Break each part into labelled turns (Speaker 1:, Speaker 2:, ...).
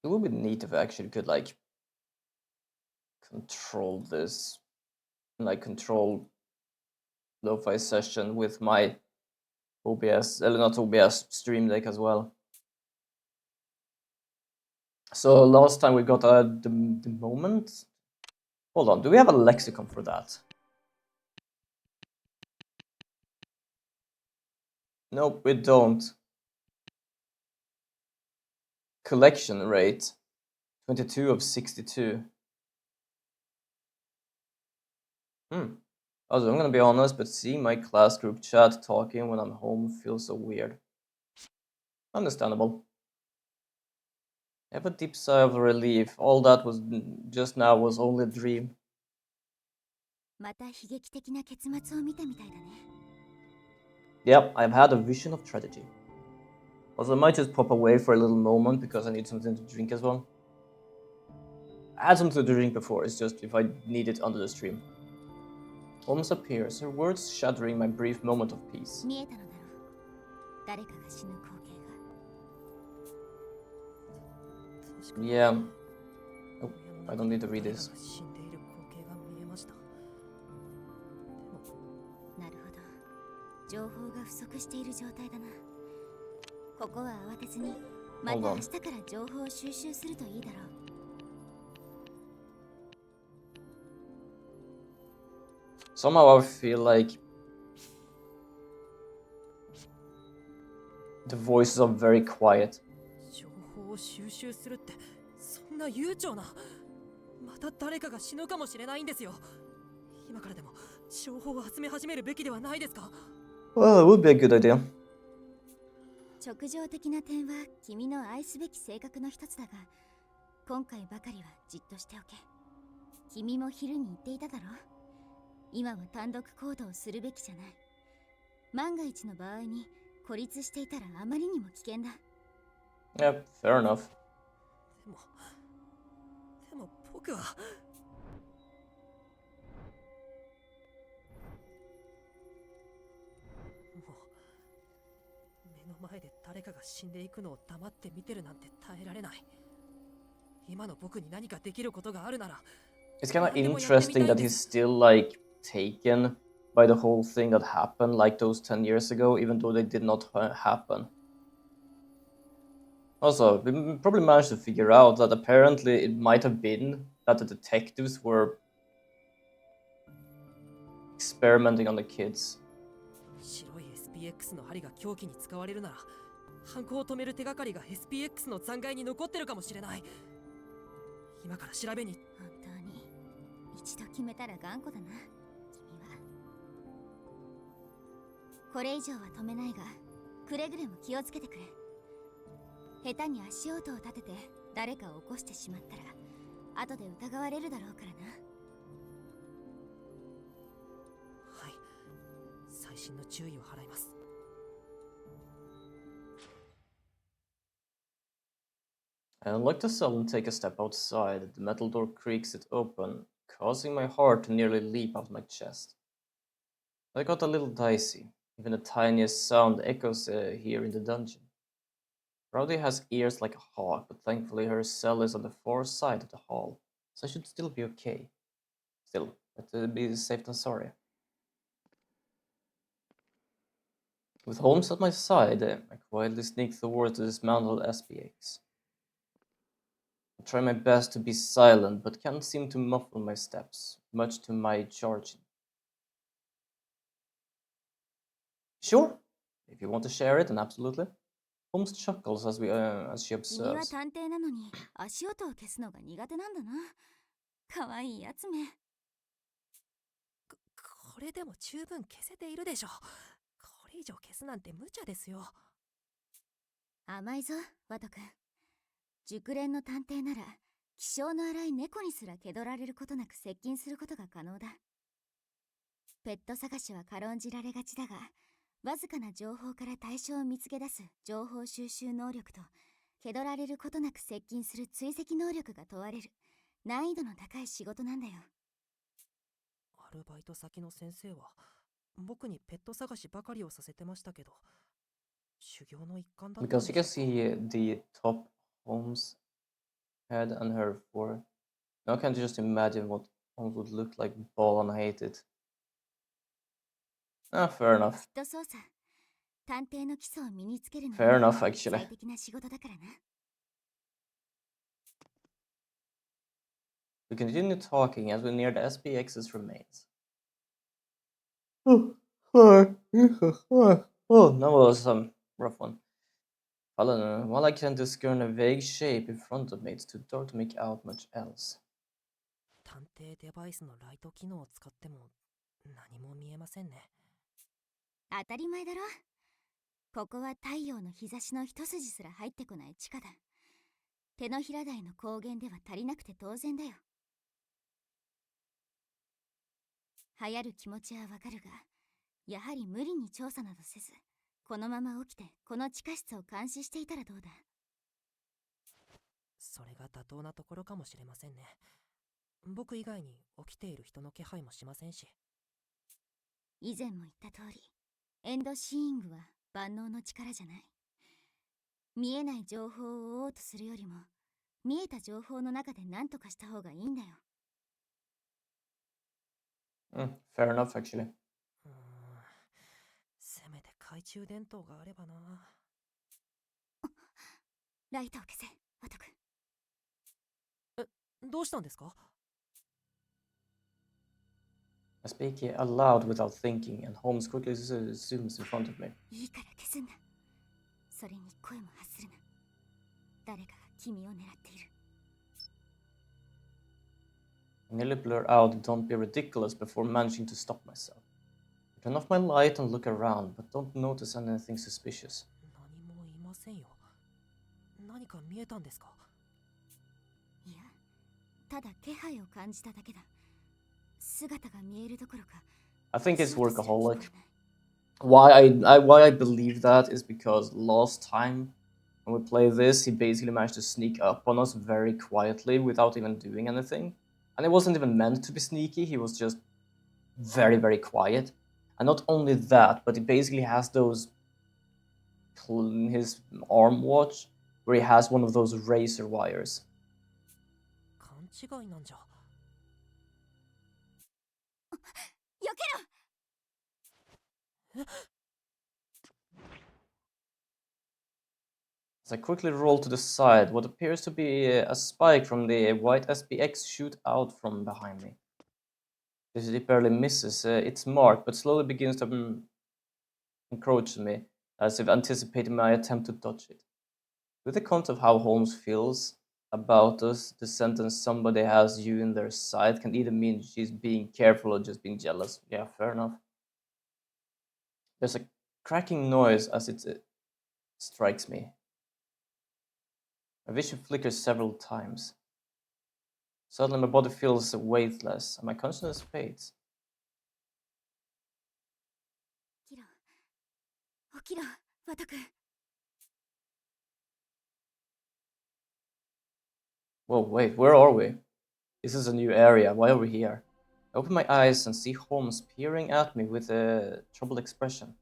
Speaker 1: It would be neat if I actually could like control this, like control lo-fi session with my OBS, not OBS, Stream Deck as well. So last time we got the moment. Hold on, do we have a lexicon for that? Nope, we don't. Collection rate, 22 of 62. Also, I'm gonna be honest, but seeing my class group chat talking when I'm home feels so weird. Understandable. I have a deep sigh of relief. All that was just now was only a dream.
Speaker 2: また悲劇的な結末を見たみたいだね。
Speaker 1: Yep, I've had a vision of tragedy. Also, I might just pop away for a little moment because I need something to drink as well. I had something to drink before, it's just if I need it under the stream. Holmes appears, her words shattering my brief moment of peace.
Speaker 2: 見えたのだろう。誰かが死ぬ光景が。
Speaker 1: Yeah. Oh, I don't need to read this.
Speaker 2: なるほど。情報が不足している状態だな。ここは慌てずに、また明日から情報を収集するといいだろう。
Speaker 1: Somehow I feel like the voices are very quiet.
Speaker 3: 情報を収集するってそんな悠長な。また誰かが死ぬかもしれないんですよ。今からでも情報を集め始めるべきではないですか。
Speaker 1: Well, it would be a good idea.
Speaker 2: 直情的な点は君の愛すべき性格の一つだが、今回ばかりはじっとしておけ。君も昼に言っていただろう。今は単独行動をするべきじゃない。万が一の場合に孤立していたらあまりにも危険だ。
Speaker 1: Yeah, fair enough.
Speaker 3: でも僕は。目の前で誰かが死んでいくのを黙って見てるなんて耐えられない。今の僕に何かできることがあるなら。
Speaker 1: It's kind of interesting that he's still like taken by the whole thing that happened like those 10 years ago, even though they did not happen. Also, we probably managed to figure out that apparently it might have been that the detectives were experimenting on the kids.
Speaker 3: 白い SPX の針が凶器に使われるなら、犯行を止める手がかりが SPX の残骸に残ってるかもしれない。今から調べに。
Speaker 2: 本当に一度決めたら頑固だな、君は。これ以上は止めないが、くれぐれも気をつけてくれ。下手に足音を立てて誰かを起こしてしまったら、後で疑われるだろうからな。
Speaker 3: はい、細心の注意を払います。
Speaker 1: I unlock the cell and take a step outside. The metal door creaks it open, causing my heart to nearly leap out of my chest. I got a little dicey. Even the tiniest sound echoes here in the dungeon. Rowdy has ears like a hawk, but thankfully her cell is on the far side of the hall, so I should still be okay. Still, better be safe than sorry. With Holmes at my side, I quietly sneak towards the dismantled SPX. I try my best to be silent, but can't seem to muffle my steps, much to my charging. Sure, if you want to share it, then absolutely. Holmes chuckles as she
Speaker 2: 君は
Speaker 1: observes.
Speaker 2: 探偵なのに足音を消すのが苦手なんだな。かわいいやつめ。
Speaker 3: これでも十分消せているでしょ。これ以上消すなんて無茶ですよ。
Speaker 2: 甘いぞ、ワト君。熟練の探偵なら気性の荒い猫にすら気取られることなく接近することが可能だ。ペット探しは軽んじられがちだが、わずかな情報から対象を見つけ出す情報収集能力と、気取られることなく接近する追跡能力が問われる難易度の高い仕事なんだよ。
Speaker 3: アルバイト先の先生は僕にペット探しばかりをさせてましたけど、修行の一環だったん
Speaker 1: Because
Speaker 3: で
Speaker 1: you
Speaker 3: し
Speaker 1: can
Speaker 3: ょうか。
Speaker 1: see the top Holmes head and her forehead. Now I can just imagine what Holmes would look like. Ball and hate it. Ah, fair enough.
Speaker 2: きっとそうさ。探偵の基礎を身につけるのに
Speaker 1: Fair enough, actually.
Speaker 2: 最適な仕事だからな。
Speaker 1: We continue talking as we near the SPX's remains. Oh, that was a rough one. While I can discern a vague shape in front of me, it's too dark to make out much else.
Speaker 3: 探偵デバイスのライト機能を使っても何も見えませんね。
Speaker 2: 当たり前だろ。ここは太陽の日差しの一筋すら入ってこない地下だ。手のひら台の光源では足りなくて当然だよ。流行る気持ちはわかるが、やはり無理に調査などせず、このまま起きてこの地下室を監視していたらどうだ。
Speaker 3: それが妥当なところかもしれませんね。僕以外に起きている人の気配もしませんし。
Speaker 2: 以前も言った通り、エンドシーイングは万能の力じゃない。見えない情報を追おうとするよりも、見えた情報の中で何とかした方がいいんだよ。
Speaker 1: Fair enough, actually.
Speaker 3: せめて懐中電灯があればな。
Speaker 2: ライトを消せ、ワト君。
Speaker 3: どうしたんですか？
Speaker 1: I speak aloud without thinking, and Holmes quickly zooms in front of me.
Speaker 2: いいから消すんだ。それに声も発するな。誰かが君を狙っている。
Speaker 1: I nearly blur out, "Don't be ridiculous," before managing to stop myself. I turn off my light and look around, but don't notice anything suspicious.
Speaker 3: 何もいませんよ。何か見えたんですか？
Speaker 2: いや、ただ気配を感じただけだ。姿が見えるどころか。
Speaker 1: I think it's workaholic. Why I believe that is because last time when we played this, he basically managed to sneak up on us very quietly without even doing anything. And it wasn't even meant to be sneaky, he was just very, very quiet. And not only that, but he basically has those, his arm watch, where he has one of those razor wires.
Speaker 3: 勘違いなんじゃ。
Speaker 2: 避けろ！
Speaker 1: As I quickly roll to the side, what appears to be a spike from the white SPX shoot out from behind me. It barely misses its mark, but slowly begins to encroach on me, as if anticipating my attempt to dodge it. With the concept of how Holmes feels about us, the sentence "somebody has you in their sight" can either mean she's being careful or just being jealous. Yeah, fair enough. There's a cracking noise as it strikes me. My vision flickers several times. Suddenly my body feels weightless and my consciousness fades.
Speaker 2: 起きろ。起きろ、ワト君。
Speaker 1: Whoa, wait, where are we? This is a new area. Why are we here? I open my eyes and see Holmes peering at me with a troubled expression.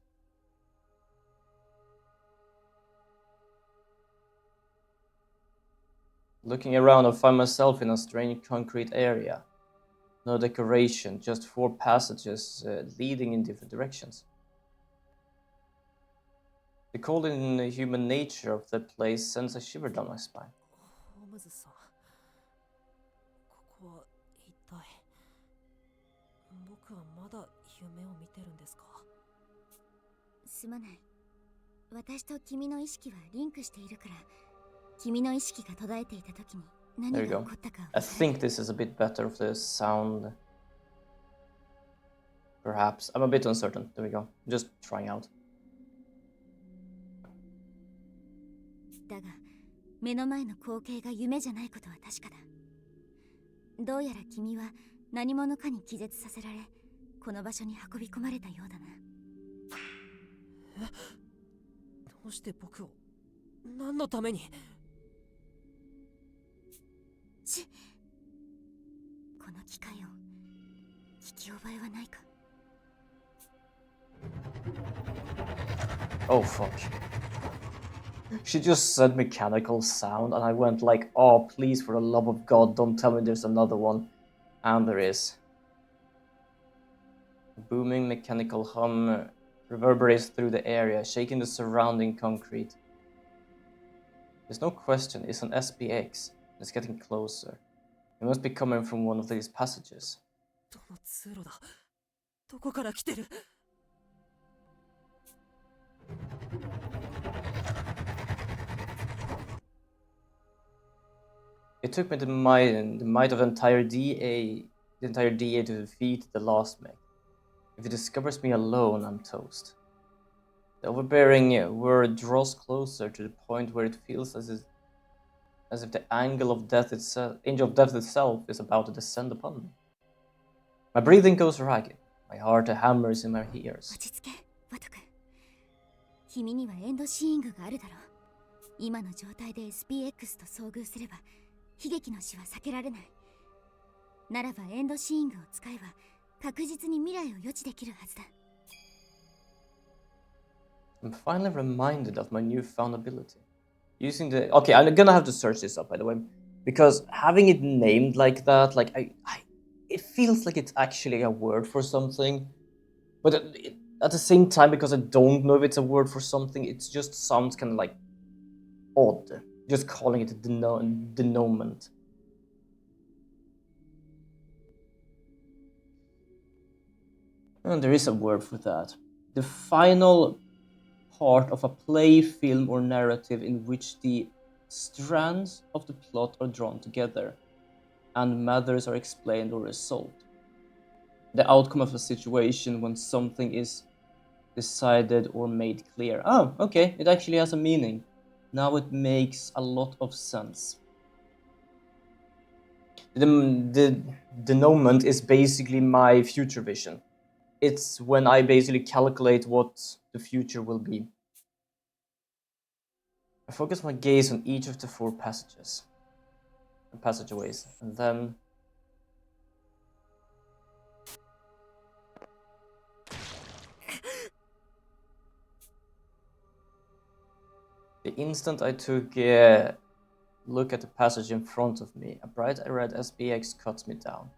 Speaker 1: Looking around, I find myself in a strange concrete area. No decoration, just 4 passages leading in different directions. The cold inhuman nature of the place sends a shiver down my spine.
Speaker 3: ホームズさん、ここは一体。僕はまだ夢を見てるんですか？
Speaker 2: すまない。私と君の意識はリンクしているから、君の意識が途絶えていた時に何が起こったかを。
Speaker 1: I think this is a bit better of the sound. Perhaps. I'm a bit uncertain. There we go. Just trying out.
Speaker 2: だが、目の前の光景が夢じゃないことは確かだ。どうやら君は何者かに気絶させられ、この場所に運び込まれたようだな。
Speaker 3: どうして僕を何のために？
Speaker 2: この機械を聞き覚えはないか？
Speaker 1: Oh fuck. She just said mechanical sound, and I went like, oh, please, for the love of God, don't tell me there's another one. And there is. A booming mechanical hum reverberates through the area, shaking the surrounding concrete. There's no question, it's an SPX. It's getting closer. It must be coming from one of these passages.
Speaker 3: どの通路だ。どこから来てる。
Speaker 1: It took me the might of the entire DA to defeat the last mech. If it discovers me alone, I'm toast. The overbearing word draws closer to the point where it feels as if the angel of death itself is about to descend upon me. My breathing goes ragged. My heart hammers in my ears.
Speaker 2: 落ち着け、ワト君。君にはエンドシーイングがあるだろう。今の状態で SPX と遭遇すれば悲劇の死は避けられない。ならばエンドシーイングを使えば確実に未来を予知できるはずだ。
Speaker 1: I'm finally reminded of my newfound ability. Using the... Okay, I'm gonna have to search this up, by the way. Because having it named like that, like, it feels like it's actually a word for something. But at the same time, because I don't know if it's a word for something, it just sounds kind of like odd. Just calling it a denouement. And there is a word for that. The final part of a play, film, or narrative in which the strands of the plot are drawn together and matters are explained or resolved. The outcome of a situation when something is decided or made clear. Oh, okay, it actually has a meaning. Now it makes a lot of sense. The denouement is basically my future vision. It's when I basically calculate what the future will be. I focus my gaze on each of the 4 passageways, and then the instant I took a look at the passage in front of me, a bright red SPX cuts me down.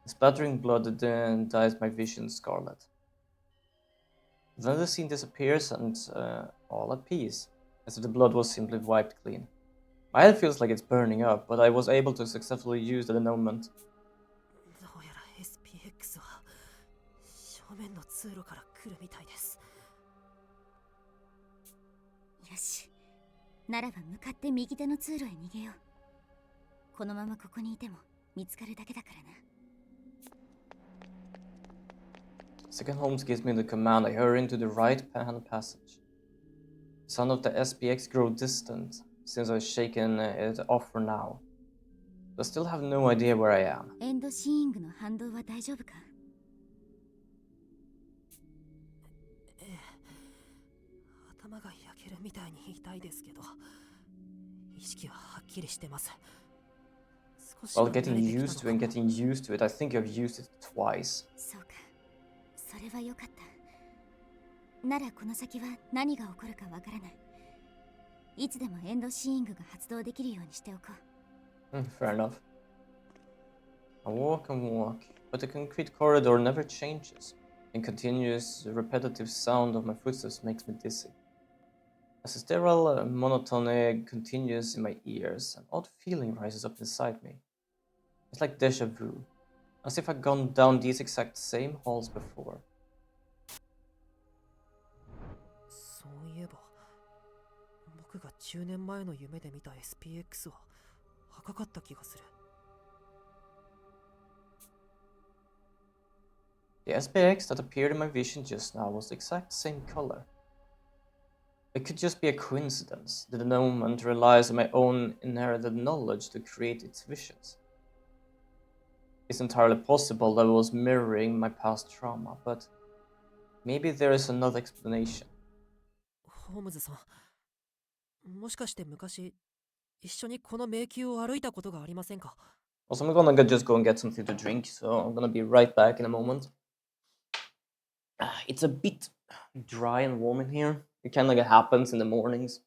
Speaker 1: The splattering blood then dyes my vision scarlet. Then the scene disappears and all at peace, as if the blood was simply wiped clean. My head feels like it's burning up, but I was able to successfully use the denouement.
Speaker 3: どうやら SPX は正面の通路から来るみたいです。
Speaker 2: よし。ならば向かって右手の通路へ逃げよう。このままここにいても見つかるだけだからな。
Speaker 1: Second Holmes gives me the command. I hurry into the right-hand passage. The sound of the SPX grows distant since I've shaken it off for now. I still have no idea where I am.
Speaker 2: エンドシーイングの反動は大丈夫か？
Speaker 3: 頭が焼けるみたいに痛いですけど、意識ははっきりしてます。
Speaker 1: While getting used to it, I think I've used it twice.
Speaker 2: そうか。それは良かった。ならこの先は何が起こるかわからない。いつでもエンドシーイングが発動できるようにしておこう。
Speaker 1: Fair enough. I walk and walk, but the concrete corridor never changes. The continuous, repetitive sound of my footsteps makes me dizzy. As the sterile monotony continues in my ears, an odd feeling rises up inside me. It's like déjà vu, as if I'd gone down these exact same halls before.
Speaker 3: そういえば、僕が10年前の夢で見た SPX は赤かった気がする。
Speaker 1: The SPX that appeared in my vision just now was the exact same color. It could just be a coincidence. The denouement relies on my own inherited knowledge to create its visions. It's entirely possible that it was mirroring my past trauma, but maybe there is another explanation.
Speaker 3: ホームズさん、もしかして昔一緒にこの迷宮を歩いたことがありませんか？
Speaker 1: Also, I'm gonna just go and get something to drink, so I'm gonna be right back in a moment. It's a bit dry and warm in here. It kind of like happens in the mornings.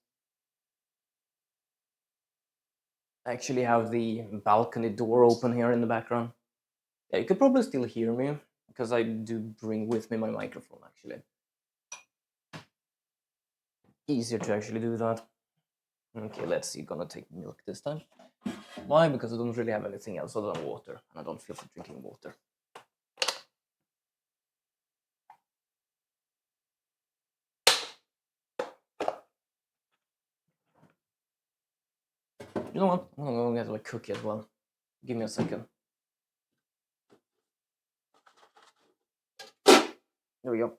Speaker 1: I actually have the balcony door open here in the background. Yeah, you could probably still hear me because I do bring with me my microphone actually. Easier to actually do that. Okay, let's see. Gonna take milk this time. Why? Because I don't really have anything else other than water, and I don't feel like drinking water. You know what? I'm gonna get a cookie as well. Give me a second. There we go.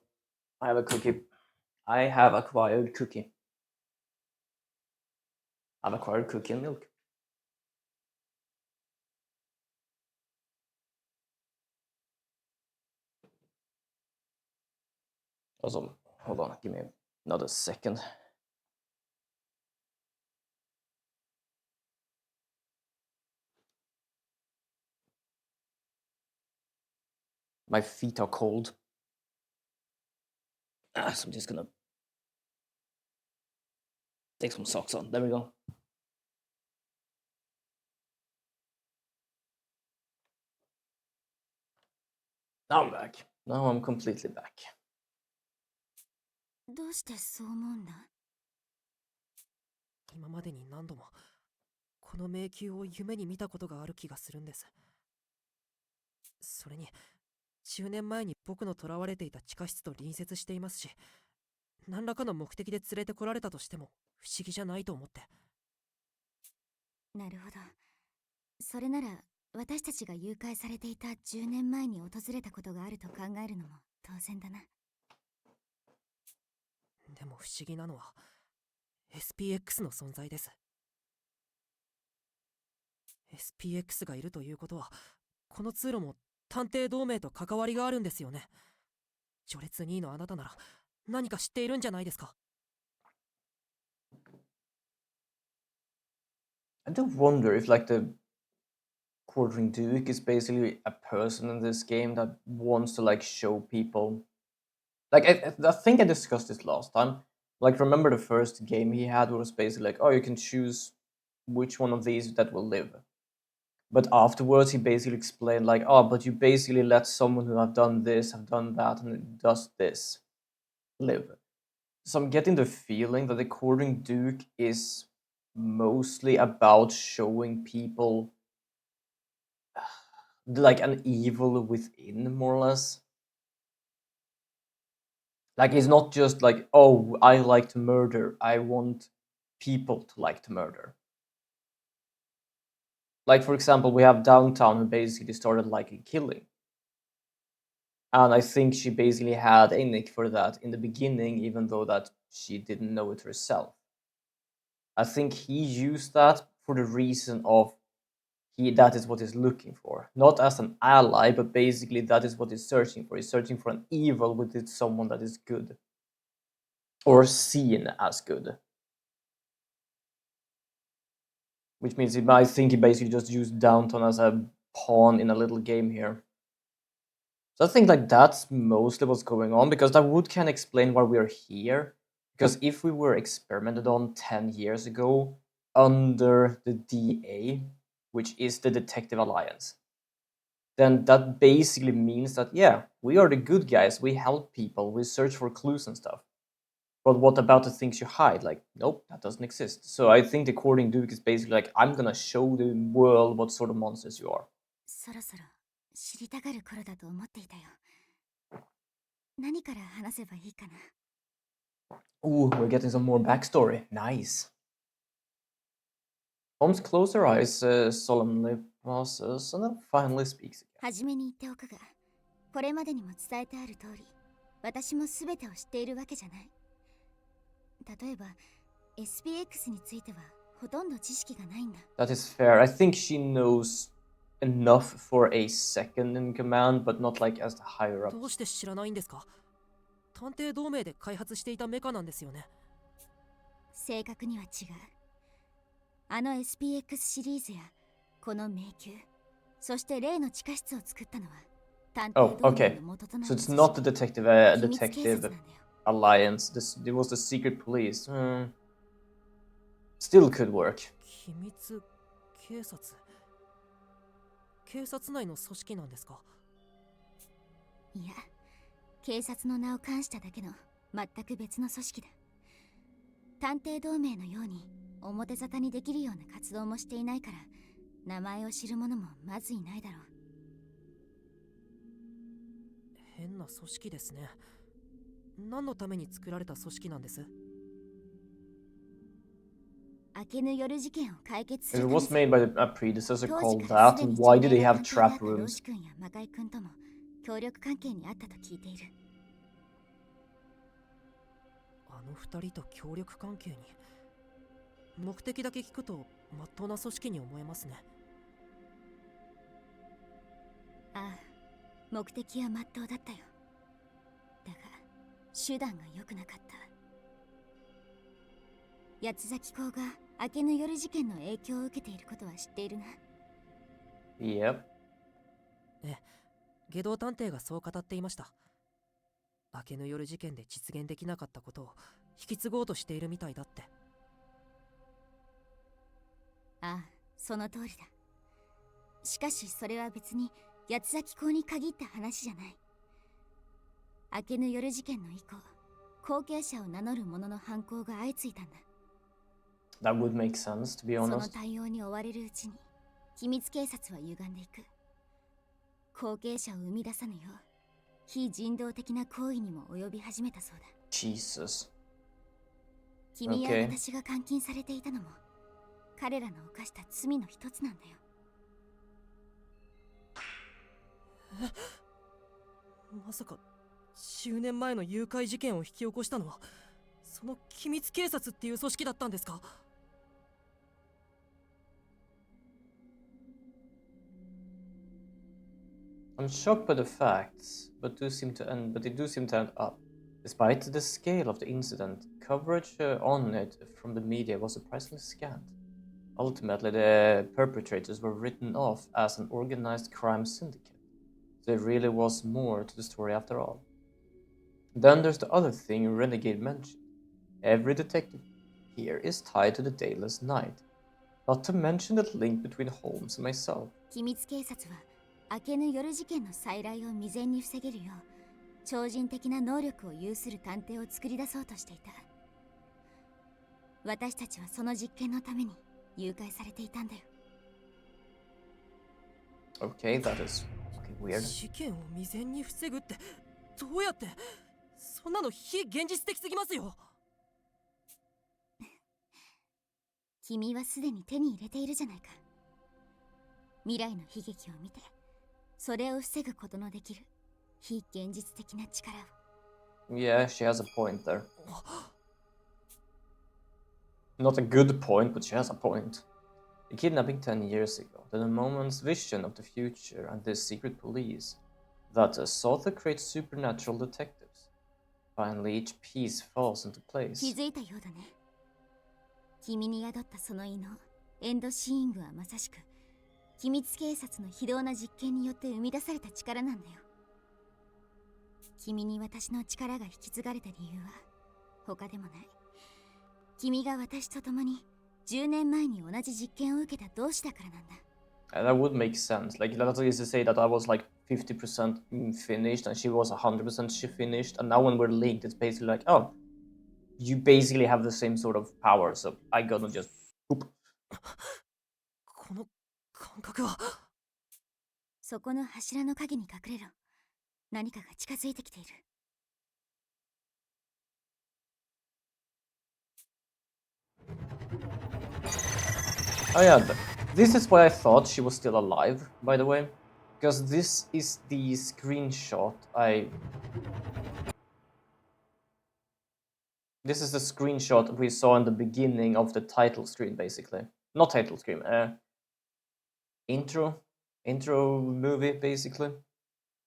Speaker 1: I have a cookie. I have acquired cookie. I've acquired cookie and milk. Also, hold on, give me another second. My feet are cold. So I'm just gonna take some socks on. There we go. Now I'm back. Now I'm completely back.
Speaker 2: どうしてそう思うんだ？
Speaker 3: 今までに何度もこの迷宮を夢に見たことがある気がするんです。それに10年前に僕の囚われていた地下室と隣接していますし、何らかの目的で連れてこられたとしても不思議じゃないと思って。
Speaker 2: なるほど。それなら私たちが誘拐されていた10年前に訪れたことがあると考えるのも当然だな。
Speaker 3: でも不思議なのは SPX の存在です。SPX がいるということは、この通路も探偵同盟と関わりがあるんですよね。序列2位のあなたなら何か知っているんじゃないですか。
Speaker 1: I do wonder if like the Quartering Duke is basically a person in this game that wants to like show people. Like I think I discussed this last time. Like remember the first game he had was basically like, oh, you can choose which one of these that will live. But afterwards he basically explained like, oh, but you basically let someone who have done this, have done that, and does this live. So I'm getting the feeling that the Quartering Duke is mostly about showing people like an evil within, more or less. Like it's not just like, oh, I like to murder, I want people to like to murder. Like for example, we have Downtown who basically started liking killing, and I think she basically had a nick for that in the beginning, even though that she didn't know it herself. I think he used that for the reason of that is what he's looking for, not as an ally, but basically that is what he's searching for. He's searching for an evil within someone that is good or seen as good, which means I think he basically just used Downton as a pawn in a little game here. So I think like that's mostly what's going on, because that would kind of explain why we're here. Because if we were experimented on 10 years ago under the DA, which is the Detective Alliance, then that basically means that, yeah, we are the good guys, we help people, we search for clues and stuff. But what about the things you hide? Like, nope, that doesn't exist. So I think the Courting Duke is basically like, I'm gonna show the world what sort of monsters you are.
Speaker 2: そろそろ知りたがる頃だと思っていたよ。何から話せばいいかな。
Speaker 1: Ooh, we're getting some more backstory. Nice. Holmes closes her eyes, solemnly pauses, and then finally speaks again.
Speaker 2: はじめに言っておくが、これまでにも伝えてある通り、私も全てを知っているわけじゃない。例えば、SPX についてはほとんど知識がないんだ。
Speaker 1: That is fair. I think she knows enough for a second in command, but not like as the higher up.
Speaker 3: どうして知らないんですか。探偵同盟で開発していたメカなんですよね。
Speaker 2: 正確には違う。あの SPX シリーズやこの迷宮、そして例の地下室を作ったのは探偵同盟の元となる。
Speaker 1: So it's not the detective alliance. It was the secret police. Still could work.
Speaker 3: 秘密警察警察内の組織なんですか？
Speaker 2: いや、警察の名を冠しただけの全く別の組織だ。探偵同盟のように表沙汰にできるような活動もしていないから、名前を知る者もまずいないだろう。
Speaker 3: 変な組織ですね。何のために作られた組織なんです？
Speaker 2: 明けぬ夜事件を解決す
Speaker 1: It
Speaker 2: るため
Speaker 1: was
Speaker 2: さ。
Speaker 1: made by a predecessor
Speaker 2: 当時
Speaker 1: called
Speaker 2: からす
Speaker 1: that,
Speaker 2: でに
Speaker 1: and
Speaker 2: 著
Speaker 1: why do
Speaker 2: 名
Speaker 1: they
Speaker 2: な
Speaker 1: have
Speaker 2: 探偵であ
Speaker 1: trap
Speaker 2: った老
Speaker 1: rooms?
Speaker 2: 子君や魔界君とも協力関係にあったと聞いている。
Speaker 3: あの二人と協力関係に。目的だけ聞くと真っ当な組織に思えますね。
Speaker 2: ああ、目的は真っ当だったよ。だが手段が良くなかった。八つ崎港が明けぬ夜事件の影響を受けていることは知っているな。
Speaker 1: Yep.
Speaker 3: 外道探偵がそう語っていました。明けぬ夜事件で実現できなかったことを引き継ごうとしているみたいだって。
Speaker 2: ああ、その通りだ。しかしそれは別に八つ崎港に限った話じゃない。明けぬ夜事件の以降、後継者を名乗る者の犯行が相次いだんだ。
Speaker 1: That would make sense, to be
Speaker 2: その
Speaker 1: honest.
Speaker 2: 対応に追われるうちに機密警察は歪んでいく。後継者を生み出さぬよう非人道的な行為にも及び始めたそうだ。
Speaker 1: Jesus.
Speaker 2: 君や
Speaker 1: Okay.
Speaker 2: 私が監禁されていたのも彼らの犯した罪の一つなんだよ。
Speaker 3: まさか10年前の誘拐事件を引き起こしたのはその機密警察っていう組織だったんですか？I'm
Speaker 1: shocked by the facts, but they do seem to end up. Despite the scale of the incident, coverage on it from the media was surprisingly scant. Ultimately, the perpetrators were written off as an organized crime syndicate. There really was more to the story after all. Then there's the other thing Renegade mentioned. Every detective here is tied to the Dayless Night. Not to mention the link between Holmes and myself.
Speaker 2: 機密警察は明けぬ夜事件の再来を未然に防げるよう超人的な能力を有する探偵を作り出そうとしていた。私たちはその実験のために誘拐されていたんだよ。
Speaker 1: Okay, that is fucking weird.
Speaker 3: 事件を未然に防ぐってどうやって？そんなの非現実的すぎますよ。
Speaker 2: 君はすでに手に入れているじゃないか。未来の悲劇を見てそれを防ぐことのできる非現実的な力を。
Speaker 1: Yeah, she has a point there. Not a good point, but she has a point. The kidnapping 10 years ago, then a moment's vision of the future and the secret police that sought to create supernatural detectives. Finally, each piece falls into
Speaker 2: 気
Speaker 1: place.
Speaker 2: づいたようだね。君に宿ったその異能エンドシーイングはまさしく機密警察の非道な実験によって生み出された力なんだよ。君に私の力が引き継がれた理由は他でもない。君が私と共に10年前に同じ実験を受けた同志だからなんだ。
Speaker 1: That would make sense. Like, let's just say that I was like 50% finished and she was 100% finished, and now when we're linked, it's basically like, oh, you basically have the same sort of power, so I gotta just boop.
Speaker 3: この感覚は。
Speaker 2: そこの柱の陰に隠れろ。何かが近づいてきている。
Speaker 1: Oh yeah, this is why I thought she was still alive, by the way. Because this is the screenshot This is the screenshot we saw in the beginning of the title screen, basically. Not title screen, intro movie, basically.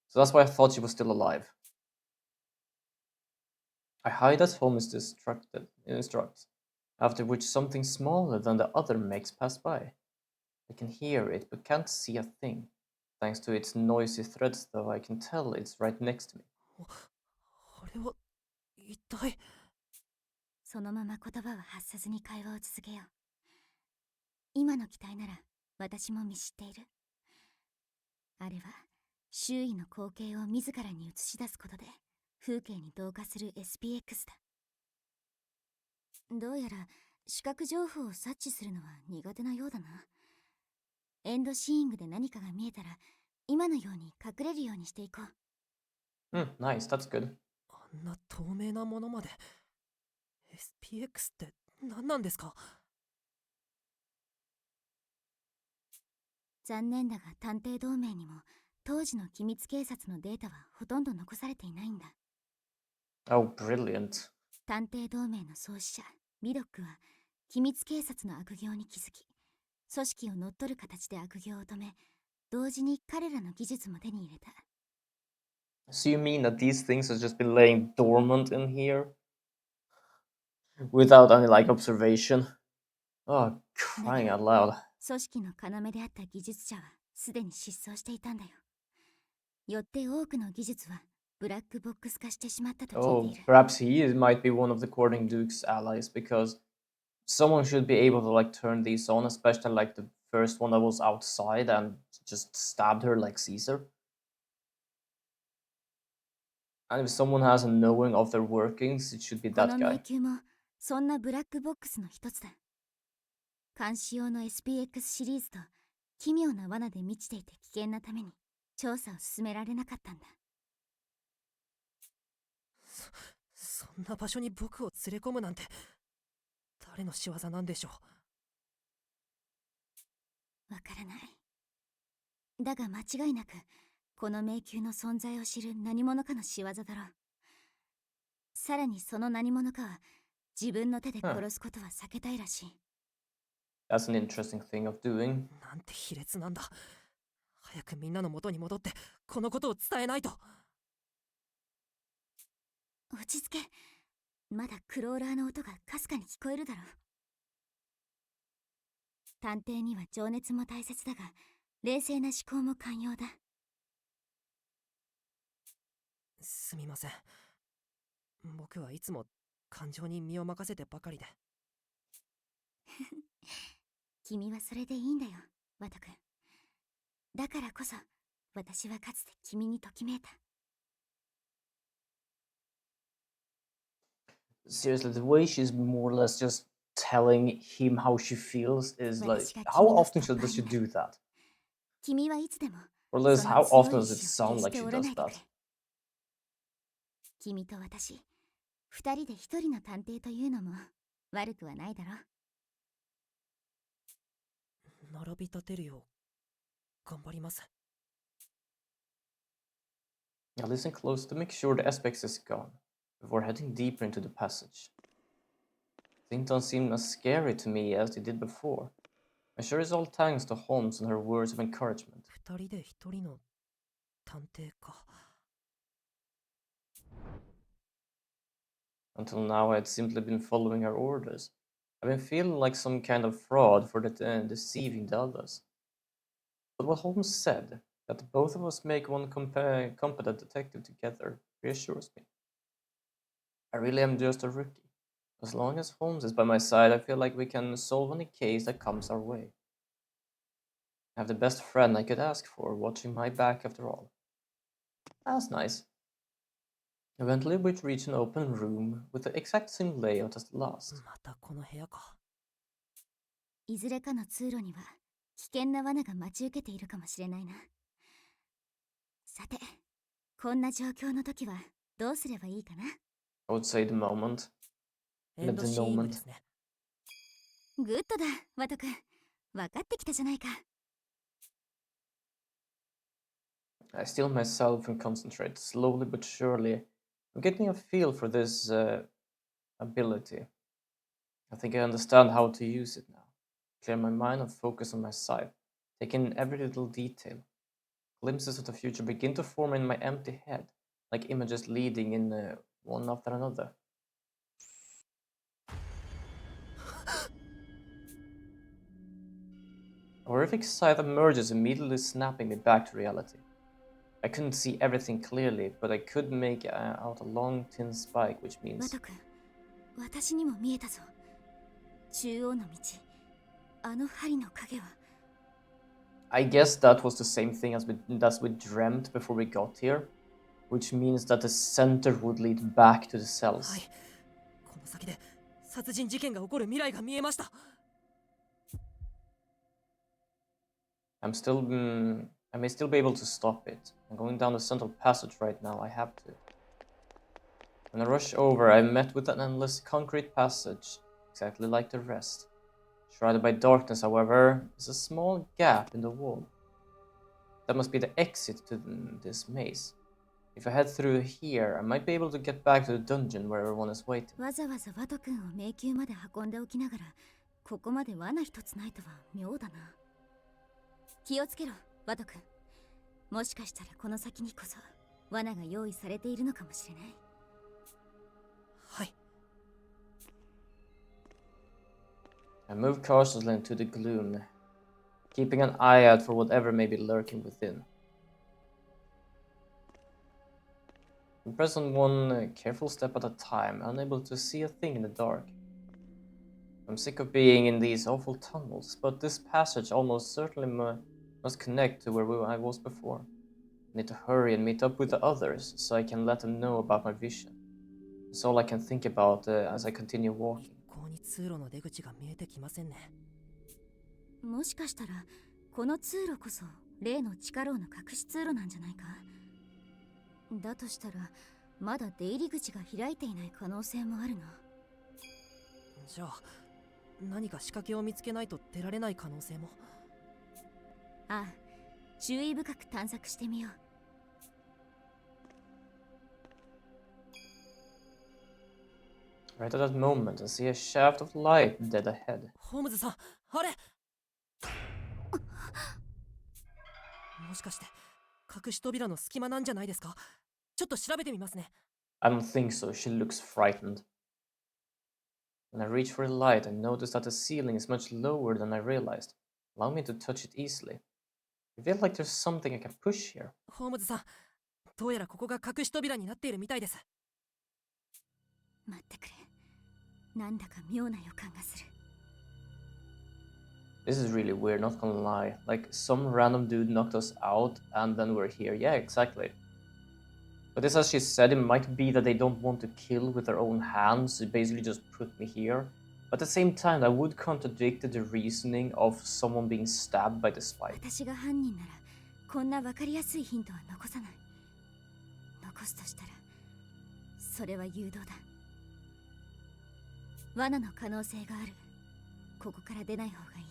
Speaker 1: So that's why I thought she was still alive. I hide as Holmes instructs, after which something smaller than the other mechs pass by. I can hear it, but can't see a thing. Thanks to its noisy threads, though, I can tell it's right next to me.
Speaker 3: あれは一体。
Speaker 2: そのまま言葉は発さずに会話を続けよう。今の機体なら私も見知っている。あれは周囲の光景を自らに映し出すことで風景に同化する SPX だ。どうやら視覚情報を察知するのは苦手なようだな。エンドシーイングで何かが見えたら今のように隠れるようにしていこう。
Speaker 1: Nice, that's good.
Speaker 3: あんな透明なものまで。SPX って何なんですか？
Speaker 2: 残念だが探偵同盟にも当時の機密警察のデータはほとんど残されていないんだ。
Speaker 1: Oh, brilliant.
Speaker 2: 探偵同盟の創始者ビドックは機密警察の悪行に気づき、組織を乗っ取る形で悪行を止め、同時に彼らの技術も手に入れた。
Speaker 1: So you mean that these things have just been laying dormant in here without any like observation? Oh, crying out loud.
Speaker 2: 組織の要であった技術者はすでに失踪していたんだよ。よって多くの技術はブラックボックス化してしまったと聞い
Speaker 1: Oh,
Speaker 2: ている。
Speaker 1: perhaps might be one of the courting Duke's allies because someone should be able to like turn these on, especially like the first one that was outside and just stabbed her like Caesar. And if someone has a knowing of their workings, it should be
Speaker 2: こ
Speaker 1: that
Speaker 2: の迷
Speaker 1: guy.
Speaker 2: 宮もそんなブラックボックスの一つだ。監視用の SPX シリーズと奇妙な罠で満ちていて危険なために調査を進められなかったんだ。
Speaker 3: そんな場所に僕を連れ込むなんて誰の仕業なんでしょ
Speaker 2: わからない。だが間違いなくこの迷宮の存在を知る何者かの仕業だろう。さらにその何者かは自分の手で殺すことは避けたいらしい。
Speaker 1: That's an interesting thing of doing.
Speaker 3: う。なんて卑劣なんだ。早くみんなの元に戻ってこのことを伝えないと。
Speaker 2: 落ち着け。まだクローラーの音がかすかに聞こえるだろう。探偵には情熱も大切だが冷静な思考も寛容だ。
Speaker 3: すみません。僕はいつも感情に身を任せてばかりで。
Speaker 2: 君はそれでいいんだよ、ワト君。だからこそ私はかつて君にときめいた。
Speaker 1: Seriously, the way she's more or less just telling him how she feels is like,
Speaker 2: 私が
Speaker 1: how
Speaker 2: 君の
Speaker 1: often
Speaker 2: ストッパ
Speaker 1: does she
Speaker 2: ーになる。
Speaker 1: do that?
Speaker 2: 君はいつでも
Speaker 1: Or at
Speaker 2: そ
Speaker 1: least
Speaker 2: の
Speaker 1: how
Speaker 2: 強
Speaker 1: often
Speaker 2: い
Speaker 1: does
Speaker 2: 意
Speaker 1: it
Speaker 2: 志を
Speaker 1: sound
Speaker 2: 決し
Speaker 1: like
Speaker 2: て
Speaker 1: she
Speaker 2: 折ら
Speaker 1: does
Speaker 2: ないでく
Speaker 1: that?
Speaker 2: れ。君と私、二人で一人の探偵というのも悪くはないだろう。
Speaker 3: 並び立てるよう頑張ります。
Speaker 1: Now listen close to make sure the aspects is gone before heading deeper into the passage. Things don't seem as scary to me as they did before. I'm sure it's all thanks to Holmes and her words of encouragement.
Speaker 3: 二人で一人の探偵か。
Speaker 1: Until now, I had simply been following her orders. I've been feeling like some kind of fraud for deceiving the others. But what Holmes said, that both of us make one competent detective together, reassures me. I really am just a rookie. As long as Holmes is by my side, I feel like we can solve any case that comes our way. I have the best friend I could ask for, watching my back after all. That's nice. Eventually, we reach an open room with the exact same layout as the last.
Speaker 3: またこの部屋か。
Speaker 2: いずれかの通路には危険な罠が待ち受けているかもしれないな。さて、こんな状況の時はどうすればいいかな。
Speaker 1: I would say the moment.
Speaker 3: エンドシーイングですね。
Speaker 2: グッドだ、ワト君。分かってきたじゃないか。
Speaker 1: I steel myself and concentrate, slowly but surely. I'm getting a feel for this ability. I think I understand how to use it now. Clear my mind and focus on my sight, taking in every little detail. Glimpses of the future begin to form in my empty head, like images leading in one after another. A horrific sight emerges, immediately snapping me back to reality. I couldn't see everything clearly, but I could make out a long, thin spike, which
Speaker 2: ワ
Speaker 1: means
Speaker 2: ト君、私にも見えたぞ。中央の道、あの針の影は
Speaker 1: I guess that was the same thing as we dreamt before we got here, which means that the center would lead back to the
Speaker 3: はい
Speaker 1: cells.
Speaker 3: この先で殺人事件が起こる未来が見えました
Speaker 1: I may still be able to stop it. I'm going down the central passage right now, I have to. When I rush over, I met with an endless concrete passage, exactly like the rest. Shrouded by darkness, however, is a small gap in the wall. That must be the exit to this maze. If I head through here, I might be able to get back to the dungeon where everyone is waiting.
Speaker 2: わざわざワト君を迷宮まで運んでおきながらここまで罠一つないとは妙だな。気をつけろワト君。もしかしたらこの先にこそ罠が用意されているのかもしれない。
Speaker 3: はい
Speaker 1: I move cautiously into the gloom, keeping an eye out for whatever may be lurking within. I press on one careful step at a time, unable to see a thing in the dark. I'm sick of being in these awful tunnels, but this passage almost certainly must connect to where I was before. I need to hurry and meet up with the others, so I can let them know about my vision. It's all I can think about as I continue walking.
Speaker 3: 一向に通路の出口が見えてきませんね
Speaker 2: もしかしたらこの通路こそ例の地下牢の隠し通路なんじゃないか。だとしたらまだ出入り口が開いていない可能性もあるな。
Speaker 3: じゃあ何か仕掛けを見つけないと出られない可能性も
Speaker 2: ああ、注意深く探索してみよう。
Speaker 1: Right at that moment, I see a shaft of light dead ahead.
Speaker 3: ホームズさんあれもしかして隠し扉の隙間なんじゃないですかちょっと調べてみますね
Speaker 1: I don't think so, she looks frightened. When I reach for the light, I notice that the ceiling is much lower than I realized, allowing me to touch it easily. I feel like there's something I can push here.
Speaker 3: ホームズさんどうやらここが隠し扉になっているみたいです
Speaker 2: 待ってくれ。なんだか妙な予感がする。
Speaker 1: This is really weird, not gonna lie. Like, some random dude knocked us out and then we're here. Yeah, exactly. But this, as she said, it might be that they don't want to kill with their own hands. They basically just put me here. But at the same time, that would contradict the reasoning of someone being stabbed by the spike.
Speaker 2: 私が犯人ならこんな分かりやすいヒントは残さない。残すとしたらそれは誘導だ。罠の可能性がある。ここから出ない方がいい。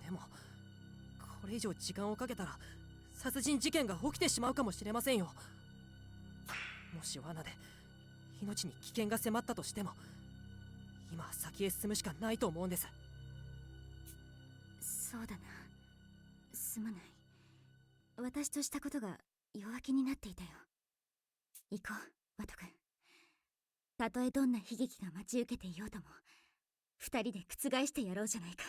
Speaker 3: でもこれ以上時間をかけたら殺人事件が起きてしまうかもしれませんよもし罠で命に危険が迫ったとしても今は先へ進むしかないと思うんです
Speaker 2: そうだな。すまない。私としたことが弱気になっていたよ。行こう、ワト君。たとえどんな悲劇が待ち受けていようとも、二人で覆してやろうじゃないか。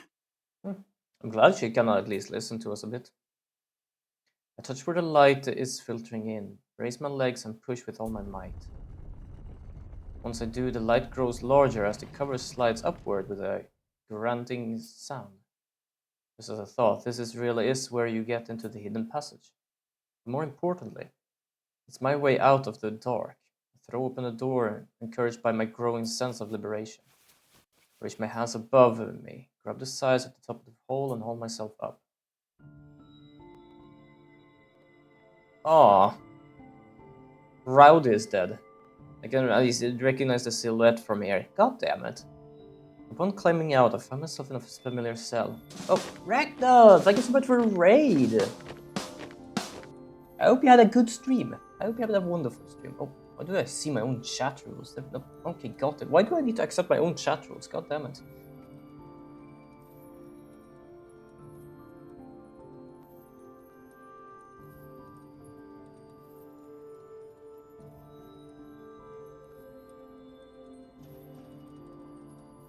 Speaker 1: I'm glad she can at least listen to us a bit. I touch where the light is filtering in, raise my legs and push with all my might. Once I do, the light grows larger as the cover slides upward with a grunting sound. Just as I thought, this really is where you get into the hidden passage. But more importantly, it's my way out of the dark. I throw open the door, encouraged by my growing sense of liberation. I reach my hands above me, grab the sides at the top of the hole and haul myself up. Ah, Rowdy is dead. I can recognize the silhouette from here. God damn it. Upon climbing out, I found myself in a familiar cell. Oh, Ragnar! Thank you so much for the raid! I hope you had a good stream. I hope you had a wonderful stream. Oh, why do I see my own chat rules? Okay, got it. Why do I need to accept my own chat rules? God damn it.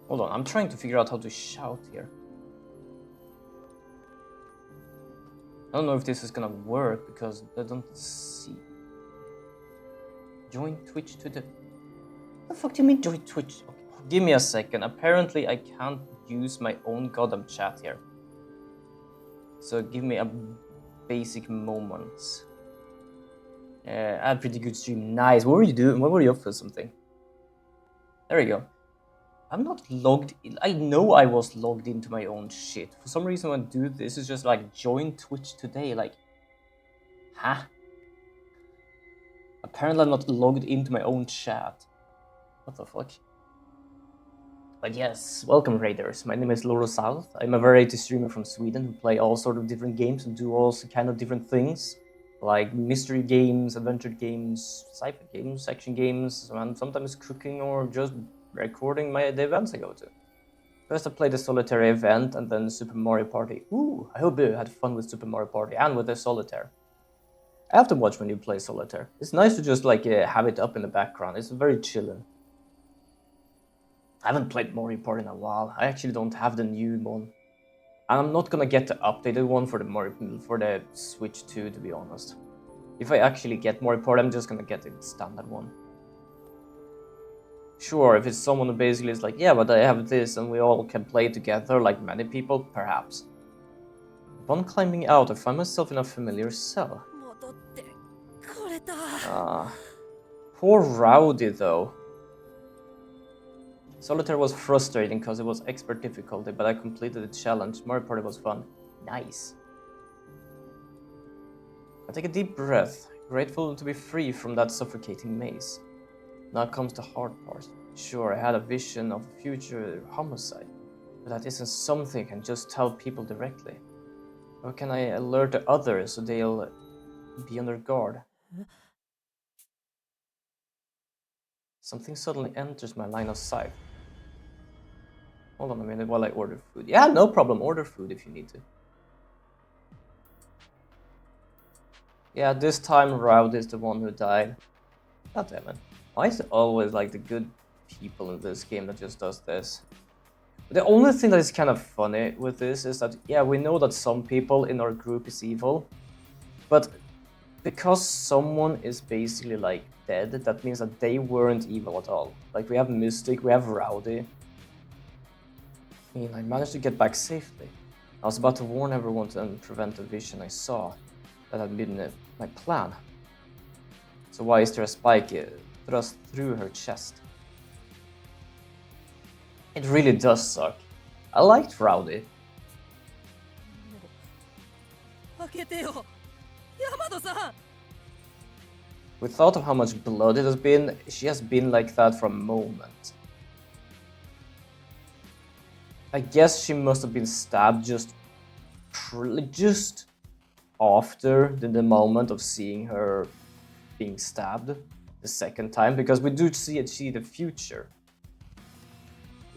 Speaker 1: Hold on, I'm trying to figure out how to shout here. I don't know if this is gonna work because I don't see. Join Twitch to the... What the fuck do you mean join Twitch? Okay, give me a second. Apparently I can't use my own goddamn chat here. So give me a basic moments. I had a pretty good stream. Nice. What were you doing? What were you up for? Something? There we go. I'm not logged in. I know I was logged into my own shit. For some reason when I do this, it's just like join Twitch today. Like, huh? Apparently I'm not logged into my own chat. What the fuck? But yes, welcome Raiders. My name is Loro South. I'm a variety streamer from Sweden who play all sort of different games and do all kind of different things. Like mystery games, adventure games, sci-fi games, action games, and sometimes cooking or just recording the events I go to. First I played the solitaire event and then Super Mario Party. Ooh, I hope you had fun with Super Mario Party and with the solitaire. I have to watch when you play solitaire. It's nice to just like have it up in the background. It's very chilling. I haven't played Mario Party in a while. I actually don't have the new one. And I'm not gonna get the updated one for the Switch 2, to be honest. If I actually get Mario Party, I'm just gonna get the standard one. Sure, if it's someone who basically is like, yeah, but I have this and we all can play together like many people, perhaps. Upon climbing out, I find myself in a familiar cell. Poor Rowdy, though. Solitaire was frustrating because it was expert difficulty, but I completed the challenge. Mario Party was fun. Nice. I take a deep breath, grateful to be free from that suffocating maze. Now comes the hard part. Sure, I had a vision of a future homicide, but that isn't something I can just tell people directly. How can I alert the others so they'll be on their guard? Something suddenly enters my line of sight. Hold on a minute while I order food. Yeah, no problem. Order food if you need to. Yeah, this time Rowdy is the one who died. God damn it. Why is it always like the good people in this game that just does this? The only thing that is kind of funny with this is that, yeah, we know that some people in our group is evil, but because someone is basically like dead, that means that they weren't evil at all. Like we have Mystic, we have Rowdy. I mean, I managed to get back safely. I was about to warn everyone to prevent the vision I saw. That had been my plan. So why is there a spike thrust through her chest? It really does suck. I liked Rowdy. With thought of how much blood it has been, she has been like that for a moment. I guess she must have been stabbed just after the moment of seeing her being stabbed the second time, because we do see the future.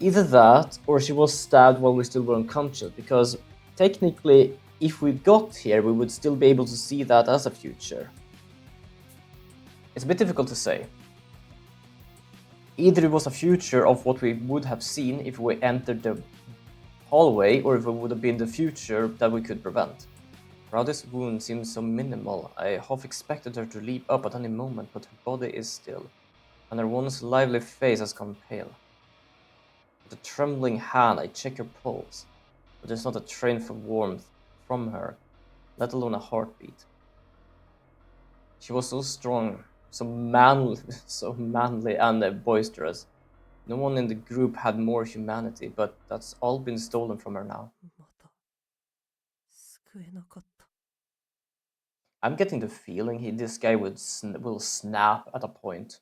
Speaker 1: Either that, or she was stabbed while we still were unconscious, because technically, if we got here, we would still be able to see that as a future. It's a bit difficult to say. Either it was a future of what we would have seen if we entered the hallway, or if it would have been the future that we could prevent. Rowdy's wound seems so minimal. I half expected her to leap up at any moment, but her body is still, and her once lively face has gone pale. With a trembling hand, I check her pulse, but there's not a trace of warmth from her, let alone a heartbeat. She was so strong, so manly and boisterous. No one in the group had more humanity, but that's all been stolen from her now. I'm getting the feeling this guy will snap at a point.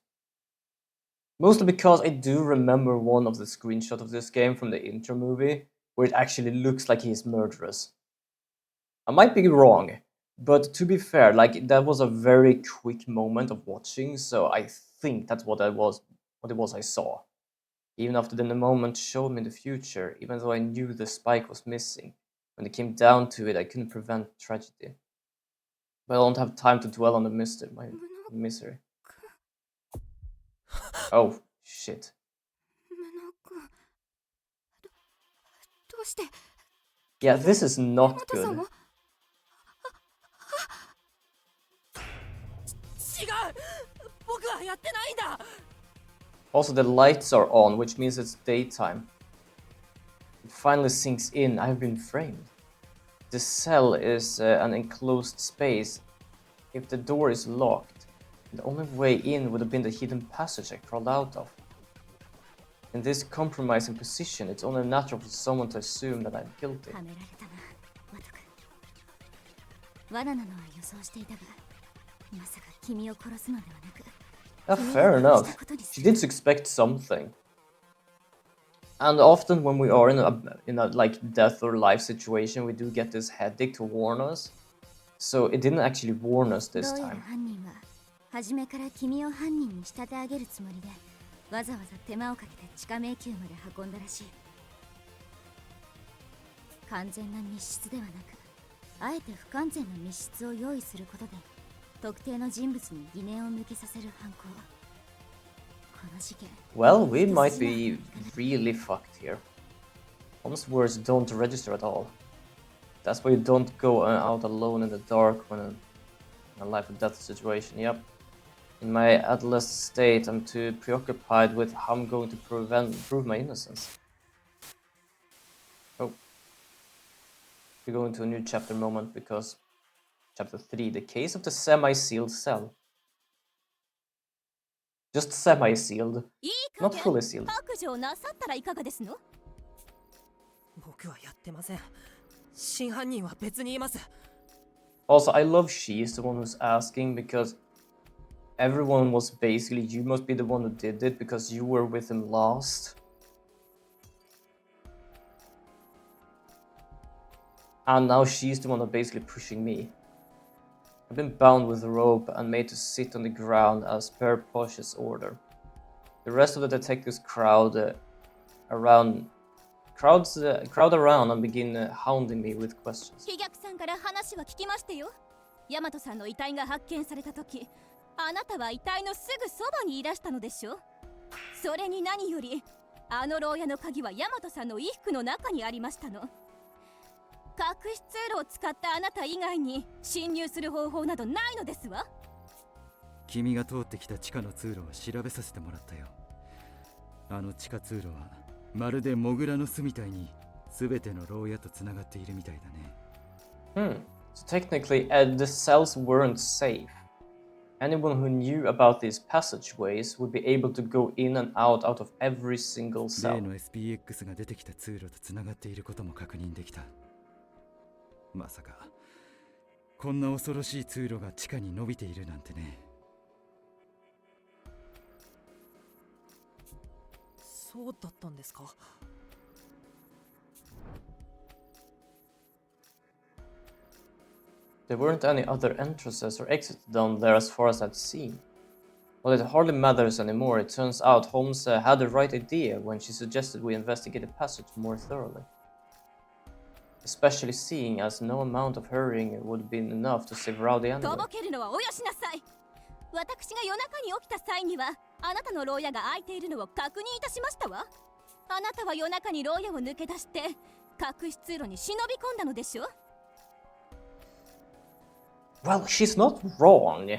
Speaker 1: Mostly because I do remember one of the screenshots of this game from the intro movie, where it actually looks like he's murderous. I might be wrong, but to be fair, like that was a very quick moment of watching, so I think that's what it was I saw. Even after the moment showed me the future, even though I knew the spike was missing, when it came down to it, I couldn't prevent tragedy. But I don't have time to dwell on the misery. Oh, shit. Yeah, this is not good. Also, the lights are on, which means it's daytime. It finally sinks in. I've been framed. the cell is an enclosed space, if the door is locked, the only way in would have been the hidden passage I crawled out of. In this compromising position, it's only natural for someone to assume that I'm guilty.
Speaker 2: はめられたな、ワト君。罠なのは予想していたが、まさか君を殺すのではなく、
Speaker 1: Fair enough. She did expect something. And often when we are in a like death or life situation, we do get this headache to warn us. So it didn't actually warn us this
Speaker 2: どうやら
Speaker 1: time.
Speaker 2: 犯人は初めから君を犯人に仕立て上げるつもりで、わざわざ手間をかけて地下迷宮まで運んだらしい。完全な密室ではなく、あえて不完全な密室を用意することで特定の人物に疑念を向けさせる犯行。この事件、
Speaker 1: Well, we might be really fucked here. Holmes' words don't register at all. That's why you don't go out alone in the dark when in a life or death situation. Yep. In my adolescent state, I'm too preoccupied with how I'm going to prove my innocence. Oh. We go into a new chapter moment because chapter 3, the case of the semi-sealed cell. Just semi-sealed,
Speaker 2: いい
Speaker 1: not
Speaker 2: 加減
Speaker 1: fully sealed.
Speaker 2: 白状なさったらいかがですの？
Speaker 3: 僕はやってません。真犯人は別にいます。
Speaker 1: Also, I love she's the one who's asking because everyone was basically, you must be the one who did it because you were with him last. And now she's the one that's basically pushing me. I've been bound with a rope and made to sit on the ground as per Posh's order. The rest of the detectives crowd around and begin hounding me with questions.
Speaker 2: 飛脚さんから話は聞きましたよ。大和さんの遺体が発見された時、あなたは遺体のすぐそばにいらしたのでしょ。それに何より、あの牢屋の鍵は大和さんの衣服の中にありましたの。隠し通路を使ったあなた以外に侵入する方法などないのですわ。
Speaker 4: 君が通ってきた地下の通路を調べさせてもらったよ。あの地下通路はまるでモグラの巣みたいに全ての牢屋とつながっているみたいだね。
Speaker 1: So technically, the cells weren't safe. Anyone who knew about these passageways would be able to go in and out of every single
Speaker 4: 例
Speaker 1: cell.
Speaker 4: の SPX が出てきた通路とつながっていることも確認できた。まさかこんな恐ろしい通路が地下に伸びているなんてね。
Speaker 3: そうだったんですか。
Speaker 1: There weren't any other entrances or exits down there as far as I'd seen. Well, it hardly matters anymore. It turns out Holmes had the right idea when she suggested we investigate the passage more thoroughly. Especially seeing as no amount of hurrying would have been enough to save Rowdy
Speaker 2: と
Speaker 1: anyway.
Speaker 2: ぼけるのはおよしなさい。私が夜中に起きた際にはあなたの牢屋が開いているのを確認いたしましたわ。あなたは夜中に牢屋を抜け出して隠し通路に忍び込んだのでしょ。
Speaker 1: Well, she's not wrong.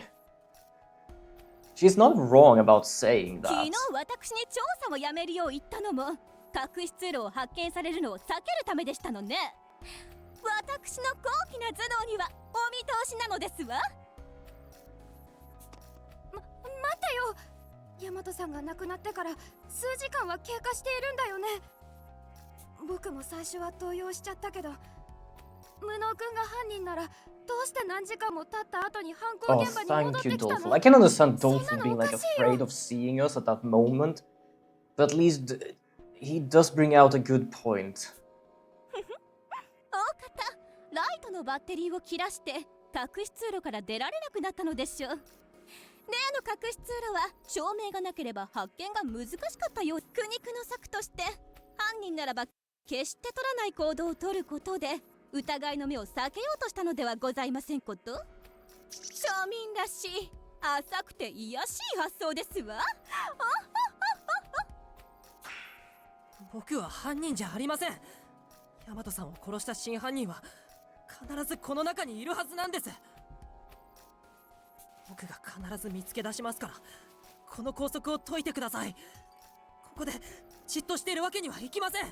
Speaker 1: She's not wrong about saying
Speaker 2: 昨
Speaker 1: that.
Speaker 2: 日私に調査をやめるよう言ったのも隠し通路を発見されるのを避けるためでしたのね。私の高貴な頭脳にはお見通しなのですわ。
Speaker 5: 待ってよ。大和さんが亡くなってから数時間は経過しているんだよね。僕も最初は動揺しちゃったけど、無能君が犯人ならどうして何時間も経った後に犯行
Speaker 1: Oh,
Speaker 5: 現場に戻っ
Speaker 1: thank
Speaker 5: て
Speaker 1: you,
Speaker 5: きた
Speaker 1: Dolphin.
Speaker 5: の？
Speaker 1: I can understand
Speaker 5: そんな
Speaker 1: Dolphin
Speaker 5: の
Speaker 1: being
Speaker 5: お
Speaker 1: like
Speaker 5: かしいよ。
Speaker 1: afraid of seeing us at that moment, but at least he does bring out a good point.
Speaker 2: 大方、ライトのバッテリーを切らして隠し通路から出られなくなったのでしょう。例の隠し通路は照明がなければ発見が難しかったよう。苦肉の策として犯人ならば決して取らない行動を取ることで疑いの目を避けようとしたのではございませんこと。庶民らしい浅くて卑しい発想ですわ。
Speaker 3: 僕は犯人じゃありません。大和さんを殺した真犯人は必ずこの中にいるはずなんです。僕が必ず見つけ出しますから、この拘束を解いてください。ここでじっとしているわけにはいきません。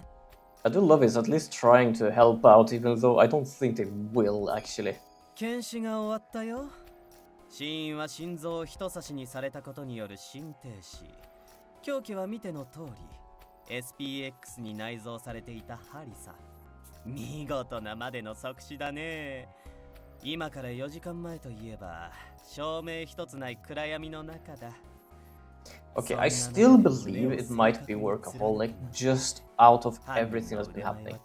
Speaker 1: I do love is at least trying to help out, even though I don't think they will actually.
Speaker 6: 検視が終わったよ。死因は心臓を人差しにされたことによる心停止。凶器は見ての通り SPX に内蔵されていた針さ。見事なまでの即死だね。今から4時間前といえば照明一つない暗闇の中だ。
Speaker 1: Okay, I still believe it might be workaholic just out of everything that's been happening.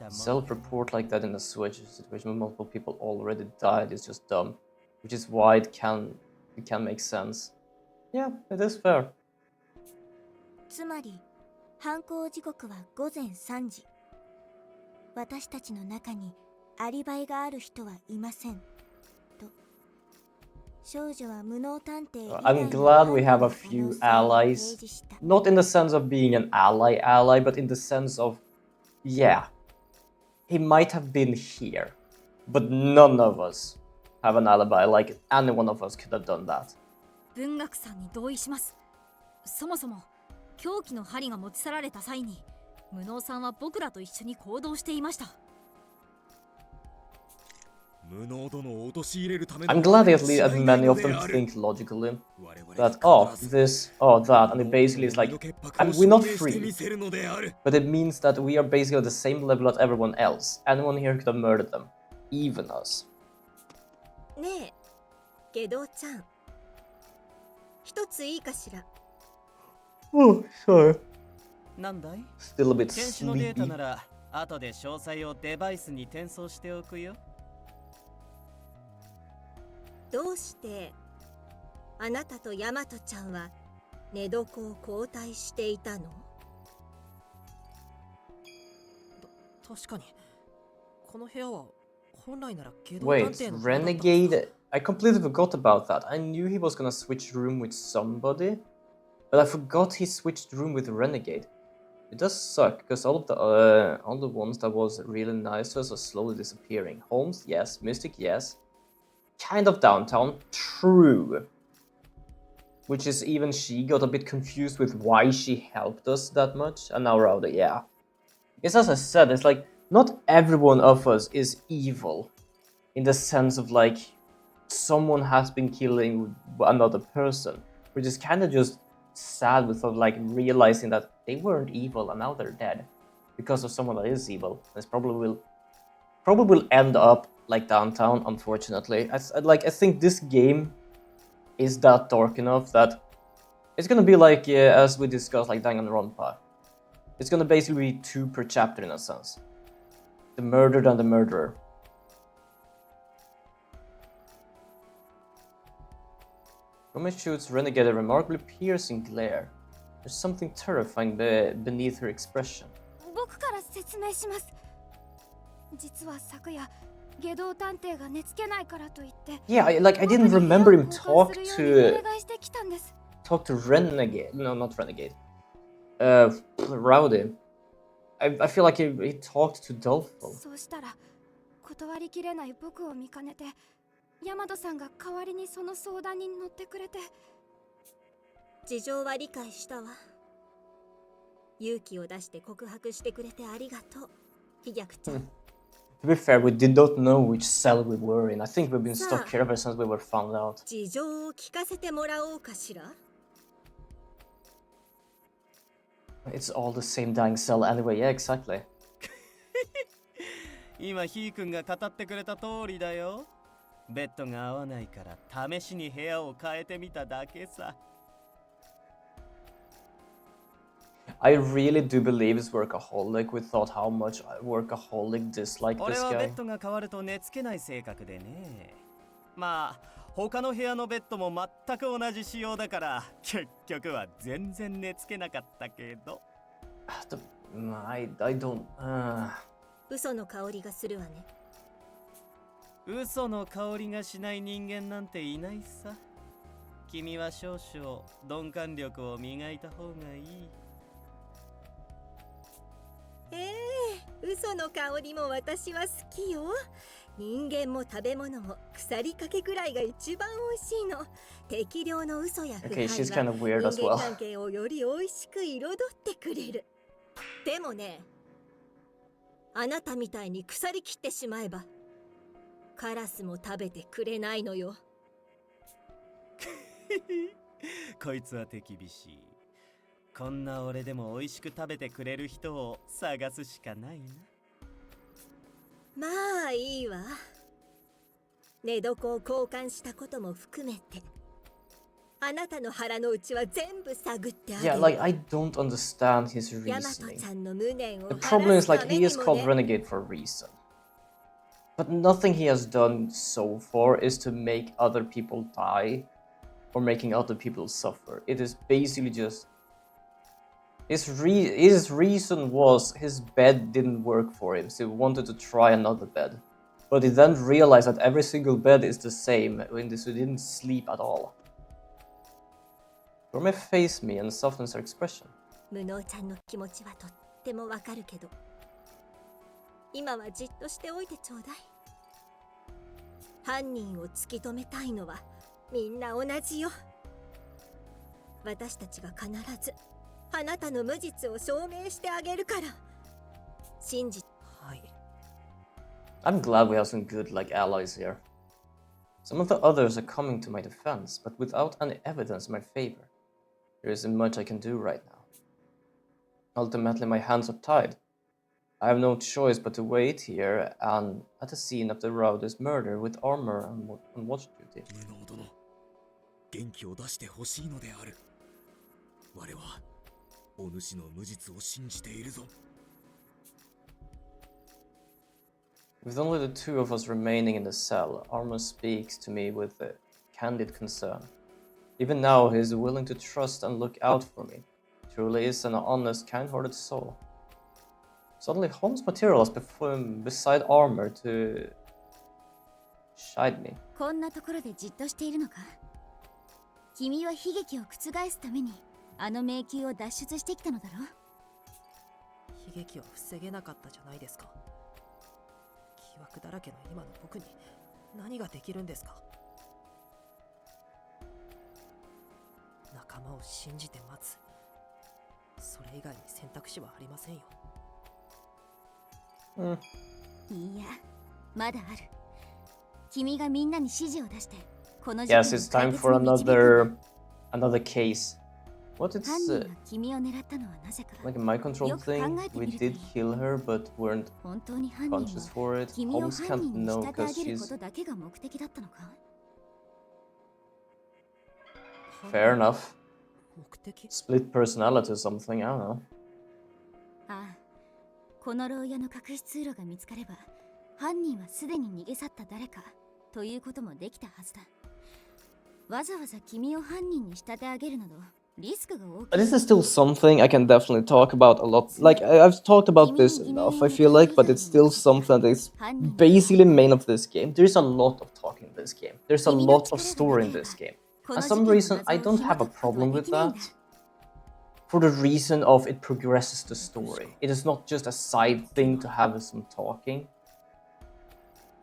Speaker 1: Self-report like that in a sewage situation where multiple people already died is just dumb, which is why it can make sense. Yeah, it is fair.
Speaker 2: つまり犯行時刻は午前3時。私たちの中にアリバイがある人はいません。と。少女は無能探偵以外
Speaker 1: I'm
Speaker 2: の
Speaker 1: glad we have a
Speaker 2: 犯人の可能
Speaker 1: few
Speaker 2: 性を提
Speaker 1: allies.
Speaker 2: 示した。
Speaker 1: Not in the sense of being an ally, but in the sense of, yeah, he might have been here, but none of us have an alibi. Like any one of us could have done that.
Speaker 5: 文学さんに同意します。そもそも凶器の針が持ち去られた際に無能さんは僕らと一緒に行動していました。
Speaker 1: I'm glad at least many of them think logically that this, that, and it basically is like, and we're not free, but it means that we are basically at the same level as everyone else. Anyone here could have murdered them, even us.
Speaker 7: ねえ、ゲドちゃん。一ついいかしら。
Speaker 1: Oh, sorry.
Speaker 6: なんだい？
Speaker 1: Still a bit
Speaker 6: 検視のデータ
Speaker 1: sleepy.
Speaker 6: なら後で詳細をデバイスに転送しておくよ。
Speaker 7: どうしてあなたとヤマトちゃんは寝床を交代していたの？
Speaker 3: 確かにこの部屋は本来ならゲド
Speaker 1: Wait,
Speaker 3: 探偵の部屋だったはずだ。
Speaker 1: Renegade? I completely forgot about that. I knew he was gonna switch room with somebody, but I forgot he switched room with Renegade. It does suck because all the ones that was really nice to us are slowly disappearing. Holmes, yes. Mystic, yes. Kind of downtown, true. Which is even she got a bit confused with why she helped us that much, and now Rowdy, yeah. Because as I said, it's like not every one of us is evil, in the sense of like someone has been killing another person. We're just kind of just sad with like realizing that they weren't evil and now they're dead because of someone that is evil. This probably will end up like downtown, unfortunately. I think this game is that dark enough that it's gonna be like as we discussed, like Danganronpa. It's gonna basically be 2 per chapter in a sense. The murdered and the murderer. Roman shoots Renegade a remarkably piercing glare. There's something terrifying beneath her expression.
Speaker 5: 僕から説明します。実は昨夜下道探偵が寝つけないからといって
Speaker 1: Yeah, I didn't remember him talk
Speaker 5: 僕に部屋を交換するようにお
Speaker 1: to
Speaker 5: 願いしてきたんです。
Speaker 1: Renegade. No, not Renegade. Rowdy. I feel like he talked to Dolphin.
Speaker 5: そうしたら断りきれない僕を見かねてヤマトさんが代わりにその相談に乗ってくれて。
Speaker 7: 事情は理解したわ。勇気を出して告白してくれてありがとう、飛脚ちゃん。
Speaker 1: To be fair, we did not know which cell we were in. I think we've been stuck here ever since we were found out.
Speaker 7: 事情を聞かせてもらおうかしら。
Speaker 1: It's all the same dang cell anyway, yeah, exactly.
Speaker 6: 今ヒー君が語ってくれた通りだよ。ベッドが合わないから試しに部屋を変えてみただけさ。
Speaker 1: I really do believe it's workaholic. We thought how much workaholic disliked
Speaker 6: 俺
Speaker 1: this
Speaker 6: はベ
Speaker 1: guy.
Speaker 6: ッドが変わると寝つけない性格でね。まあ他の部屋のベッドも全く同じ仕様だから結局は全然寝つけなかったけど。
Speaker 1: I don't.
Speaker 7: 嘘の香りがするわね。
Speaker 6: 嘘の香りがしない人間なんていないさ。君は少々鈍感力を磨いた方がいい。
Speaker 7: 嘘の香りも私は好きよ。人間も食べ物も腐りかけくらいが一番美味しいの。適量の嘘や腐敗
Speaker 1: Okay, she's
Speaker 7: は
Speaker 1: kind of weird as
Speaker 7: 人間
Speaker 1: well.
Speaker 7: 関係をより美味しく彩ってくれる。でもね、あなたみたいに腐りきってしまえばカラスも食べてくれないのよ。
Speaker 6: こいつは手厳しい。こんな俺でも美味しく食べてくれる人を探すしかないな。
Speaker 7: まあいいわ。寝床を交換したことも含めてあなたの腹の内は全部探ってあげ
Speaker 1: Yeah,
Speaker 7: る。
Speaker 1: like, I don't understand his
Speaker 7: ヤマト
Speaker 1: reasoning.
Speaker 7: ちゃんの無念を
Speaker 1: The
Speaker 7: 晴
Speaker 1: problem
Speaker 7: ら
Speaker 1: is,
Speaker 7: す
Speaker 1: like,
Speaker 7: ため
Speaker 1: he
Speaker 7: に
Speaker 1: is
Speaker 7: も
Speaker 1: called
Speaker 7: ね。
Speaker 1: Renegade for a reason. But nothing he has done so far is to make other people die or making other people suffer. It is basically just his reason was his bed didn't work for him, so he wanted to try another bed. But he then realized that every single bed is the same, and so he didn't sleep at all. Dorme faced me and softened her expression.
Speaker 7: 無能ちゃんの気持ちはとってもわかるけど、今はじっとしておいてちょうだい。犯人を突き止めたいのはみんな同じよ。私たちが必ずあなたの無実を証明してあげるから。信じ。
Speaker 3: はい。
Speaker 1: I'm glad we have some good, like, allies here. Some of the others are coming to my defense, but without any evidence in my favor. There isn't much I can do right now. Ultimately, my hands are tied. I have no choice but to wait here and at the scene of the Rowdy's murder with armor and on watch duty.
Speaker 8: 無能殿、元気を出してほしいのである。我はお主の無実を信じているぞ。
Speaker 1: With only the two of us remaining in the cell, Armor speaks to me with a candid concern. Even now, he is willing to trust and look out for me. Truly is an honest, kind-hearted soul. Suddenly, Holmes materialized beside Armor to chide me.
Speaker 2: こんなところでじっとしているのか。君は悲劇を覆すためにあの迷宮を脱出してきたのだろう。
Speaker 3: 悲劇は防げなかったじゃないですか。疑惑だらけの今の僕に何ができるんですか。仲間を信じて待つ。それ以外に選択肢はありませんよ。
Speaker 2: いや、まだある。君がみんなに指示を出して、この事
Speaker 1: Yes,
Speaker 2: 件
Speaker 1: it's
Speaker 2: を解
Speaker 1: time
Speaker 2: 決
Speaker 1: for
Speaker 2: に導くんだ。
Speaker 1: another case. What it's
Speaker 2: 犯人が君を狙ったのはなぜか。
Speaker 1: like a mind control
Speaker 2: よく考
Speaker 1: thing?
Speaker 2: えて
Speaker 1: We
Speaker 2: みるとい
Speaker 1: did
Speaker 2: い。
Speaker 1: kill her, but weren't
Speaker 2: 本当に犯人
Speaker 1: conscious
Speaker 2: は
Speaker 1: for it.
Speaker 2: 君を
Speaker 1: Holmes
Speaker 2: 犯
Speaker 1: can't
Speaker 2: 人に
Speaker 1: know
Speaker 2: 仕立て
Speaker 1: because
Speaker 2: 上げるこ
Speaker 1: she's
Speaker 2: とだけが目的だったのか。
Speaker 1: fair enough.
Speaker 3: 目的？
Speaker 1: Split personality or something, I don't know.
Speaker 2: ああ、この牢屋の隠し通路が見つかれば、犯人はすでに逃げ去った誰かということもできたはずだ。わざわざ君を犯人に仕立て上げるなどリスクが大きい。
Speaker 1: This is still something I can definitely talk about a lot. Like, I've talked about this enough, I feel like, but it's still something that is basically main of this game. There's a lot of talking in this game. There's a lot of story in this game. And some reason, I don't have a problem with that. For the reason of it progresses the story. It is not just a side thing to have some talking.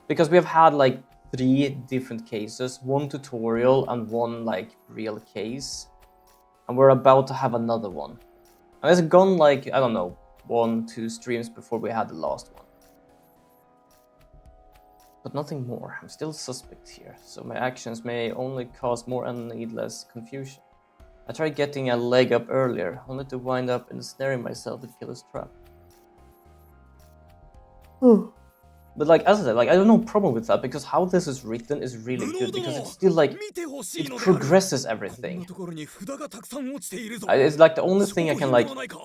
Speaker 1: Because we have had like 3 different cases, 1 tutorial and 1 like real case. And we're about to have another one. And it's gone like, I don't know, 1-2 streams before we had the last one. But nothing more. I'm still suspect here, so my actions may only cause more and needless confusion. I tried getting a leg up earlier, only to wind up ensnaring myself with Killer's trap. But like, as I said, like, I have no problem with that, because how this is written is really good, because it's still like,
Speaker 8: 見てほしい
Speaker 1: it
Speaker 8: のである。
Speaker 1: progresses
Speaker 8: こん
Speaker 1: everything.
Speaker 8: なところに札がたくさん落ちているぞ。
Speaker 1: It's like the only thing I
Speaker 8: 商
Speaker 1: can
Speaker 8: 品
Speaker 1: like
Speaker 8: ではないか？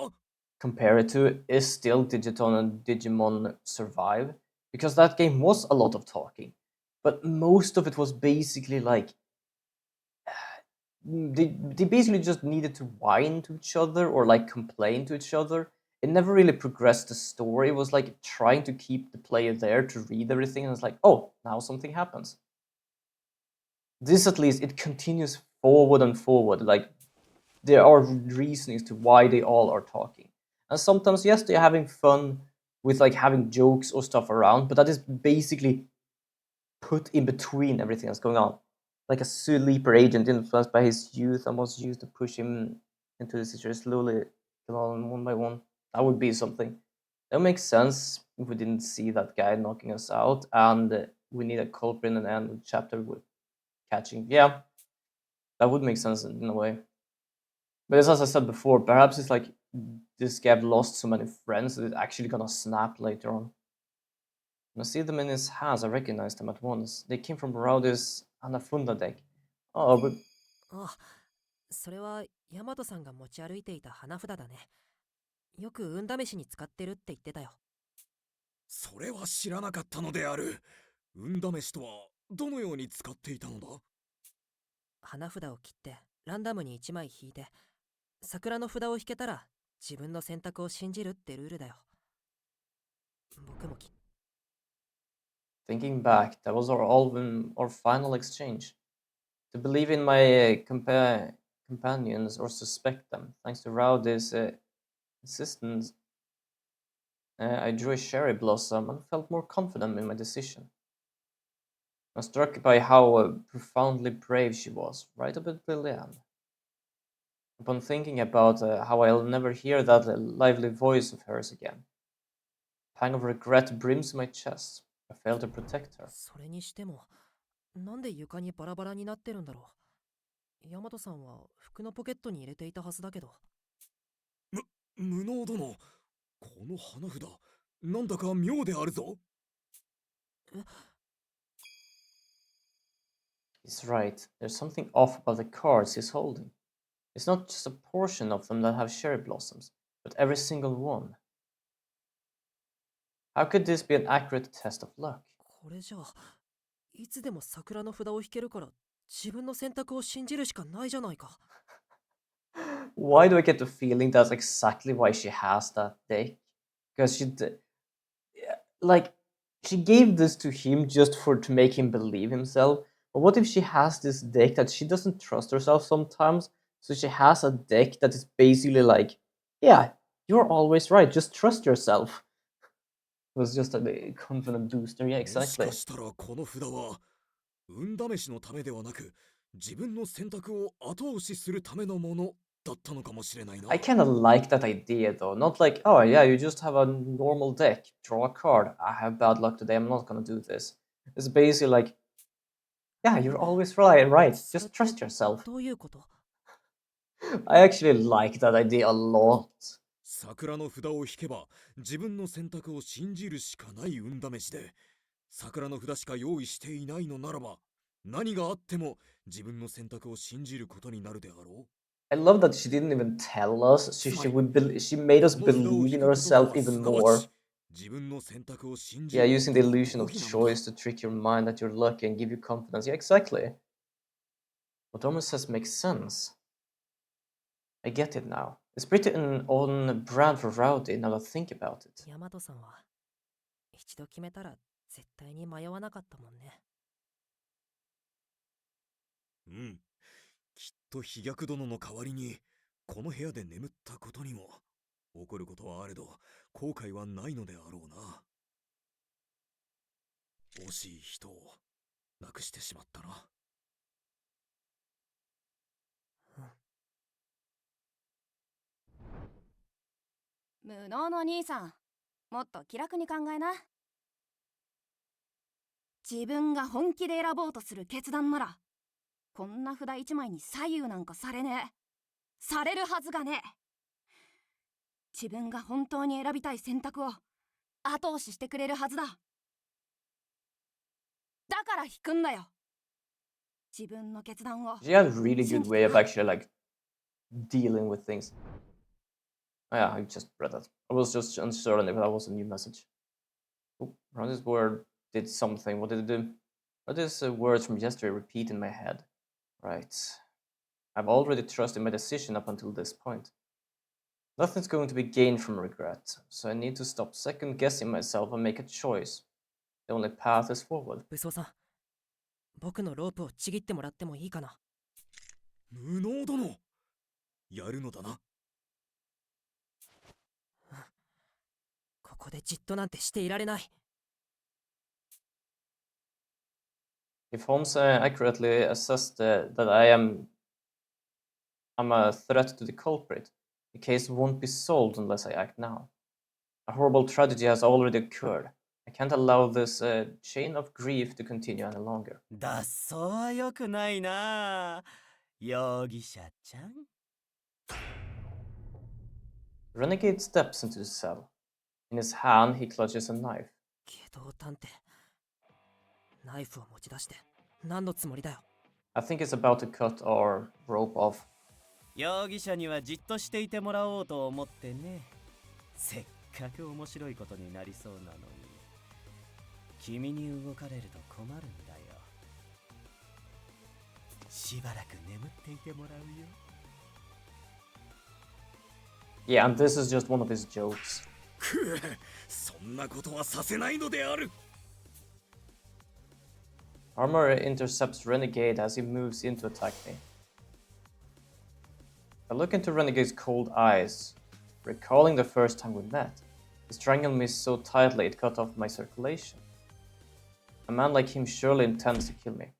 Speaker 1: compare it to is still Digiton and Digimon Survive, because that game was a lot of talking, but most of it was basically like they basically just needed to whine to each other or like complain to each other. It never really progressed the story. It was like trying to keep the player there to read everything, and it's like, oh, now something happens. This at least, it continues forward and forward. Like, there are reasonings to why they all are talking. And sometimes, yes, they're having fun with like having jokes or stuff around, but that is basically put in between everything that's going on. Like a sleeper agent influenced by his youth and was used to push him into the situation slowly, one by one. That would be something. That makes sense if we didn't see that guy knocking us out, and we need a culprit in the end of the chapter with catching. Yeah, that would make sense in a way. But as I said before, perhaps it's like this guy lost so many friends that it's actually gonna snap later on. When I see them in his hands, I recognize them at once. They came from Rowdy's Anafunda deck. Oh, but
Speaker 3: あ、それはヤマトさんが持ち歩いていた花札だね。よく運試しに使ってるって言ってたよ。
Speaker 8: それは知らなかったのである。運試しとはどのように使っていたのだ？
Speaker 3: 花札を切ってランダムに1枚引いて、桜の札を引けたら自分の選択を信じるってルールだよ。僕も
Speaker 1: thinking back, that was our final exchange. To believe in my companions or suspect them, thanks to Rowdy's insistence, I drew a cherry blossom and felt more confident in my decision. I was struck by how profoundly brave she was, right up until the end. Upon thinking about how I'll never hear that lively voice of hers again, a pang of regret brims my chest. I failed to protect her.
Speaker 3: それにしても、なんで床にバラバラになってるんだろう。ヤマトさんは服のポケットに入れていたはずだけど。
Speaker 8: 無能殿、この花札、なんだか妙であるぞ。
Speaker 1: He's right. There's something off about the cards he's holding. It's not just a portion of them that have cherry blossoms, but every single one. How could this be an accurate test of luck?
Speaker 3: これじゃあ、いつでも桜の札を引けるから自分の選択を信じるしかないじゃないか。
Speaker 1: Why do I get the feeling that's exactly why she has that deck? Because she gave this to him just to make him believe himself. But what if she has this deck that she doesn't trust herself sometimes? So she has a deck that is basically like, yeah, you're always right. Just trust yourself. It was just a confident booster. Yeah,
Speaker 8: もし
Speaker 1: exactly.
Speaker 8: かしたらこの札は運試しのためではなく、自分の選択を後押しするためのものだったのかもしれないな。
Speaker 1: I kind of like that idea though. Not like, oh yeah, you just have a normal deck, draw a card. I have bad luck today. I'm not gonna do this. It's basically like, yeah, you're always right. Right. Just trust yourself.
Speaker 3: どういうこと？
Speaker 1: I actually like that idea a lot.
Speaker 8: 桜の札を引けば自分の選択を信じるしかない運試しで、桜の札しか用意していないのならば、何があっても自分の選択を信じることになるであろう。
Speaker 1: I love that she didn't even tell us. She made us believe in herself even more.
Speaker 8: 自分の選択を信じ
Speaker 1: Yeah,
Speaker 8: る
Speaker 1: using the illusion of choice to trick your mind that you're lucky and give you confidence. Yeah, exactly. What Roman says makes sense. I get it now. It's pretty on brand for Rowdy now that I think about it.
Speaker 3: ヤマトさんは一度決めたら絶対に迷わなかったもんね。
Speaker 8: うん。きっと飛躍殿の代わりにこの部屋で眠ったことにも起こることはあれど後悔はないのであろうな。惜しい人を亡くしてしまったな。
Speaker 5: 無能の兄さん、もっと気楽に考えな。自分が本気で選ぼうとする決断なら、こんな札一枚に左右なんかされねえ。されるはずがねえ。自分が本当に選びたい選択を後押ししてくれるはずだ。だから引くんだよ。自分の決断を。
Speaker 1: She had a really good way of actually like dealing with things. Oh, yeah, I just read that. I was just uncertain if that was a new message. Oh, this word did something. What did it do? Are these words from yesterday repeat in my head? Right. I've already trusted my decision up until this point. Nothing's going to be gained from regret, so I need to stop second guessing myself and make a choice. The only path is forward.
Speaker 3: 武装さん、僕のロープをちぎってもらってもいいかな。
Speaker 8: 無能殿、やるのだな。
Speaker 3: ここでじっとなんてしていられない。
Speaker 1: If Holmes accurately assessed that I'm a threat to the culprit, the case won't be solved unless I act now. A horrible tragedy has already occurred. I can't allow this chain of grief to continue any longer.
Speaker 6: 脱走は良くないな。容疑者ちゃん。
Speaker 1: Renegade steps into the cell. In his hand, he clutches a knife.
Speaker 3: 下道探偵。ナイフを持ち出して何のつもりだよ。
Speaker 1: I think he's about to cut our rope off.
Speaker 6: 容疑者にはじっとしていてもらおうと思ってね。せっかく面白いことになりそうなのに。君に動かれると困るんだよ。しばらく眠っていてもらうよ。
Speaker 1: Yeah, and this is just one of his jokes.
Speaker 8: くそんなことはさせないのである。
Speaker 1: Armor intercepts Renegade as he moves in to attack me. I look into Renegade's cold eyes, recalling the first time we met. He strangled me so tightly it cut off my circulation. A man like him surely intends to kill me.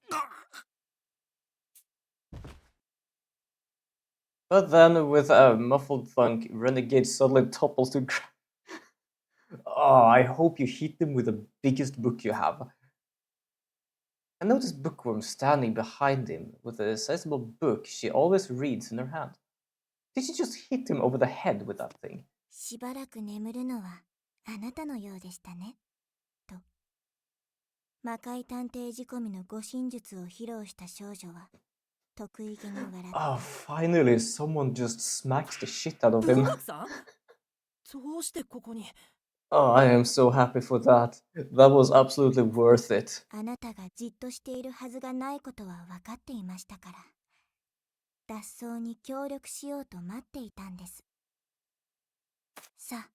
Speaker 1: But then, with a muffled thunk, Renegade suddenly topples to ground. Oh, I hope you hit him with the biggest book you have. I noticed Bookworm standing behind him with a sizable book she always reads in her hand. Did she just hit him over the head with that thing?
Speaker 2: しばらく眠るのはあなたのようでしたね。と。魔界探偵仕込みの護身術を披露した少女は得意げに笑った。
Speaker 1: Oh, finally, someone just smacks the shit out of him.
Speaker 3: 文学さんどうしてここに。
Speaker 1: Oh, I am so happy for that. That was absolutely worth it.
Speaker 2: あなたがじっとしているはずがないことは分かっていましたから。脱走に協力しようと待っていたんです。さあ、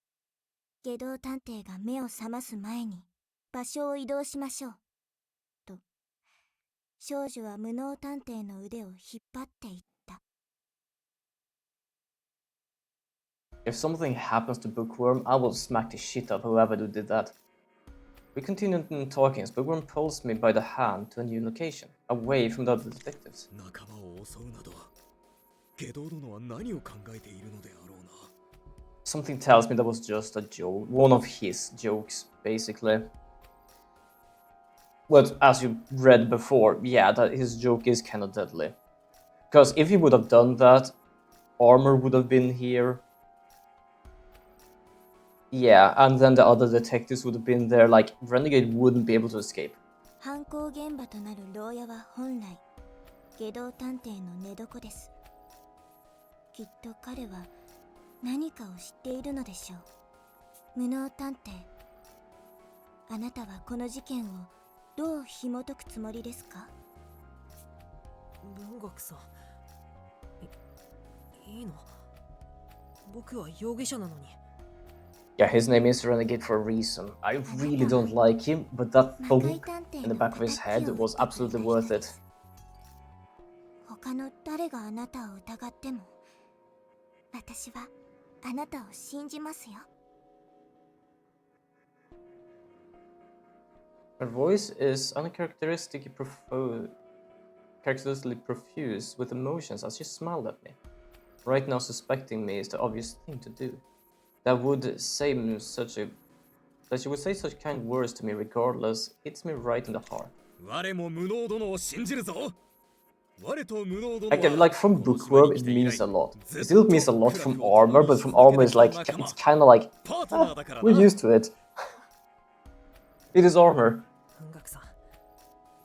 Speaker 2: 下道探偵が目を覚ます前に場所を移動しましょう。と、少女は無能探偵の腕を引っ張っていった。
Speaker 1: If something happens to Bookworm, I will smack the shit out of whoever did that. We continued talking as Bookworm pulls me by the hand to a new location, away from the other detectives.
Speaker 8: 仲間を襲うなど、下道殿は何を考えているのであろうな。
Speaker 1: Something tells me that was just a joke, one of his jokes, basically. Well, as you read before, yeah, that his joke is kind of deadly. Because if he would have done that, Armor would have been here. Yeah, and then the other detectives would have been there, like, Renegade wouldn't be able to escape.
Speaker 2: 犯行現場となる牢屋は本来、下道探偵の寝床です。きっと彼は何かを知っているのでしょう。無能探偵、あなたはこの事件をどう紐解くつもりですか？
Speaker 3: 文学さん。いいの？僕は容疑者なのに。
Speaker 1: Yeah, his name is Renegade for a reason. I really don't like him, but that thunk in the back of his head was absolutely worth it.
Speaker 2: 他の誰があなたを疑っても、私はあなたを信じますよ。
Speaker 1: Her voice is uncharacteristically characteristically profuse with emotions as she smiled at me. Right now, suspecting me is the obvious thing to do. That she would say such kind words to me regardless hits me right in the heart.
Speaker 8: 我も無能殿を信じるぞ。我と無能殿
Speaker 1: Like from Bookworm, it means a lot. It still means a lot from Armor, but from Armor is like, it's kind of like, we're used to it. It is Armor.
Speaker 3: 文学さん、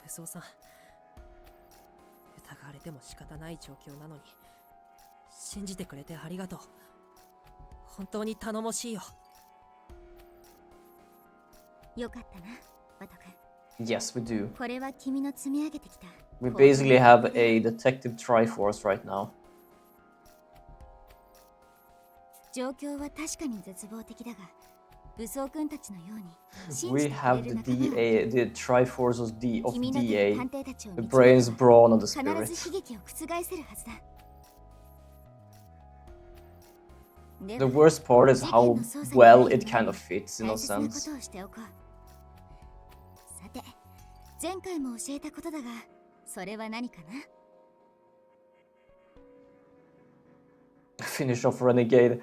Speaker 3: 武装さん。疑われても仕方ない状況なのに、信じてくれてありがとう。本当に頼もしいよ。
Speaker 2: よかったな、ワト君。
Speaker 1: Yes, we do.
Speaker 2: これは君の積み上げてきた。
Speaker 1: We basically have a detective triforce right now.
Speaker 2: 状況は確かに絶望的だが、武装君たちのように信
Speaker 1: We
Speaker 2: じてく
Speaker 1: have
Speaker 2: れ
Speaker 1: the
Speaker 2: る仲間を
Speaker 1: DA, the triforce of
Speaker 2: 君の手で
Speaker 1: DA,
Speaker 2: 探偵たちを
Speaker 1: the
Speaker 2: 導けば
Speaker 1: brains, brawn, and the
Speaker 2: 必
Speaker 1: spirit.
Speaker 2: ず悲劇を覆せるはずだ。で
Speaker 1: The
Speaker 2: は
Speaker 1: worst part is
Speaker 2: 事件
Speaker 1: how
Speaker 2: の捜査に
Speaker 1: well
Speaker 2: 入る
Speaker 1: it
Speaker 2: 前
Speaker 1: kind
Speaker 2: に
Speaker 1: of fits in a
Speaker 2: 大切なこ
Speaker 1: sense.
Speaker 2: とをしておこう。さて、前回も教えたことだが、それは何かな？
Speaker 1: finish off Renegade.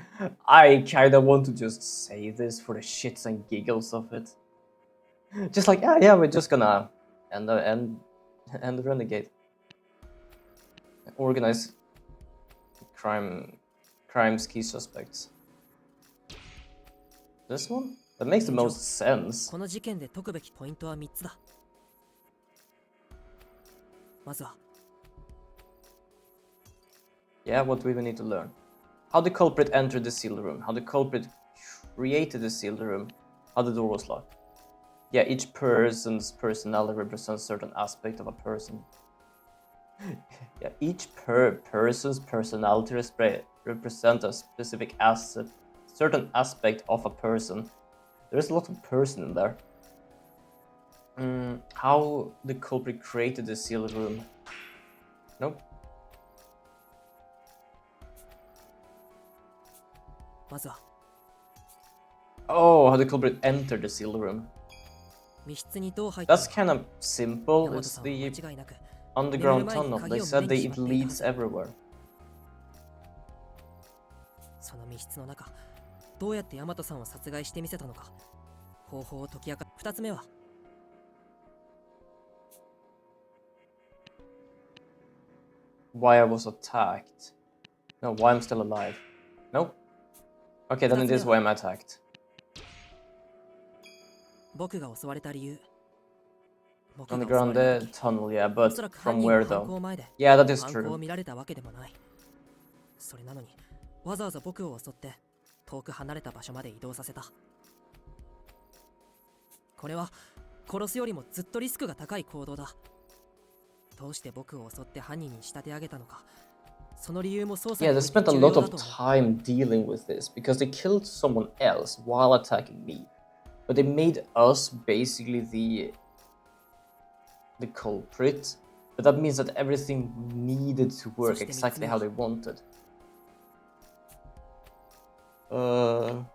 Speaker 1: I kinda want to just say this for the shits and giggles of it. Just like, yeah, we're just gonna end the Renegade. Organize crime's key suspects. This one? That makes the most sense.
Speaker 3: この事件で解くべきポイントは3つだ。まずは
Speaker 1: Yeah, what do we need to learn? How the culprit entered the sealed room, how the culprit created the sealed room, how the door was locked. Yeah, each person's personality represents a certain aspect of a person. Yeah, each person's personality represents a specific certain aspect of a person. There's a lot of person in there. How the culprit created the sealed room. Nope.
Speaker 3: まずは
Speaker 1: Oh, how the culprit entered the sealed room.
Speaker 3: 密室にどう入ったの
Speaker 1: That's
Speaker 3: か
Speaker 1: kind of simple.
Speaker 3: 大和
Speaker 1: It's
Speaker 3: さんは
Speaker 1: the
Speaker 3: 間違いなく
Speaker 1: underground tunnel. They said it leads everywhere.
Speaker 3: その密室の中どうやって大和さんを殺害してみせたのか方法を解き明か2つ目は
Speaker 1: Why I was attacked. No, why I'm still alive. Nope. Okay, then it is why I'm attacked.
Speaker 3: 僕が襲われた理由僕
Speaker 1: On
Speaker 3: が
Speaker 1: the
Speaker 3: 襲わ
Speaker 1: ground
Speaker 3: れた
Speaker 1: the
Speaker 3: 時
Speaker 1: tunnel, yeah,
Speaker 3: お
Speaker 1: but
Speaker 3: そらく
Speaker 1: from
Speaker 3: 犯人
Speaker 1: where
Speaker 3: は犯
Speaker 1: though?
Speaker 3: 行前で
Speaker 1: Yeah, that is
Speaker 3: 犯行を
Speaker 1: true.
Speaker 3: 見られたわけでもないそれなのにわざわざ僕を襲って遠く離れた場所まで移動させたこれは殺すよりもずっとリスクが高い行動だどうして僕を襲って犯人に仕立て上げたのかその理由も捜査
Speaker 1: Yeah,
Speaker 3: に
Speaker 1: they
Speaker 3: おいて
Speaker 1: spent a
Speaker 3: 重要
Speaker 1: lot
Speaker 3: だ
Speaker 1: of
Speaker 3: と思う
Speaker 1: time dealing with this because they killed someone else while attacking me. But they made us basically the culprit. But that means that everything needed to work exactly how they wanted. The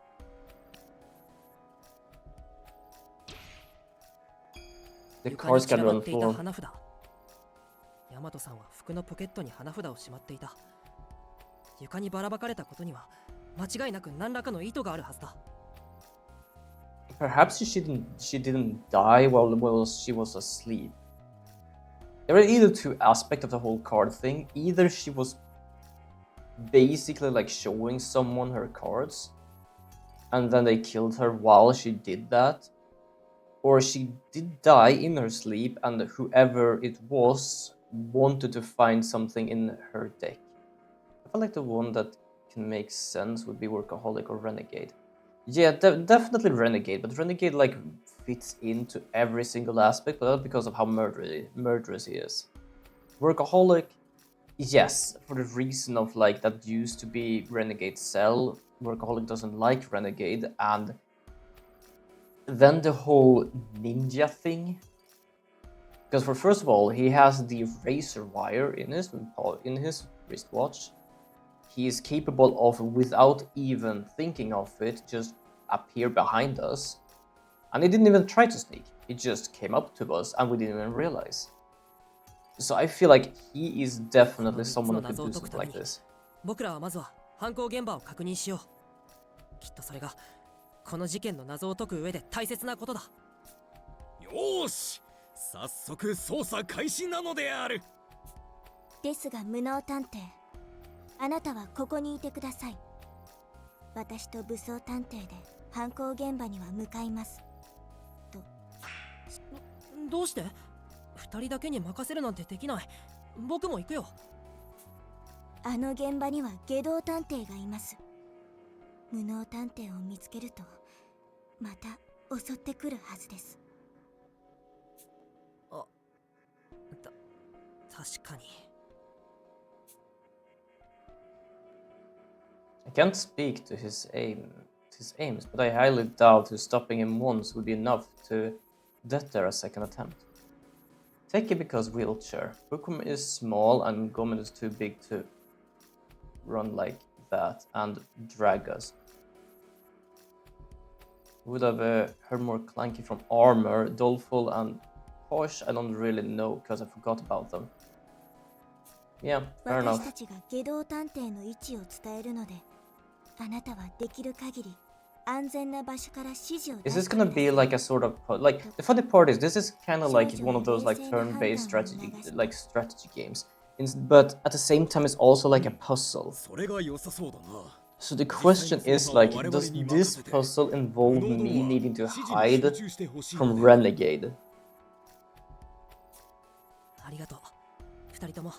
Speaker 3: 床に
Speaker 1: cards
Speaker 3: 散
Speaker 1: can
Speaker 3: らば
Speaker 1: run
Speaker 3: っていた
Speaker 1: floor.
Speaker 3: 花札大和さんは服のポケットに花札をしまっていた床にばらまかれたことには間違いなく何らかの意図があるはずだ
Speaker 1: Perhaps she didn't die while she was asleep. There are either two aspects of the whole card thing. Either she was basically like showing someone her cards, and then they killed her while she did that, or she did die in her sleep, and whoever it was wanted to find something in her deck. I feel like the one that can make sense would be Workaholic or Renegade. Yeah, definitely Renegade, but Renegade like fits into every single aspect, but that's because of how murderous he is. Workaholic, yes, for the reason of like that used to be Renegade's cell. Workaholic doesn't like Renegade, and then the whole ninja thing. Because for first of all, he has the razor wire in his wristwatch. He is capable of, without even thinking of it, just appear behind us. And he didn't even try to sneak. He just came up to us and we didn't even realize. So I feel like he is definitely someone who could do something like this.
Speaker 3: 僕らはまずは犯行現場を確認しようきっとそれがこの事件の謎を解く上で大切なことだ
Speaker 8: よーし早速捜査開始なのである
Speaker 2: ですが無能探偵、あなたはここにいてください。私と武装探偵で犯行現場には向かいます。と。
Speaker 3: どうして二人だけに任せるなんてできない僕も行くよ
Speaker 2: あの現場には下道探偵がいます。無能探偵を見つけるとまた襲ってくるはずです。
Speaker 3: 確かに
Speaker 1: I can't speak to his aims, but I highly doubt his stopping him once would be enough to deter a second attempt. Take it because wheelchair. Bukum is small and Gomen is too big to run like that and drag us. Would have heard more clanky from armor, doleful and posh. I don't really know because I forgot about them. Yeah, fair
Speaker 7: 私
Speaker 1: enough.
Speaker 7: たちが下道探偵の位置を伝えるので、あなたはできる限り安全な場所から指示を出
Speaker 1: Is
Speaker 7: し
Speaker 1: this
Speaker 7: て
Speaker 1: gonna
Speaker 7: くださ
Speaker 1: be
Speaker 7: い。
Speaker 1: like a sort of like the funny part is this is kind of like one of those like turn-based strategy games, but at the same time it's also like a puzzle.
Speaker 8: それが良さそうだな。
Speaker 1: So the question is like, does this puzzle involve me needing to hide from Renegade?
Speaker 3: ありがとう。二人とも。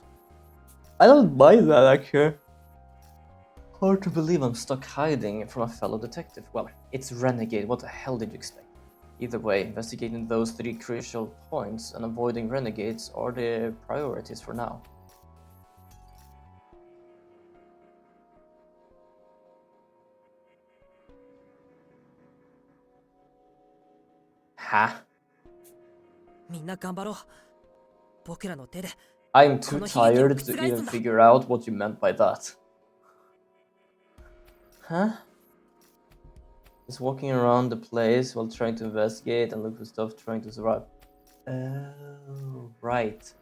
Speaker 1: I don't mind that actually. Hard to believe I'm stuck hiding from a fellow detective. Well, it's Renegade, what the hell did you expect? Either way, investigating those 3 crucial points and avoiding renegades are the priorities for now. Ha!
Speaker 3: みんな頑張ろう。僕らの手で。
Speaker 1: I'm too tired to even figure out what you meant by that. Huh? Just walking around the place while trying to investigate and look for stuff, trying to survive. Oh, right.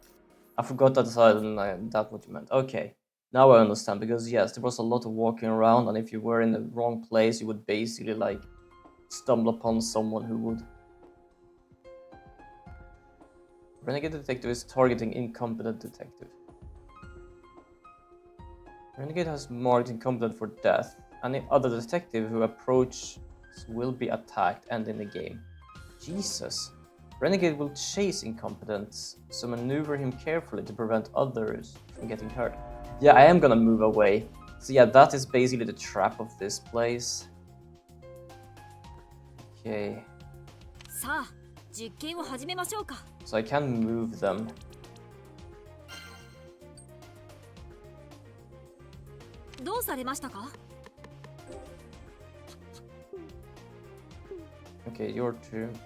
Speaker 1: I forgot that that's what you meant. Okay, now I understand, because yes, there was a lot of walking around, and if you were in the wrong place, you would basically like stumble upon someone who would. Renegade detective is targeting incompetent detective. Renegade has marked incompetent for death. Any other detective who approaches will be attacked and in the game. Jesus. Renegade will chase incompetence, so maneuver him carefully to prevent others from getting hurt. Yeah, I am gonna move away. So yeah, that is basically the trap of this place. Okay.
Speaker 5: さあ、実験を始めましょうか。
Speaker 1: So I can move them.
Speaker 5: どうされましたか？
Speaker 1: Okay, your turn.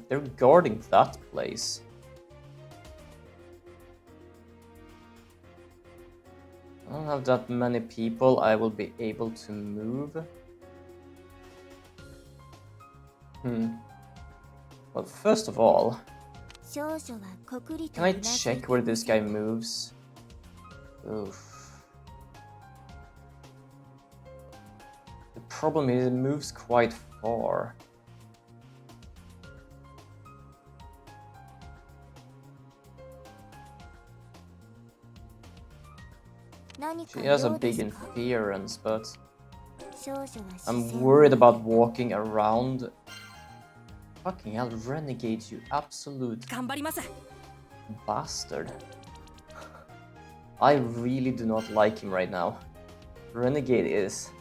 Speaker 1: They're guarding that place. I don't have that many people I will be able to move. Well, first of all,
Speaker 7: 少女はこくりと
Speaker 1: can I
Speaker 7: うなずい
Speaker 1: check
Speaker 7: て
Speaker 1: where
Speaker 7: み
Speaker 1: this
Speaker 7: せ
Speaker 1: guy
Speaker 7: る
Speaker 1: moves? Oof. The problem is it moves quite far. She has a big interference, but
Speaker 7: 少女は視
Speaker 1: I'm
Speaker 7: 線を
Speaker 1: worried
Speaker 7: 上げ
Speaker 1: about walking around. Fucking hell, Renegade, you absolute
Speaker 3: 頑張ります。
Speaker 1: bastard. I really do not like him right now. Renegade is...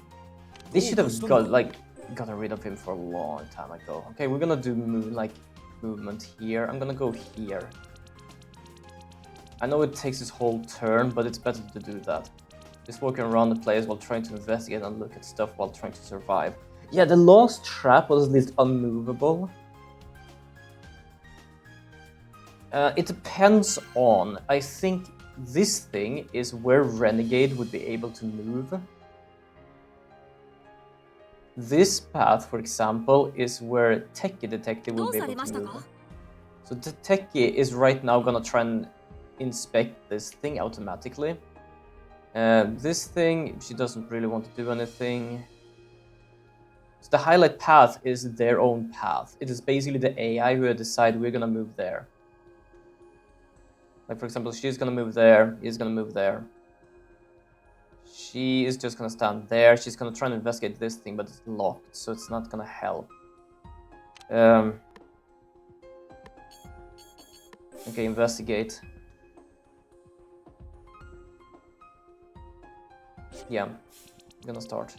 Speaker 1: They should have gotten rid of him for a long time ago. Okay, we're gonna do movement here. I'm gonna go here. I know it takes this whole turn, but it's better to do that. Just walking around the place while trying to investigate and look at stuff while trying to survive. Yeah, the last trap was at least unmovable. It depends on... I think this thing is where Renegade would be able to move. This path, for example, is where Techie Detective will be able to move. So the Techie is right now gonna try and inspect this thing automatically. This thing, she doesn't really want to do anything. So the highlight path is their own path. It is basically the AI who decide we're gonna move there. Like for example, she's gonna move there, he's gonna move there. She is just gonna stand there. She's gonna try and investigate this thing, but it's locked, so it's not gonna help. Okay, investigate. Yeah, I'm gonna start.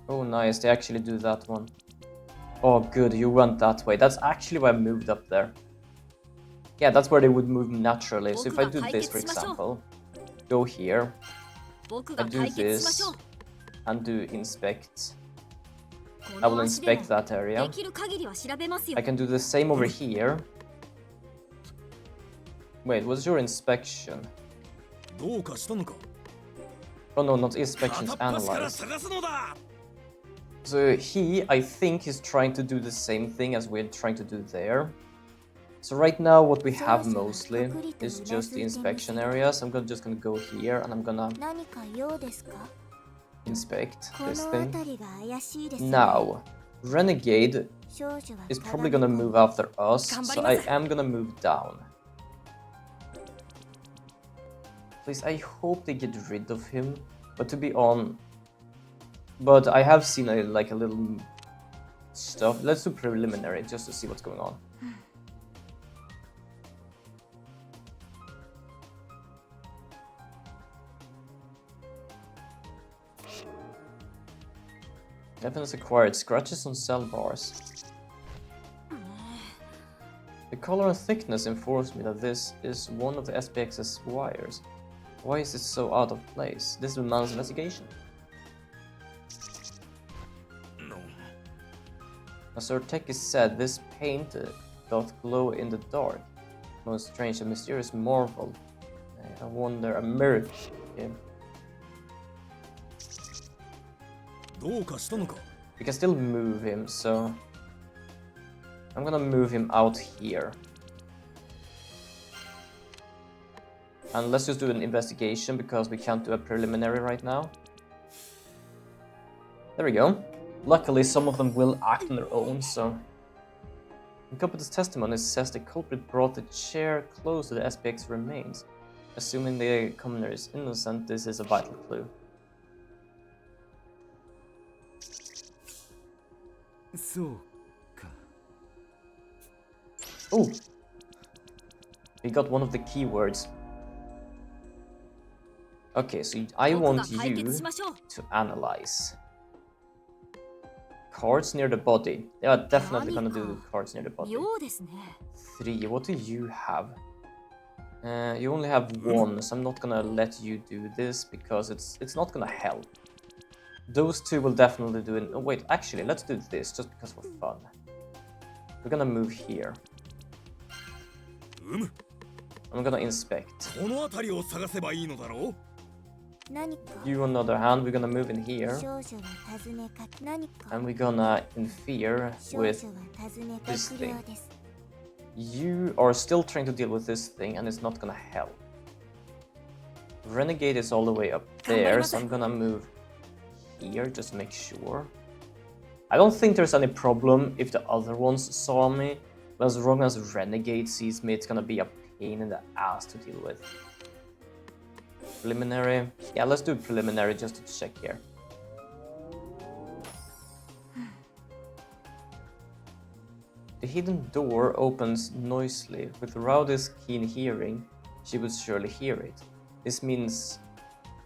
Speaker 1: Oh, nice. They actually do that one. Oh, good. You went that way. That's actually why I moved up there. Yeah, that's where they would move naturally. So if I do this, for example, go here, I do this, and do inspect. I will inspect that area. I can do the same over here. Wait, what's your inspection? Oh no, not inspections, analyze. So he, I think, is trying to do the same thing as we're trying to do there. So right now what we have mostly is just the inspection areas. I'm just gonna go here and I'm gonna
Speaker 2: 何か用ですか
Speaker 1: inspect
Speaker 2: こ
Speaker 1: this
Speaker 2: の
Speaker 1: thing.
Speaker 2: 辺りが怪しいですね
Speaker 1: Now, Renegade
Speaker 2: 少女は
Speaker 1: is
Speaker 2: ただ
Speaker 1: probably
Speaker 2: の
Speaker 1: gonna move after us, so
Speaker 5: 頑張り
Speaker 1: I
Speaker 5: ます。
Speaker 1: am gonna move down. Please, I hope they get rid of him, but to be on... But I have seen like a little stuff. Let's do preliminary just to see what's going on. Evidence acquired. Scratches on cell bars. The color and thickness informs me that this is one of the SPX's wires. Why is it so out of place? This demands investigation.
Speaker 8: No.
Speaker 1: As Sir Teki said, this paint doth glow in the dark. Most strange and mysterious marvel. I wonder, a miracle. Okay.
Speaker 8: どうかしたのか
Speaker 1: We can still move him, so I'm gonna move him out here. And let's just do an investigation because we can't do a preliminary right now. There we go. Luckily, some of them will act on their own, so... Incompetence testimony says the culprit brought the chair close to the SPX remains. Assuming the commoner is innocent, this is a vital clue.
Speaker 4: そうか。
Speaker 1: Oh! We got one of the keywords. Okay, so I
Speaker 5: 僕が
Speaker 1: want
Speaker 5: 解
Speaker 1: you
Speaker 5: 決しましょう。
Speaker 1: to analyze. Cards near the body. They are definitely gonna do the cards near the body.
Speaker 5: 妙ですね。
Speaker 1: 3. What do you have? You only have 1, so I'm not gonna let you do this because it's not gonna help. Those two will definitely do it. Oh wait, actually, let's do this just because for fun. We're gonna move here.
Speaker 8: うむ
Speaker 1: I'm gonna inspect.
Speaker 8: この辺りを探せばいいのだろう
Speaker 2: 何か
Speaker 1: You, on the other hand, we're gonna move in here.
Speaker 2: 少女は尋ねか何か
Speaker 1: And we're gonna interfere
Speaker 2: 少
Speaker 1: with
Speaker 2: 女は尋ねか
Speaker 1: this
Speaker 2: 不良
Speaker 1: thing.
Speaker 2: です
Speaker 1: You are still trying to deal with this thing and it's not gonna help. Renegade is all the way up there, so I'm gonna move here just to make sure. I don't think there's any problem if the other ones saw me, but as long as Renegade sees me, it's gonna be a pain in the ass to deal with. Preliminary. Yeah, let's do preliminary just to check here. The hidden door opens noisily. With Rowdy's keen hearing, she would surely hear it. This means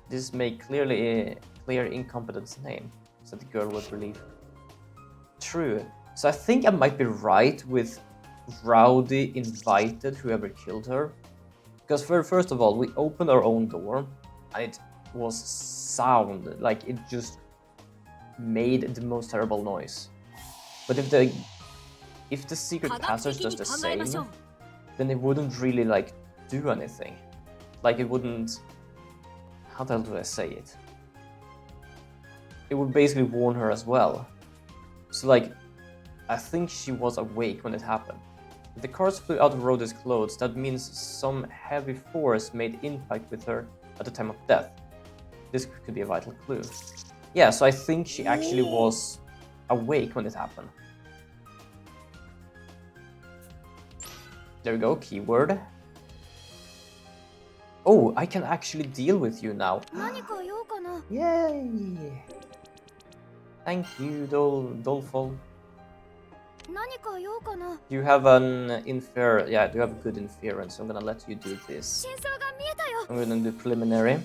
Speaker 1: this may clearly clear incompetence name, said the girl with relief. True. So I think I might be right with Rowdy invited whoever killed her. Because first of all, we opened our own door and it was sound, like it just made the most terrible noise. But if the secret
Speaker 5: 科学
Speaker 1: passage
Speaker 5: 的
Speaker 1: does
Speaker 5: に
Speaker 1: the
Speaker 5: 考えましょ
Speaker 1: same,
Speaker 5: う。
Speaker 1: then it wouldn't really like do anything. Like it wouldn't... How the hell do I say it? It would basically warn her as well. So like, I think she was awake when it happened. If the cards flew out of Rhoda's clothes, that means some heavy force made impact with her at the time of death. This could be a vital clue. Yeah, so I think she actually was awake when it happened. There we go, keyword. Oh, I can actually deal with you now.
Speaker 5: 何か用かな。
Speaker 1: Yay! Thank you, Dolful.
Speaker 5: 何か用かな。
Speaker 1: You have an infer... Yeah, you have a good inference. I'm gonna let you do this.
Speaker 5: 真相が見えたよ。
Speaker 1: I'm gonna do preliminary.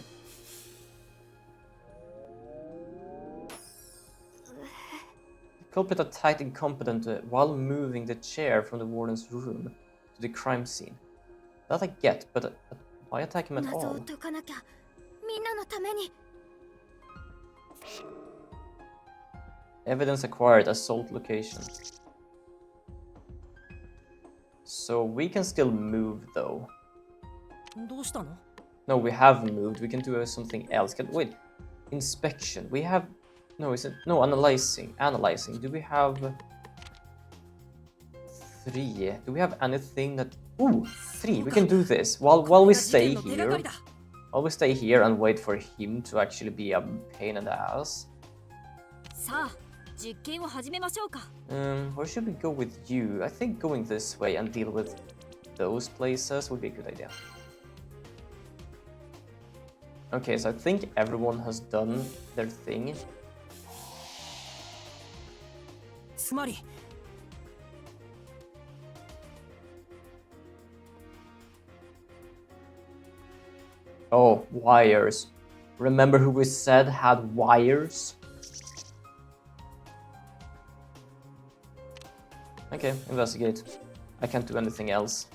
Speaker 1: The culprit attacked incompetent while moving the chair from the warden's room to the crime scene. That I get, but why attack him at
Speaker 5: 謎を
Speaker 1: all?
Speaker 5: 解かなきゃ。みんなのために。
Speaker 1: Evidence acquired, assault location. So we can still move though.
Speaker 3: どうしたの
Speaker 1: No, we have moved. We can do something else. Wait, inspection. We have No, is it? No, analyzing. Analyzing. Do we have 3? Do we have anything that... Ooh, 3. We can do this. While we stay here. While we stay here and wait for him to actually be a pain in the ass.
Speaker 5: さあ実験を始めましょうか
Speaker 1: Where should we go with you? I think going this way and deal with those places would be a good idea. Okay, so I think everyone has done their thing.
Speaker 3: つまり
Speaker 1: Oh, wires. Remember who we said had wires? Okay, investigate. I can't do anything else.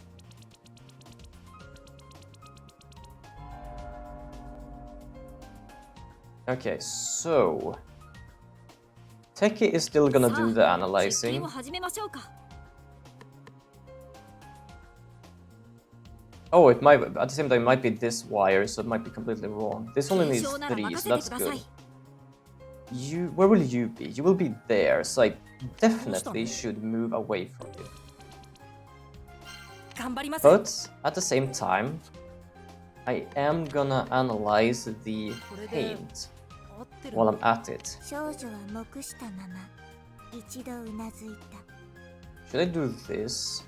Speaker 1: Okay, so... Teki is still gonna do the
Speaker 5: 実験
Speaker 1: analyzing.
Speaker 5: を始めましょうか
Speaker 1: Oh, it might, at the same time, it might be this wire, so it might be completely wrong. This only needs
Speaker 5: 検証なら
Speaker 1: 3,
Speaker 5: 任
Speaker 1: so
Speaker 5: せて
Speaker 1: that's
Speaker 5: くださ
Speaker 1: good.
Speaker 5: い
Speaker 1: Where will you be? You will be there, so I definitely should move away from you.
Speaker 3: 頑張ります
Speaker 1: But at the same time, I am gonna analyze the paint
Speaker 3: 合ってる
Speaker 1: while I'm at it.
Speaker 2: 少女は黙したまま一度うなずいた
Speaker 1: Should I do this?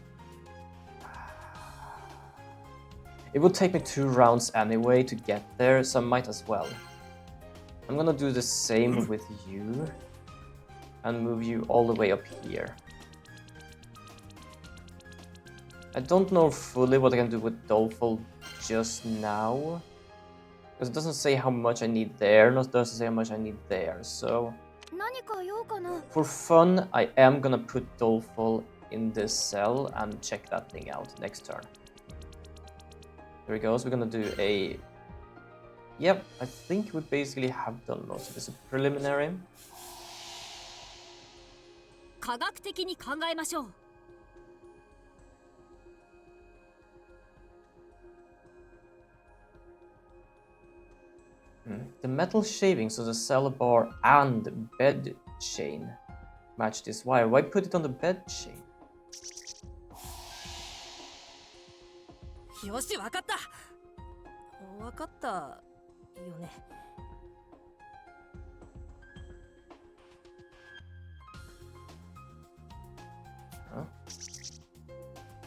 Speaker 1: It would take me 2 rounds anyway to get there, so I might as well. I'm gonna do the same with you and move you all the way up here. I don't know fully what I can do with Doleful just now, because it doesn't say how much I need there, nor does it say how much I need there, so...
Speaker 5: 何か用かな
Speaker 1: For fun, I am gonna put Doleful in this cell and check that thing out next turn. There he goes, we're gonna do a... Yep, I think we basically have done most of this. A preliminary.
Speaker 5: 科学的に考えましょう
Speaker 1: The metal shavings of the cell bar and bed chain match this wire. Why put it on the bed chain?
Speaker 3: よしわかったわかったよね
Speaker 1: Huh?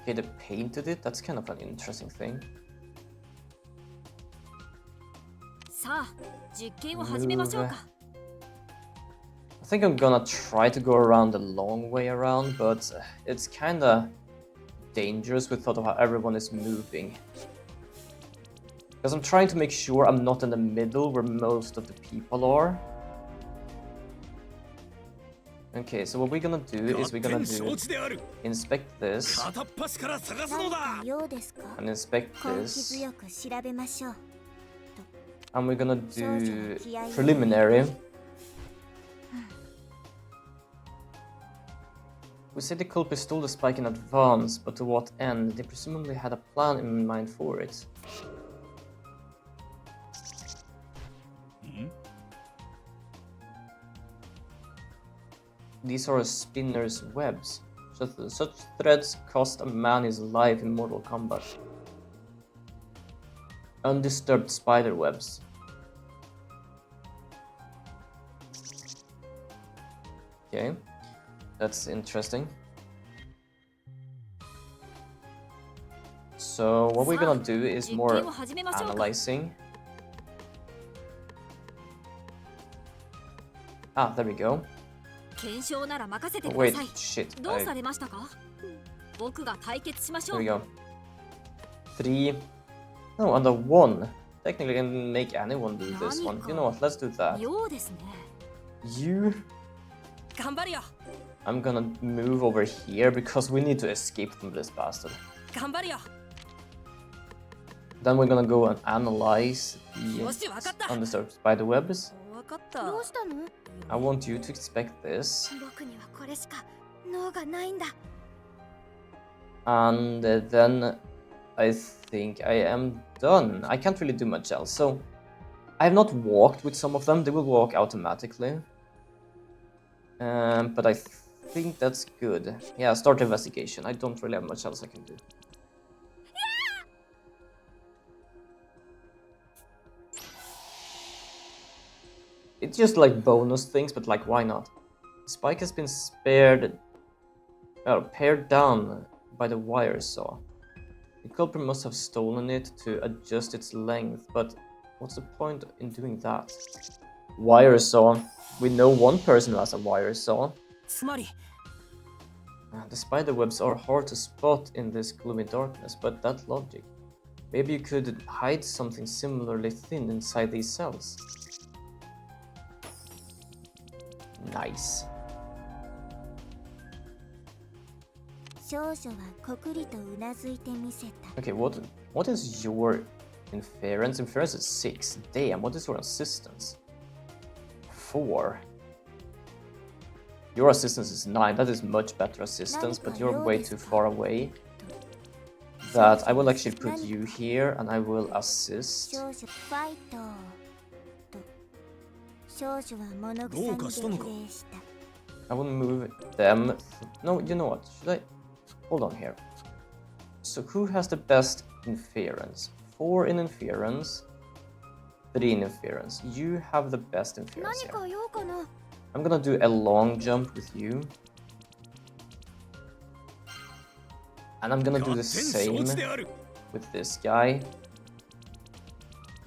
Speaker 1: Okay, they painted it. That's kind of an interesting thing.
Speaker 5: さあ実験を始めましょうか
Speaker 1: I think I'm gonna try to go around the long way around, but it's kinda dangerous with thought of how everyone is moving. Because I'm trying to make sure I'm not in the middle where most of the people are. Okay, so what we're gonna do is we're gonna inspect this
Speaker 8: 片っ端から探すの
Speaker 2: 何
Speaker 8: だ
Speaker 2: か用ですか
Speaker 1: and inspect
Speaker 2: 根気
Speaker 1: this,
Speaker 2: 強く調べましょう
Speaker 1: and we're gonna do preliminary. We said the culprit stole the spike in advance, but to what end? They presumably had a plan in mind for it. These are spinner's webs. Such threads cost a man his life in Mortal Kombat. Undisturbed spider webs. Okay, that's interesting. So what we're gonna do is more analyzing. Ah, there we go.
Speaker 5: 検証なら任せて
Speaker 1: Oh,
Speaker 5: くだ
Speaker 1: wait,
Speaker 5: さい
Speaker 1: shit.
Speaker 5: どうされましたか僕が解決しましょ
Speaker 1: There
Speaker 5: う
Speaker 1: we go. 3. No, under 1. Technically, I can make anyone do this one. You know what? Let's do that.
Speaker 5: 妙ですね
Speaker 1: You.
Speaker 3: 頑張るよ
Speaker 1: I'm gonna move over here because we need to escape from this bastard.
Speaker 3: 頑張るよ
Speaker 1: Then we're gonna go and analyze the
Speaker 3: よしわかった
Speaker 1: undisturbed spider webs.
Speaker 3: わかった
Speaker 5: どうしたの
Speaker 1: I want you to inspect this.
Speaker 5: 僕にはこれしか脳がないんだ
Speaker 1: And then I think I am done. I can't really do much else. So I have not walked with some of them. They will walk automatically. But I think that's good. Yeah, start investigation. I don't really have much else I can do. It's just like bonus things, but like, why not? Spike has been pared down by the wire saw. The culprit must have stolen it to adjust its length, but what's the point in doing that? Wire saw. We know one person who has a wire saw.
Speaker 3: つまり
Speaker 1: The spider webs are hard to spot in this gloomy darkness, but that logic. Maybe you could hide something similarly thin inside these cells. Nice.
Speaker 2: 少女はこくりとうなずいてみせた。
Speaker 1: Okay, what is your inference? Inference is 6. Damn, what is your assistance? 4. Your assistance is 9. That is much better assistance, but you're way too far away. That I will actually put you here and I will assist.
Speaker 2: 少女ファイトと少女は物草に激励した。
Speaker 1: I will move them. No, you know what? Should I? Hold on here. So who has the best inference? 4 in inference, 3 in inference. You have the best inference
Speaker 5: 何
Speaker 1: here.
Speaker 5: か用かな。
Speaker 1: I'm gonna do a long jump with you. And I'm gonna do the same with this guy.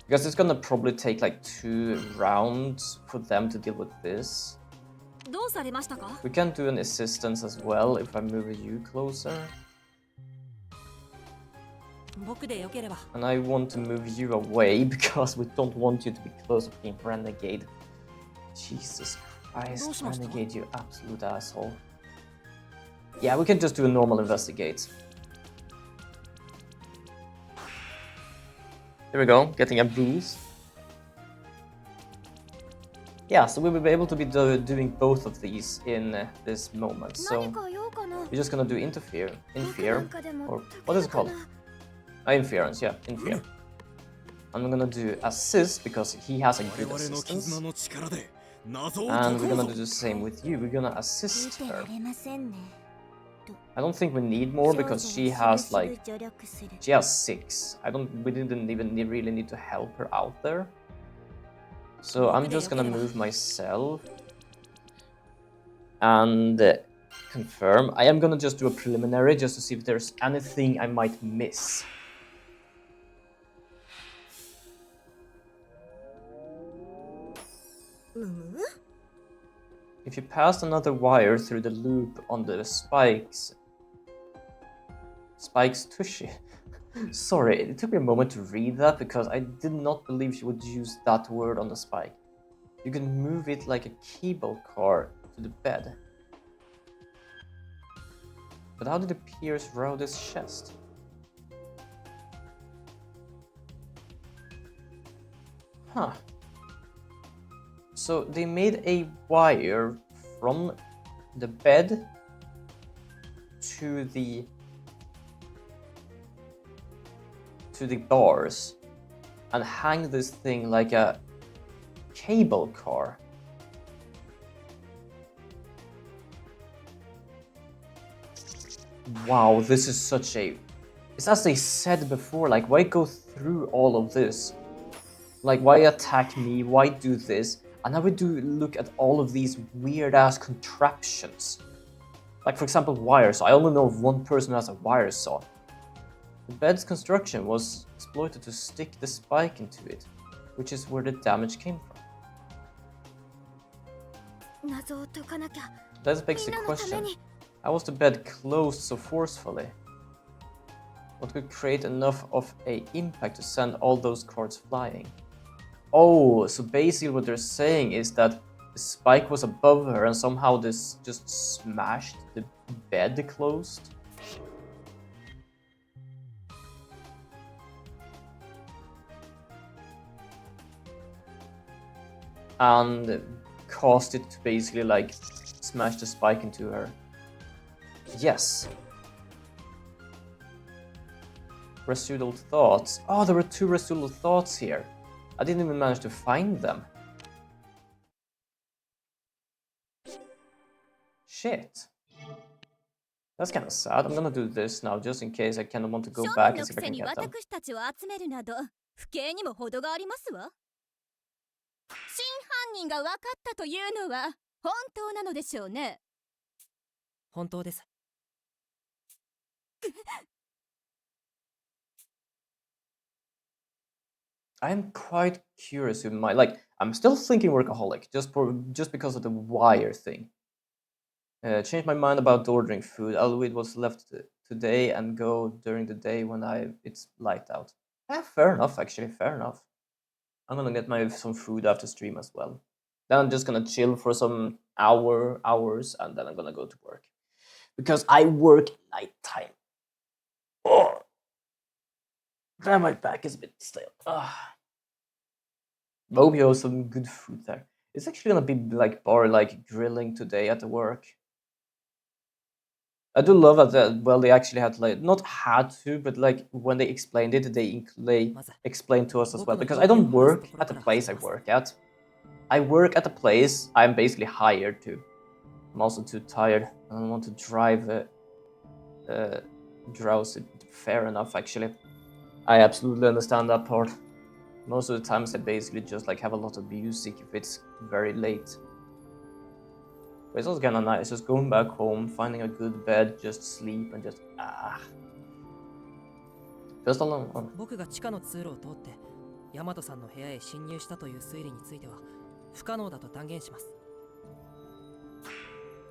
Speaker 1: Because it's gonna probably take like 2 rounds for them to deal with this.
Speaker 5: どうされましたか。
Speaker 1: We can do an assistance as well if I move you closer.
Speaker 3: 僕でよければ
Speaker 1: And I want to move you away because we don't want you to be close to being renegade. Jesus Christ, renegade, you absolute asshole. Yeah, we can just do a normal investigate. There we go, getting a boost. Yeah, so we will be able to be doing both of these in this moment.
Speaker 5: 何
Speaker 1: So
Speaker 5: か用かな。
Speaker 1: we're just gonna do infer,
Speaker 5: 僕なんかでも
Speaker 1: or
Speaker 5: 解
Speaker 1: what
Speaker 5: け
Speaker 1: is
Speaker 5: る
Speaker 1: it
Speaker 5: か
Speaker 1: called?
Speaker 5: な。
Speaker 1: Inference, yeah, infer. I'm gonna do assist because he has a good
Speaker 8: 我々の
Speaker 1: assistance.
Speaker 8: 絆の力で謎を
Speaker 1: And
Speaker 8: 解
Speaker 1: we're
Speaker 8: こ
Speaker 1: gonna
Speaker 8: う
Speaker 1: do
Speaker 8: ぞ
Speaker 1: the same with you. We're gonna
Speaker 2: 見
Speaker 1: assist
Speaker 2: て
Speaker 1: her.
Speaker 2: られませんね。
Speaker 1: I don't think we need more because she
Speaker 2: 少女は
Speaker 1: has
Speaker 2: しぶし
Speaker 1: like
Speaker 2: ぶ助力する。
Speaker 1: she has 6. We didn't even really need to help her out there. So I'm just gonna move myself and confirm. I am gonna just do a preliminary just to see if there's anything I might miss. If you passed another wire through the loop on the spikes tushy. Sorry, it took me a moment to read that because I did not believe she would use that word on the spike. You can move it like a cable car to the bed. But how did it pierce Rowdy's chest? Huh. So they made a wire from the bed to the bars and hang this thing like a cable car. Wow, this is such a... It's as they said before, like, why go through all of this? Like, why attack me? Why do this? And now we do look at all of these weird-ass contraptions. Like, for example, wire saw. I only know of one person who has a wire saw. The bed's construction was exploited to stick the spike into it, which is where the damage came from.
Speaker 5: 謎を解かなきゃ。
Speaker 1: That begs the
Speaker 5: みんなのため
Speaker 1: question,
Speaker 5: に。
Speaker 1: how was the bed closed so forcefully? What could create enough of an impact to send all those cards flying? Oh, so basically what they're saying is that the spike was above her and somehow this just smashed the bed closed? And caused it to basically like smash the spike into her. Yes. Residual thoughts. Oh, there were 2 residual thoughts here. I didn't even manage to find them. shit. That's kind of sad. I'm gonna do this now just in case I kind of want to go
Speaker 2: 庶
Speaker 1: back
Speaker 2: 民
Speaker 1: and
Speaker 2: の
Speaker 1: see
Speaker 2: く
Speaker 1: if I
Speaker 2: せ
Speaker 1: can
Speaker 2: に
Speaker 1: get them.
Speaker 2: 私たちを集めるなど不敬にも程がありますわ。真犯人が分かったというのは本当なのでしょうね。
Speaker 3: 本当です。
Speaker 1: I'm quite curious who might like. I'm still thinking workaholic just because of the wire thing. Changed my mind about ordering food. I'll eat what's left today and go during the day when it's light out. Fair enough, actually. Fair enough. I'm gonna get some food after stream as well. Then I'm just gonna chill for some hours, and then I'm gonna go to work because I work nighttime. Oh, then my back is a bit stale. Hope you have some good food there. It's actually gonna be like grilling today at the work. I do love that. Well, they actually had not had to, but like when they explained it, they explained to us as well. Because I don't work at the place I work at. I work at the place I'm basically hired to. I'm also too tired. I don't want to drive drowsy. Fair enough, actually. I absolutely understand that part. Most of the times I basically just like have a lot of music if it's very late. But it's also kind of nice just going back home, finding a good bed, just sleep and just just alone.
Speaker 3: 僕が地下の通路を通ってヤマトさんの部屋へ侵入したという推理については不可能だと断言します。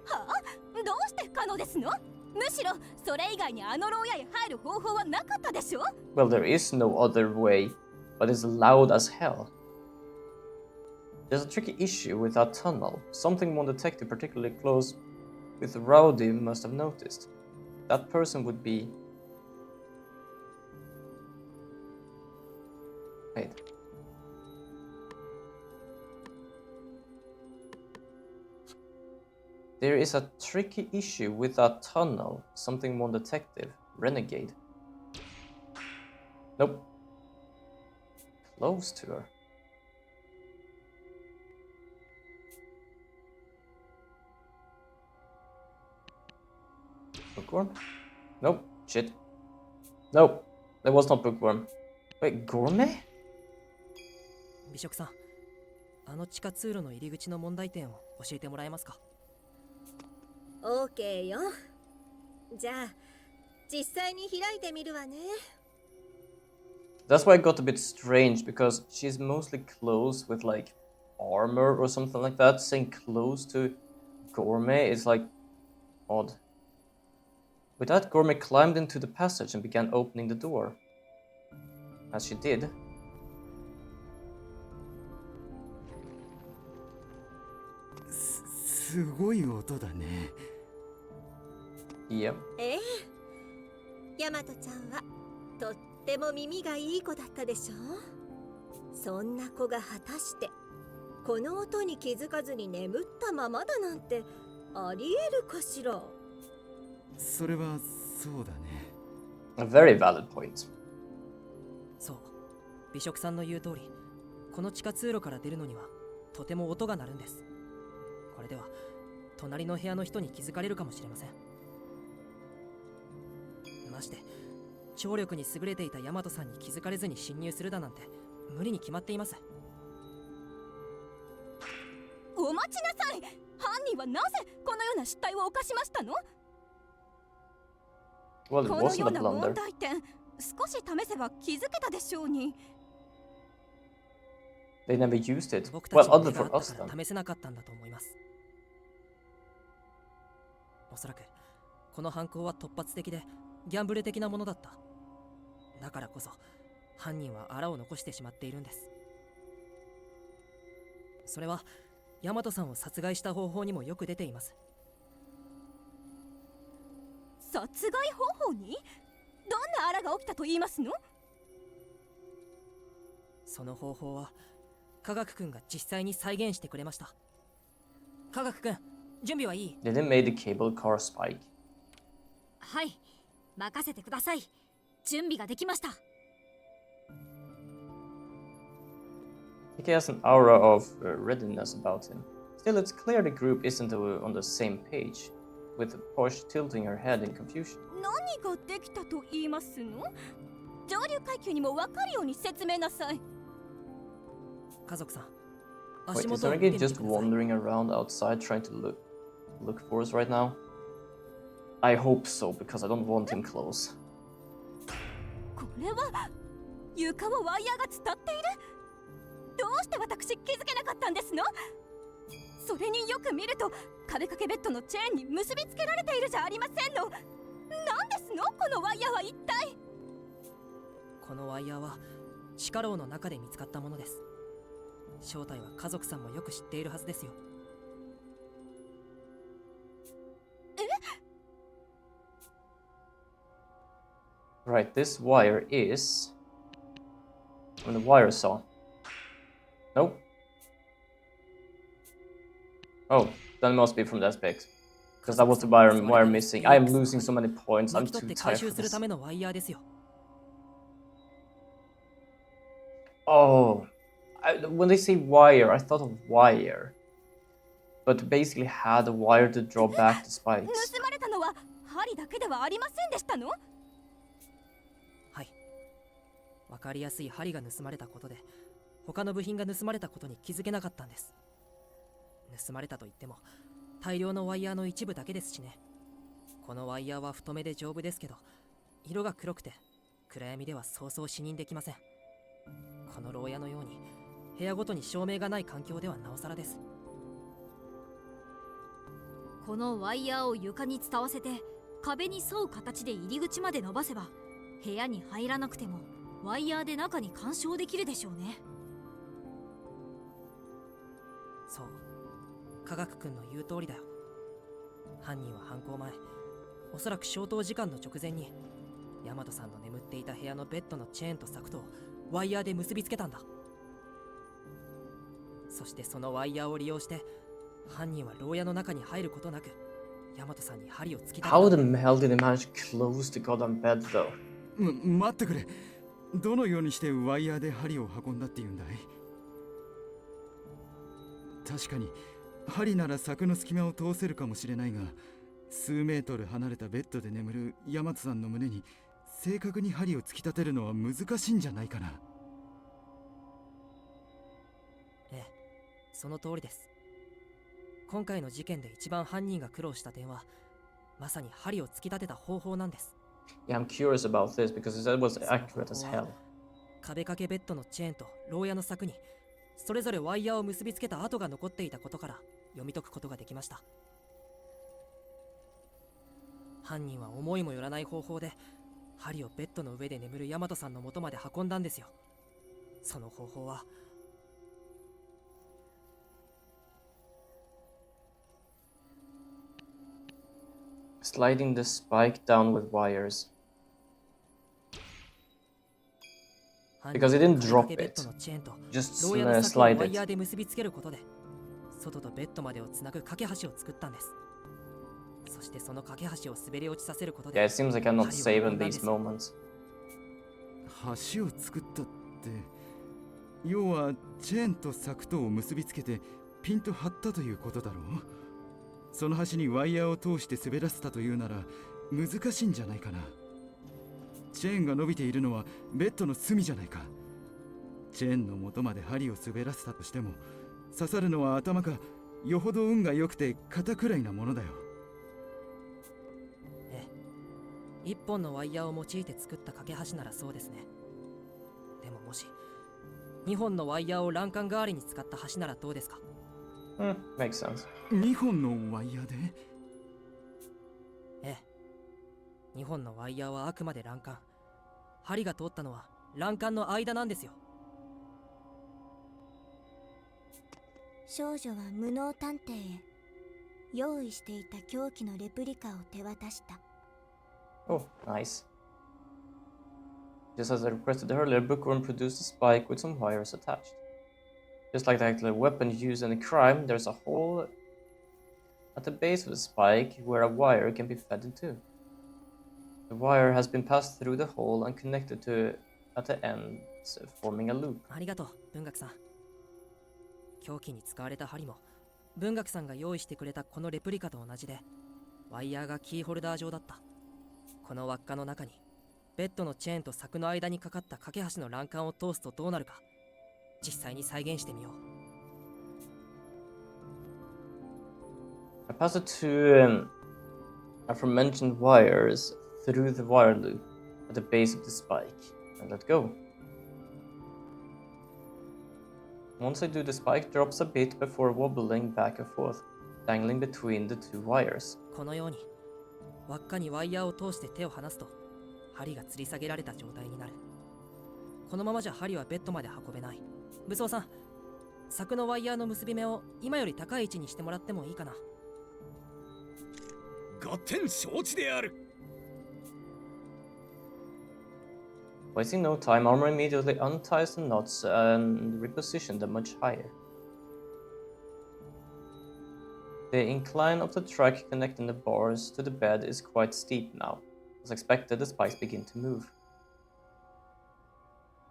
Speaker 2: はあ、どうして不可能ですの？むしろそれ以外にあの牢屋へ入る方法はなかったでしょ？
Speaker 1: Well, there is no other way, but it's loud as hell. There's a tricky issue with that tunnel, something one detective particularly close with Rowdy must have noticed. That person would be... Wait. There is a tricky issue with that tunnel, something one detective, Renegade. Nope. Close to her. Bookworm? Nope. Shit. Nope. That was not bookworm. Wait, gourmet?
Speaker 3: 美食さん、あの地下通路の入り口の問題点を教えてもらえますか？
Speaker 7: OK よ。じゃあ実際に開いてみるわね。
Speaker 1: That's why it got a bit strange, because she's mostly close with like armor or something like that. Saying close to gourmet is like odd. With that, gourmet climbed into the passage and began opening the door. As she did,
Speaker 4: すごい音だね。
Speaker 1: yeah.
Speaker 7: ええ、ヤマトちゃんはとっても耳がいい子だったでしょ。そんな子が果たしてこの音に気づかずに眠ったままだなんてありえるかしら。
Speaker 4: それはそうだね。
Speaker 1: A very valid point.
Speaker 3: そう、美食さんの言う通り、この地下通路から出るのにはとても音が鳴るんです。これでは隣の部屋の人に気づかれるかもしれません。まして聴力に優れていたヤマトさんに気づかれずに侵入するだなんて無理に決まっています。
Speaker 2: お待ちなさい。犯人はなぜこのような失態を犯しましたの？
Speaker 1: Well, it
Speaker 2: この
Speaker 1: wasn't
Speaker 2: よ
Speaker 1: a
Speaker 2: うな問
Speaker 1: blunder.
Speaker 2: 題点少し試せば気づけたでしょうに。
Speaker 1: They never used it.
Speaker 3: 僕た
Speaker 1: Well,
Speaker 3: ちに
Speaker 1: other
Speaker 3: 目があ
Speaker 1: for
Speaker 3: った
Speaker 1: us
Speaker 3: か
Speaker 1: then.
Speaker 3: ら試せなかったんだと思います。おそらくこの犯行は突発的でギャンブル的なものだった。だからこそ犯人は荒を残してしまっているんです。それはヤマトさんを殺害した方法にもよく出ています。
Speaker 2: 殺害方法に？どんな荒が起きたと言いますの？
Speaker 3: その方法は科学くんが実際に再現してくれました。科学くん、準備はいい？
Speaker 1: They didn't make the cable car spike.
Speaker 2: はい、任せてください。準備ができました。
Speaker 1: He has an aura of readiness about him. Still, it's clear the group isn't on the same page. with Posh tilting her head in confusion.
Speaker 5: 何ができたと言いますの？上流階級にも分かるように説明なさい。
Speaker 3: 家族さん、
Speaker 1: Wait,
Speaker 3: 足
Speaker 1: is
Speaker 3: 元を見て
Speaker 1: Renegade
Speaker 3: みて
Speaker 1: just
Speaker 3: ください。
Speaker 1: wandering around outside trying to look for us right now? I hope so, because I don't want him close.
Speaker 5: これは床をワイヤーが伝っている。どうして私気づけなかったんですの？それによく見ると壁掛けベッドのチェーンに結びつけられているじゃありませんの。何ですのこのワイヤーは一体。
Speaker 3: このワイヤーは地下牢の中で見つかったものです。正体は家族さんもよく知っているはずですよ。
Speaker 1: Right, this wire is from the wire saw. Nope. Oh, then it must be from that aspect. Because that was the wire missing. I am losing so many points. I'm
Speaker 3: 巻き取っ
Speaker 1: too
Speaker 3: て回
Speaker 1: tired
Speaker 3: 収
Speaker 1: for
Speaker 3: する
Speaker 1: this.
Speaker 3: ためのワイヤーですよ。
Speaker 1: Oh, when they say wire, I thought of wire. But basically had a wire to draw back the spikes.
Speaker 5: 盗まれたのは針だけではありませんでしたの？
Speaker 3: はい。わかりやすい針が盗まれたことで、他の部品が盗まれたことに気づけなかったんです。盗まれたと言っても、大量のワイヤーの一部だけですしね。このワイヤーは太めで丈夫ですけど、色が黒くて、暗闇ではそうそう視認できません。この牢屋のように、部屋ごとに照明がない環境ではなおさらです。
Speaker 2: このワイヤーを床に伝わせて壁に沿う形で入り口まで伸ばせば部屋に入らなくてもワイヤーで中に干渉できるでしょうね。
Speaker 3: そう、科学くんの言う通りだよ。犯人は犯行前、おそらく消灯時間の直前にヤマトさんの眠っていた部屋のベッドのチェーンと柵とワイヤーで結びつけたんだ。そしてそのワイヤーを利用して犯人は牢屋の中に入ることなくヤマトさんに針を突き立てた。
Speaker 1: How the hell did they manage to close the goddamn bed though?
Speaker 4: 待ってくれ。どのようにしてワイヤーで針を運んだっていうんだい？確かに針なら柵の隙間を通せるかもしれないが、数メートル離れたベッドで眠るヤマトさんの胸に正確に針を突き立てるのは難しいんじゃないかな。
Speaker 3: ええ、その通りです。今回の事件で一番犯人が苦労した点は、まさに針を突き立てた方法なんです。
Speaker 1: Yeah, I'm curious about this because that was accurate as hell.
Speaker 3: 壁掛けベッドのチェーンと牢屋の柵にそれぞれワイヤーを結びつけた跡が残っていたことから読み解くことができました。犯人は思いもよらない方法で針をベッドの上で眠るヤマトさんの元まで運んだんですよ。その方法は
Speaker 1: Sliding the spike down with wires. Because he didn't drop it. Just slide
Speaker 3: ワイヤー
Speaker 1: it.
Speaker 3: で結びつけることで外とベッドまでをつなぐ架け橋を作ったんです。そしてその架け橋を滑り落ちさせることで
Speaker 1: Yeah, it seems like I'm not safe in these moments.
Speaker 4: 橋を作ったって、要はチェーンと柵とを結びつけてピンと張ったということだろう。その橋にワイヤーを通して滑らせたというなら難しいんじゃないかな。チェーンが伸びているのはベッドの隅じゃないか。チェーンの元まで針を滑らせたとしても刺さるのは頭か、よほど運が良くて肩くらいなものだよ。
Speaker 3: ええ、一本のワイヤーを用いて作った架け橋ならそうですね。でももし2本のワイヤーを欄干代わりに使った橋ならどうですか？
Speaker 1: Makes sense.
Speaker 4: 2本のワイヤーで？
Speaker 3: ええ、2本のワイヤーはあくまで欄干。針が通ったのは欄干の間なんですよ。
Speaker 7: 少女は無能探偵へ用意していた凶器のレプリカを手渡した。
Speaker 1: Oh, nice. Just as I requested earlier, Bookworm produced a spike with some wires attached. Just like the actual weapon used in a crime, there's a hole at the base of the spike where a wire can be fed into. The wire has been passed through the hole and connected to it at the ends, forming a loop.
Speaker 3: ありがとう、文学さん。凶器に使われた針も文学さんが用意してくれたこのレプリカと同じで、ワイヤーがキーホルダー状だった。この輪っかの中にベッドのチェーンと柵の間にかかった架け橋の欄干を通すとどうなるか、実際に再現してみよう。
Speaker 1: I pass the two aforementioned wires through the wire loop at the base of the spike and let go. Once I do, the spike drops a bit before wobbling back and forth, dangling between the two wires.
Speaker 3: このように輪っかにワイヤーを通して手を離すと針が吊り下げられた状態になる。このままじゃ針はベッドまで運べない。武装さん、柵のワイヤーの結び目を今より高い位置にしてもらってもいいかな。
Speaker 8: 合点承知である。
Speaker 1: Wasting no time, Armor immediately unties the knots and repositions them much higher. The incline of the track connecting the bars to the bed is quite steep now. As expected, the spikes begin to move.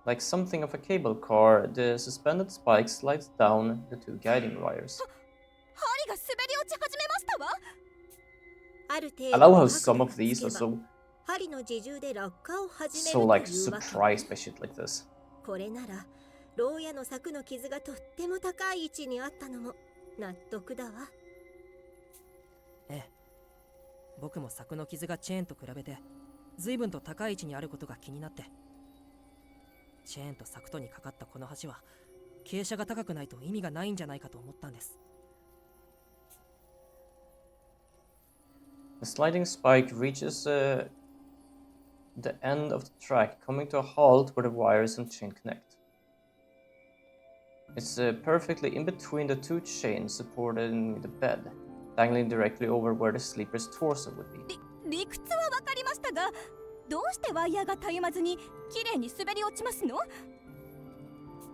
Speaker 1: Like something of a cable car, the suspended spike slides down the two guiding wires.
Speaker 5: 針が滑り落ち始めましたわ。
Speaker 7: ある程
Speaker 1: I
Speaker 7: 度
Speaker 1: love
Speaker 7: の
Speaker 1: how some
Speaker 7: 角
Speaker 1: of
Speaker 7: 度が
Speaker 1: these
Speaker 7: つけ
Speaker 1: are
Speaker 7: ば
Speaker 1: so
Speaker 7: 針の自重で落下を始める
Speaker 1: so
Speaker 7: と
Speaker 1: like
Speaker 7: いうわけ。
Speaker 1: surprised by shit like this.
Speaker 7: これなら牢屋の柵の傷がとっても高い位置にあったのも納得だわ。
Speaker 3: ええ、僕も柵の傷がチェーンと比べて随分と高い位置にあることが気になって、チェーンと柵とにかかったこの橋は傾斜が高くないと意味がないんじゃないかと思ったんです。
Speaker 1: The sliding spike reaches the end of the track, coming to a halt where the wires and chain connect. It's perfectly in between the two chains supporting the bed, dangling directly over where the sleeper's torso would be.
Speaker 5: 理屈はわかりましたが、どうしてワイヤーがたゆまずにきれいに滑り落ちますの？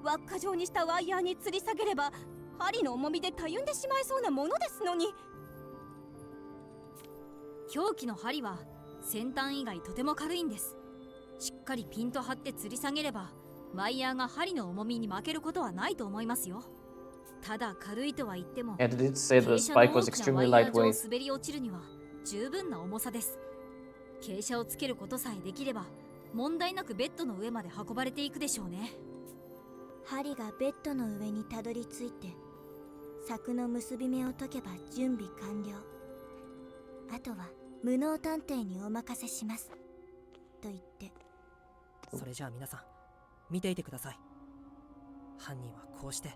Speaker 5: 輪っか状にしたワイヤーに吊り下げれば針の重みでたゆんでしまいそうなものですのに。
Speaker 2: 凶器の針は先端以外とても軽いんです。しっかりピンと張って吊り下げればワイヤーが針の重みに負けることはないと思いますよ。ただ軽いとは言っても、
Speaker 1: Yeah, they did say the
Speaker 2: 傾斜
Speaker 1: spike
Speaker 2: の
Speaker 1: was
Speaker 2: 大きなワ
Speaker 1: extremely
Speaker 2: イヤー上を
Speaker 1: lightweight.
Speaker 2: 滑り落ちるには十分な重さです。傾斜をつけることさえできれば問題なくベッドの上まで運ばれていくでしょうね。
Speaker 7: 針がベッドの上にたどり着いて柵の結び目を解けば準備完了。あとは無能探偵にお任せしますと言って。
Speaker 3: それじゃあ皆さん見ていてください。犯人はこうして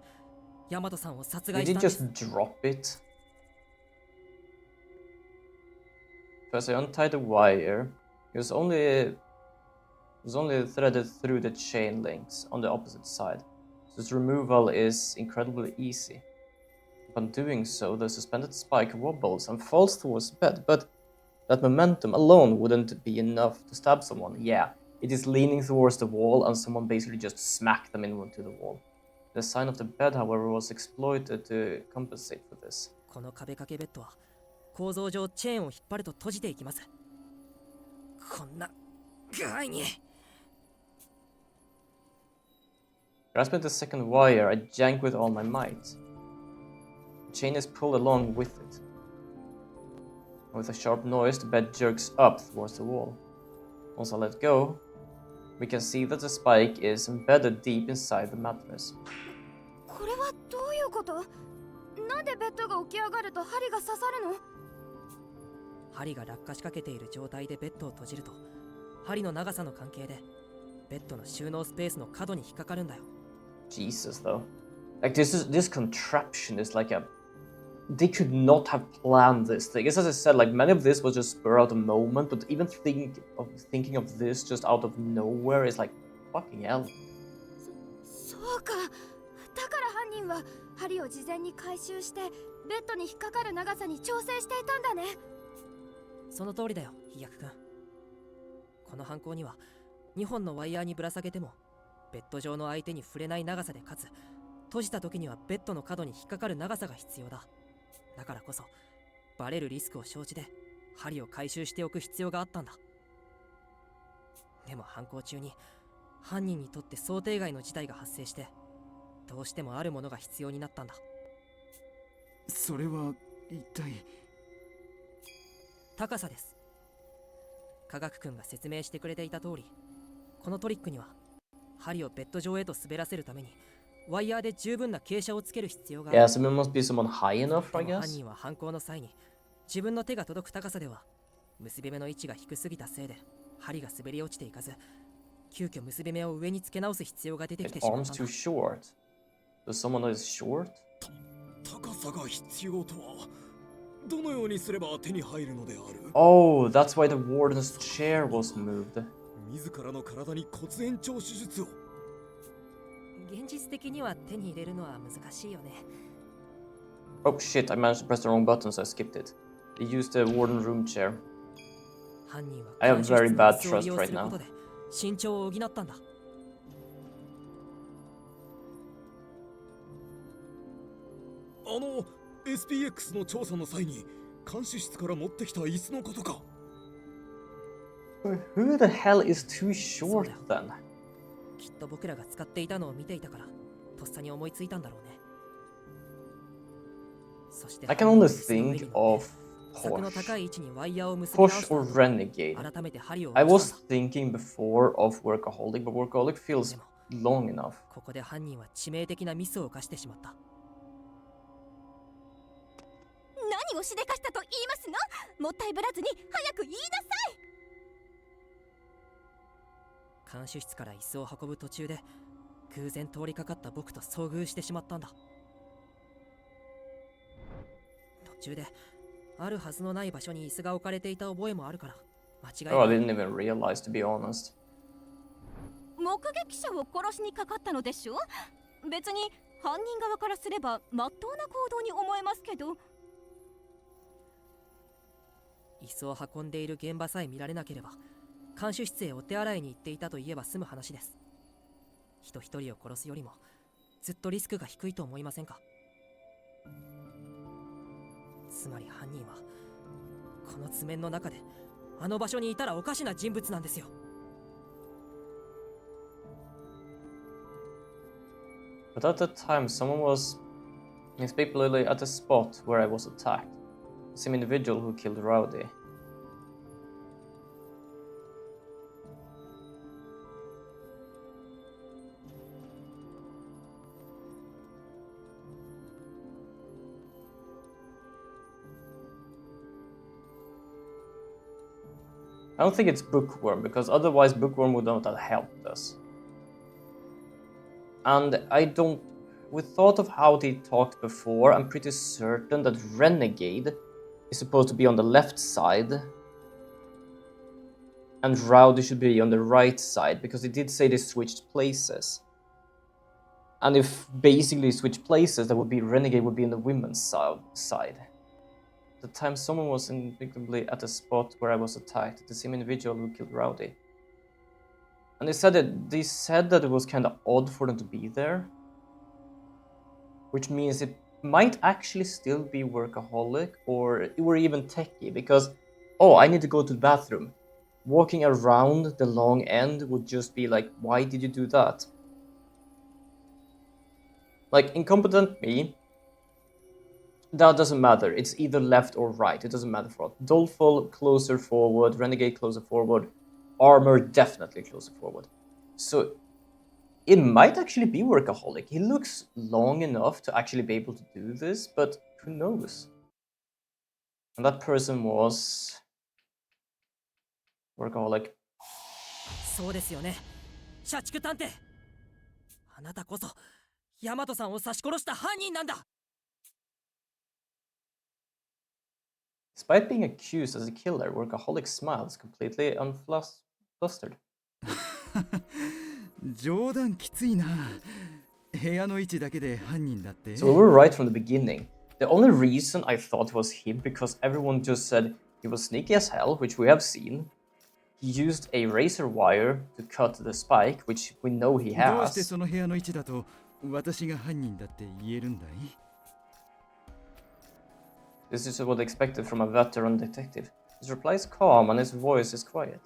Speaker 3: ヤマトさんを殺害
Speaker 1: Did
Speaker 3: し
Speaker 1: he
Speaker 3: たんです。
Speaker 1: just drop it? As I untied the wire, it was only threaded through the chain links on the opposite side, so its removal is incredibly easy. Upon doing so, the suspended spike wobbles and falls towards the bed, but that momentum alone wouldn't be enough to stab someone. Yeah, it is leaning towards the wall and someone basically just smacked them into the wall. The sign of the bed, however, was exploited to compensate for this.
Speaker 3: この壁掛けベッドは構造上チェーンを引っ張ると閉じていきます。こんな具合に。
Speaker 1: Grasping the second wire, I yank with all my might. The chain is pulled along with it. With a sharp noise, the bed jerks up towards the wall. Once I let go, we can see that the spike is embedded deep inside the mattress.
Speaker 5: これはどういうこと？なんでベッドが起き上がると針が刺さるの？
Speaker 3: 針が落下しかけている状態でベッドを閉じると、針の長さの関係でベッドの収納スペースの角に引っかかるんだよ。
Speaker 1: Jesus, though. Like, this contraption is like a... They could not have planned this thing. As I said, like, many of this was just spur out of moment, but even thinking of this just out of nowhere is like, fucking hell.
Speaker 5: そうか。だから犯人は針を事前に回収してベッドに引っかかる長さに調整していたんだね。
Speaker 3: その通りだよ、飛躍くん。この犯行には2本のワイヤーにぶら下げてもベッド上の相手に触れない長さで、かつ閉じた時にはベッドの角に引っかかる長さが必要だ。だからこそバレるリスクを承知で針を回収しておく必要があったんだ。でも犯行中に犯人にとって想定外の事態が発生して、どうしてもあるものが必要になったんだ。
Speaker 4: それは一体。
Speaker 3: 高さです。科学君が説明してくれていた通り、このトリックには針をベッド上へと滑らせるためにワイヤーで十分な傾斜をつける必要がある。
Speaker 1: Yeah, so it must be someone high enough, I
Speaker 3: でも犯
Speaker 1: guess.
Speaker 3: 人は犯行の際に自分の手が届く高さでは結び目の位置が低すぎたせいで針が滑り落ちていかず、急遽結び目を上につけ直す必要が出てきて
Speaker 1: Like
Speaker 3: しまっ
Speaker 1: arms
Speaker 3: たん
Speaker 1: too
Speaker 3: だ。
Speaker 1: short. Does someone that is short?
Speaker 8: 高さが必要とはどのようにすれば手に入るのである？
Speaker 1: Oh, that's why the warden's chair was moved.
Speaker 8: 自らの体に骨延長手術を。
Speaker 3: 現実的には手に入れるのは難しいよね。
Speaker 1: Oh shit, I managed to press the wrong button, so I skipped it. They used the warden room chair.
Speaker 3: 犯人は
Speaker 1: I have
Speaker 3: 監視
Speaker 1: very
Speaker 3: 室の
Speaker 1: bad
Speaker 3: 椅子を利
Speaker 1: trust
Speaker 3: 用
Speaker 1: right
Speaker 3: すること
Speaker 1: now.
Speaker 3: で身長を補ったんだ。
Speaker 8: SPX の調査の際に監視室から持ってきた椅子のことか。
Speaker 1: Who the hell is too short then?
Speaker 3: きっと僕らが使っていたのを見ていたからとっさに思いついたんだろうね。そして
Speaker 1: I can only think of
Speaker 3: 柵の
Speaker 1: Posh.
Speaker 3: 高い位置にワイヤーを結び直
Speaker 1: Posh
Speaker 3: した
Speaker 1: or
Speaker 3: 後
Speaker 1: Renegade.
Speaker 3: 改めて針を
Speaker 1: I
Speaker 3: 下ろしたん
Speaker 1: was
Speaker 3: だ。
Speaker 1: thinking before of Workaholic, but Workaholic feels long enough.
Speaker 3: ここで犯人は致命的なミスを犯してしまった。
Speaker 5: 何をしでかしたと言いますの？もったいぶらずに早く言いなさい。
Speaker 3: 監視室から椅子を運ぶ途中で偶然通りかかった僕と遭遇してしまったんだ。途中であるはずのない場所に椅子が置かれていた覚えもあるから間違い
Speaker 1: Oh, I
Speaker 3: ない。
Speaker 1: didn't even realize, to be honest.
Speaker 5: 目撃者を殺しにかかったのでしょ？別に犯人側からすれば真っ当な行動に思えますけど。
Speaker 3: 椅子を運んでいる現場さえ見られなければ監視室へお手洗いに行っていたと言えば済む話です。人一人を殺すよりもずっとリスクが低いと思いませんか？つまり犯人はこの図面の中であの場所にいたらおかしな人物なんですよ。
Speaker 1: But at that time, someone was particularly at the spot where I was attacked. The same individual who killed Rowdy. I don't think it's Bookworm, because otherwise Bookworm would not have helped us. And I don't... With thought of how they talked before, I'm pretty certain that Renegade is supposed to be on the left side. And Rowdy should be on the right side, because they did say they switched places. And if basically switched places, that would be Renegade would be on the women's side. The time someone was inevitably at the spot where I was attacked, the same individual who killed Rowdy. And they said that it was kind of odd for them to be there, which means it might actually still be Workaholic or even Techie, because oh, I need to go to the bathroom. Walking around the long end would just be like, why did you do that? Like, incompetent me, that doesn't matter. It's either left or right. It doesn't matter for us. Doleful closer forward, Renegade closer forward, Armor definitely closer forward. So it might actually be Workaholic. He looks long enough to actually be able to do this, but who knows? And that person was Workaholic.
Speaker 3: そうですよね。社畜探偵。あなたこそヤマトさんを刺し殺した犯人なんだ。
Speaker 1: Despite being accused as a killer, Workaholic smiles completely unflustered.
Speaker 4: 冗談きついな。部屋の位置だけで犯人だって。
Speaker 1: So we were right from the beginning. The only reason I thought it was him because everyone just said he was sneaky as hell, which we have seen. He used a razor wire to cut the spike, which we know he
Speaker 4: どうして
Speaker 1: has.
Speaker 4: その部屋の位置だと私が犯人だって言えるんだい？
Speaker 1: This is what expected from a veteran detective. His reply is calm and his voice is quiet.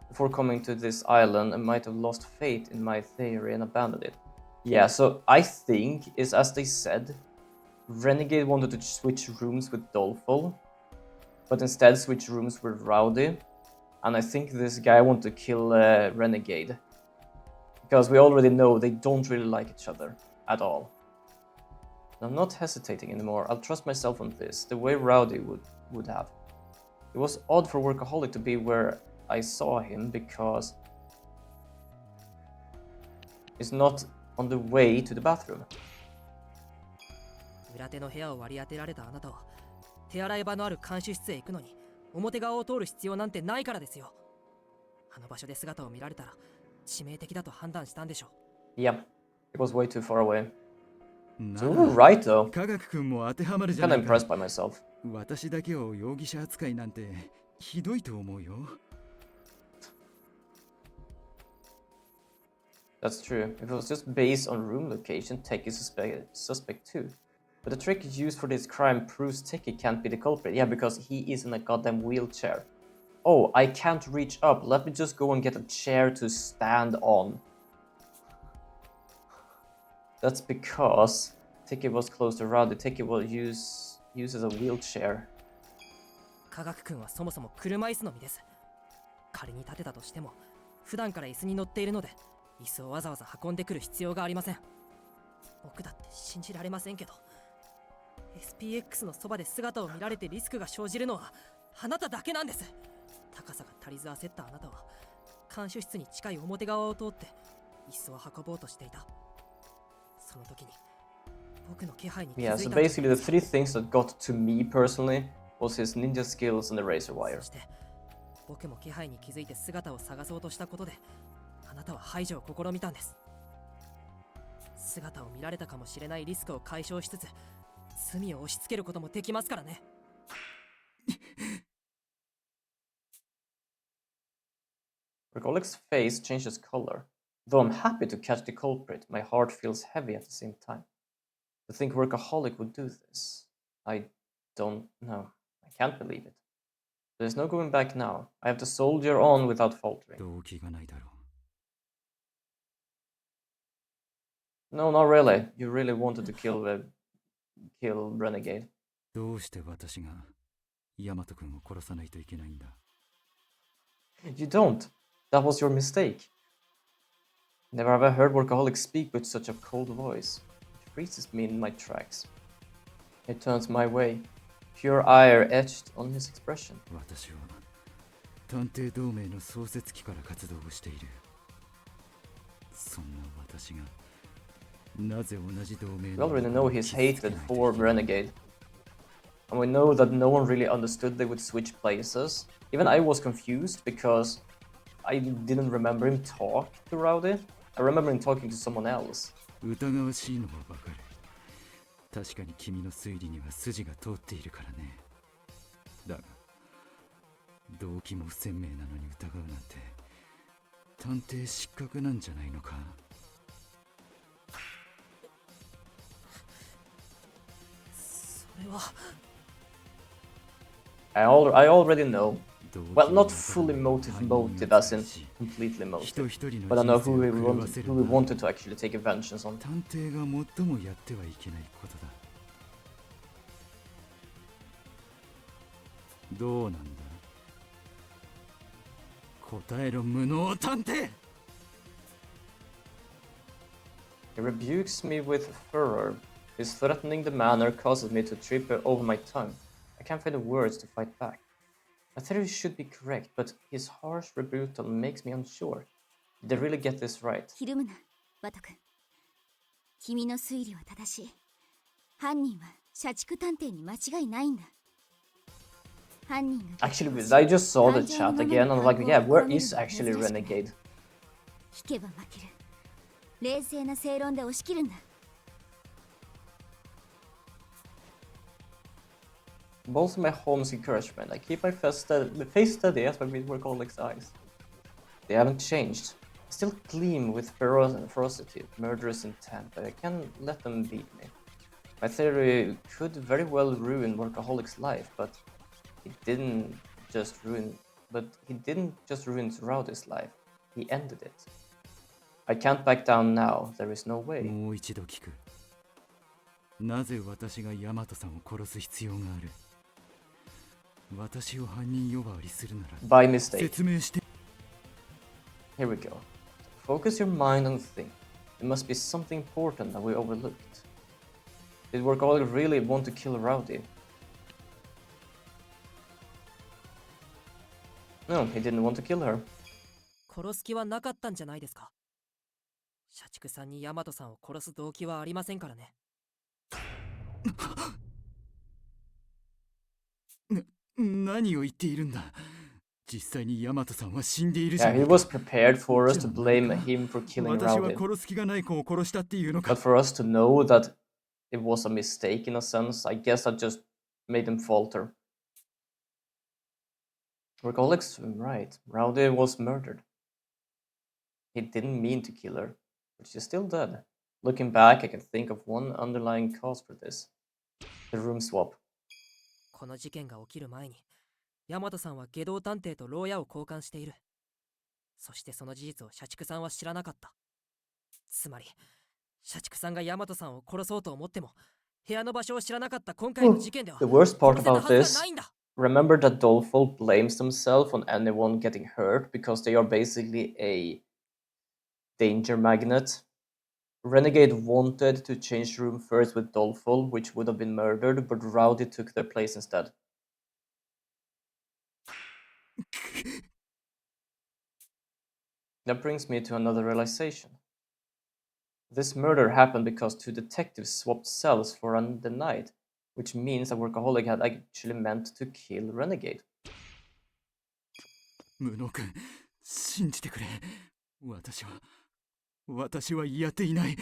Speaker 1: Before coming to this island, I might have lost faith in my theory and abandoned it. Yeah, so I think, is as they said, Renegade wanted to switch rooms with Doleful. but instead switch rooms with Rowdy. And I think this guy want to kill Renegade. Because we already know they don't really like each other at all. I'm not hesitating anymore. I'll trust myself on this, the way Rowdy would have. It was odd for Workaholic to be where I saw him because he's not on the way to the bathroom.
Speaker 3: 裏手の部屋を割り当てられたあなたは手洗い場のある監視室へ行くのに表側を通る必要なんてないからですよ。あの場所で姿を見られたら致命的だと判断したんでしょう。
Speaker 1: Yeah, it was way too far away.
Speaker 4: な
Speaker 1: So
Speaker 4: ら
Speaker 1: we were right though.
Speaker 4: 科学君も当てはまるじゃ
Speaker 1: Kinda
Speaker 4: ないか。
Speaker 1: impressed by myself.
Speaker 4: 私だけを容疑者扱いなんてひどいと思うよ。
Speaker 1: That's true. If it was just based on room location, Teki is suspect too. But the trick used for this crime proves Teki can't be the culprit. Yeah, because he is in a goddamn wheelchair. Oh, I can't reach up. Let me just go and get a chair to stand on. That's because Teki was close to Rowdy. Teki will use as a wheelchair.
Speaker 3: 科学君はそもそも車椅子の身です。仮に立てたとしても普段から椅子に乗っているので椅子をわざわざ運んでくる必要がありません。僕だって信じられませんけど SPX のそばで姿を見られてリスクが生じるのはあなただけなんです。高さが足りず焦ったあなたは監視室に近い表側を通って椅子を運ぼうとしていた。その時に僕の気配に気づい
Speaker 1: Yeah,
Speaker 3: た
Speaker 1: so
Speaker 3: んです。
Speaker 1: basically the three things that got to me personally was his ninja skills and the razor
Speaker 3: そ
Speaker 1: wire.
Speaker 3: して僕も気配に気づいて姿を探そうとしたことであなたは排除を試みたんです。姿を見られたかもしれないリスクを解消しつつ罪を押し付けることもできますからね。
Speaker 1: Workaholic's face changes color. Though I'm happy to catch the culprit, my heart feels heavy at the same time. To think Workaholic would do this, I don't know. I can't believe it. There's no going back now. I have to soldier on without faltering.
Speaker 4: 動機がないだろ
Speaker 1: No, not really. You really wanted to kill Renegade.
Speaker 4: う。どうして私がヤマト君を殺さないといけないんだ。
Speaker 1: You don't. That was your mistake. Never have I heard Workaholic speak with such a cold voice. It freezes me in my tracks. It turns my way. Pure ire etched on his expression.
Speaker 4: 私は探偵同盟の創設期から活動をしている。そんな私がなぜ同じ同盟
Speaker 1: We
Speaker 4: の
Speaker 1: already know he's hated for Renegade. And we know that no one really understood they would switch places. Even I was confused because I didn't remember him talk to Rowdy. I remember him talking to someone else.
Speaker 4: 疑わしいのはわかる。確かに君の推理には筋が通っているからね。だが動機も不鮮明なのに疑うなんて探偵失格なんじゃないのか。
Speaker 3: それは
Speaker 1: I already know. Well, not fully motive as in completely motive. But I know who we wanted to actually take a vengeance on.
Speaker 4: 探偵が最もやってはいけないことだ。どうなんだ。答えろ無能探偵。
Speaker 1: He rebukes me with furor. His threatening the manner causes me to trip over my tongue. I can't find the words to fight back. My theory should be correct, but his harsh rebuttal makes me unsure. Did they really get this right?
Speaker 2: ひるむな、ワト君。君の推理は正しい。犯人は社畜探偵に間違いないんだ。犯人が
Speaker 1: Actually, I just saw the chat again and I'm like, yeah, where is actually Renegade?
Speaker 2: 引けば負ける。冷静な正論で押し切るんだ。
Speaker 1: Both my home's encouragement. I keep my face steady as my Workaholic's eyes. They haven't changed. I still gleam with ferocity, murderous intent, but I can't let them beat me. My theory could very well ruin Workaholic's life, but he didn't just ruin Rowdy's life. He ended it. I can't back down now. There is no way.
Speaker 4: もう一度聞く。なぜ私がヤマトさんを殺す必要がある。私を犯人呼ばわりするなら
Speaker 1: by mistake.
Speaker 4: 説明して。
Speaker 1: Here we go. Focus your mind and think. There must be something important that we overlooked. Did Workaholic really want to kill Rowdy? No, he didn't want to kill her.
Speaker 3: 殺す気はなかったんじゃないですか。社畜さんにヤマトさんを殺す動機はありませんからね。
Speaker 4: 何を言っているんだ。実際にヤマトさんは死んでいるじゃ
Speaker 1: Yeah,
Speaker 4: ない
Speaker 1: he
Speaker 4: か。
Speaker 1: was prepared for us to blame him for killing
Speaker 4: 私は
Speaker 1: Rowdy.
Speaker 4: 殺す気がない子を殺したっていうのか。
Speaker 1: But for us to know that it was a mistake in a sense, I guess that just made him falter. Workaholic's right. Rowdy was murdered. He didn't mean to kill her, but she's still dead. Looking back, I can think of one underlying cause for this. The room swap.
Speaker 3: この事件が起きる前に、ヤマトさんは下道探偵と牢屋を交換している。そしてその事実を社畜さんは知らなかった。つまり、社畜さんがヤマトさんを殺そうと思っても、部屋の場所を知らなかった今回の事件では、
Speaker 1: The worst part
Speaker 3: 殺せた
Speaker 1: about
Speaker 3: はずが
Speaker 1: this,
Speaker 3: ないんだ。
Speaker 1: remember that Doleful blames themselves on anyone getting hurt because they are basically a danger magnet. Renegade wanted to change room first with Doleful, which would have been murdered, but Rowdy took their place instead. That brings me to another realization. This murder happened because two detectives swapped cells for the night, which means that Workaholic had actually meant to kill Renegade.
Speaker 4: 無能君、信じてくれ。私はやっていない。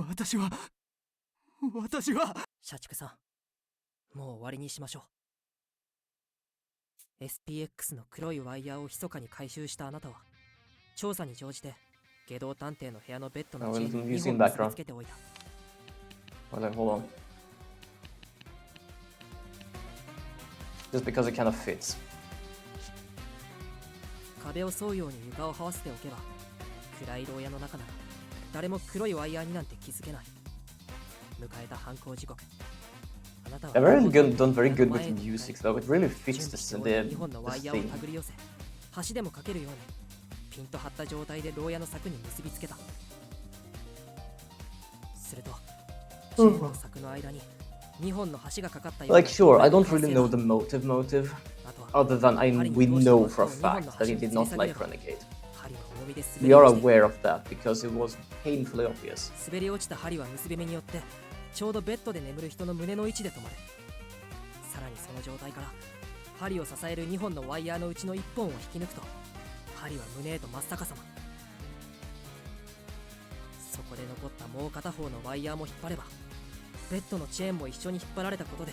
Speaker 4: 私は。
Speaker 3: 社畜さん、もう終わりにしましょう。SPX の黒いワイヤーを密かに回収したあなたは、調査に乗じて下道探偵の部屋のベッドのチェーンに2本結びつけておいた。
Speaker 1: Hold on. Just because it kind of fits.
Speaker 3: 壁を沿うように床を這わせておけば、暗い牢屋の中なら誰も黒いワイヤーになんて気づけない。迎えた犯行時刻。
Speaker 1: They're very good, done very good with music though. It really fits the
Speaker 3: 2本のワイヤーを
Speaker 1: theme.
Speaker 3: 手繰り寄せ、橋でもかけるようにピンと張った状態で牢屋の柵に結びつけた。すると、チェーンと柵の間に2本の橋がかかったような。
Speaker 1: Like, sure, I don't really know the motive, other than we know for a fact that he did not like Renegade. We are aware of that because it was painfully obvious.
Speaker 3: 滑り落ちた針は結び目によってちょうどベッドで眠る人の胸の位置で止まる。さらにその状態から針を支える2本のワイヤーのうちの1本を引き抜くと、針は胸へと真っ逆さま。そこで残ったもう片方のワイヤーも引っ張れば、ベッドのチェーンも一緒に引っ張られたことで、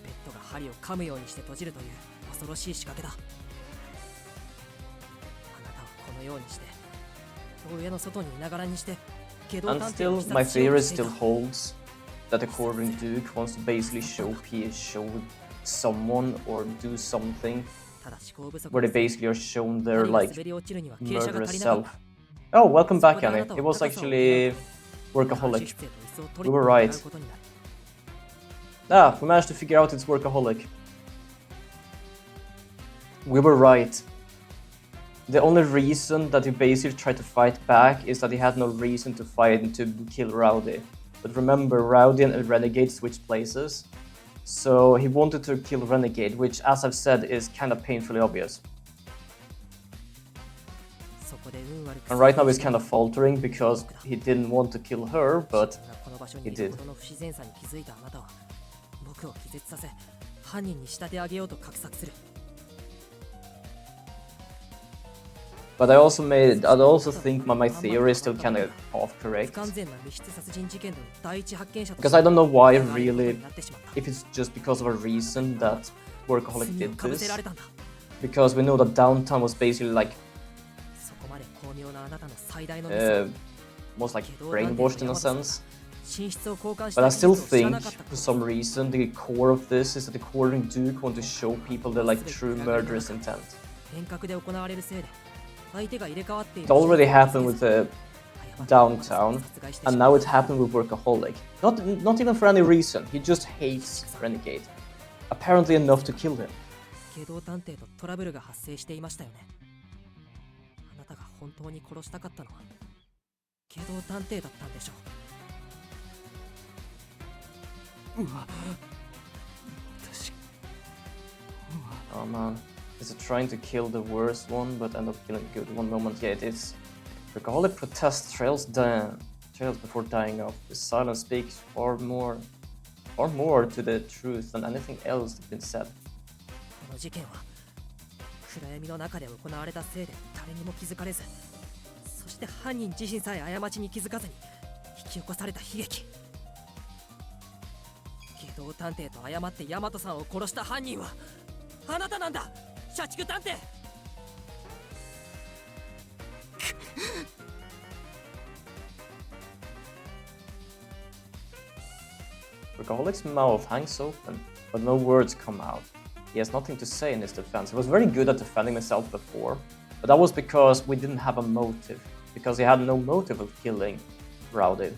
Speaker 3: ベッドが針を噛むようにして閉じるという恐ろしい仕掛けだ。あなたはこのようにして牢屋の外にいながらにして
Speaker 1: And still, my theory still holds that according Duke wants to basically show someone or do something where they basically are shown their like murderous self. Oh, welcome back, Annie. It was actually Workaholic. We were right. Ah, we managed to figure out it's Workaholic. We were right. The only reason that he basically tried to fight back is that he had no reason to fight and to kill Rowdy. But remember, Rowdy and Renegade switched places. So he wanted to kill Renegade, which, as I've said, is kind of painfully obvious. And right now he's kind of faltering because he didn't want to kill her, but he did. But I also think my theory is still kind of off correct. Because I don't know why really, if it's just because of a reason that Workaholic did this. Because we know that downtown was basically like was like brainwashed in a sense. But I still think, for some reason, the core of this is that the According Duke want to show people their like true murderous intent. It already happened with the downtown, and now it happened with Workaholic. Not even for any reason. He just hates Renegade. Apparently enough to kill him.
Speaker 3: 外道探偵とトラブルが発生していましたよね。あなたが本当に殺したかったのは外道探偵だったんでしょう。うわ、私
Speaker 1: Oh man. Is it trying to kill the worst one but end up killing the good one moment? Yeah, it is. Workaholic protest trails before dying off. The silence speaks far more to the truth than anything else that's been said.
Speaker 3: この事件は暗闇の中で行われたせいで誰にも気づかれず、そして犯人自身さえ過ちに気づかずに引き起こされた悲劇。外道探偵と誤って大和さんを殺した犯人はあなたなんだ、社畜探偵。
Speaker 1: Workaholic's mouth hangs open, but no words come out. He has nothing to say in his defense. He was very good at defending himself before, but that was because we didn't have a motive, because he had no motive of killing Rowdy.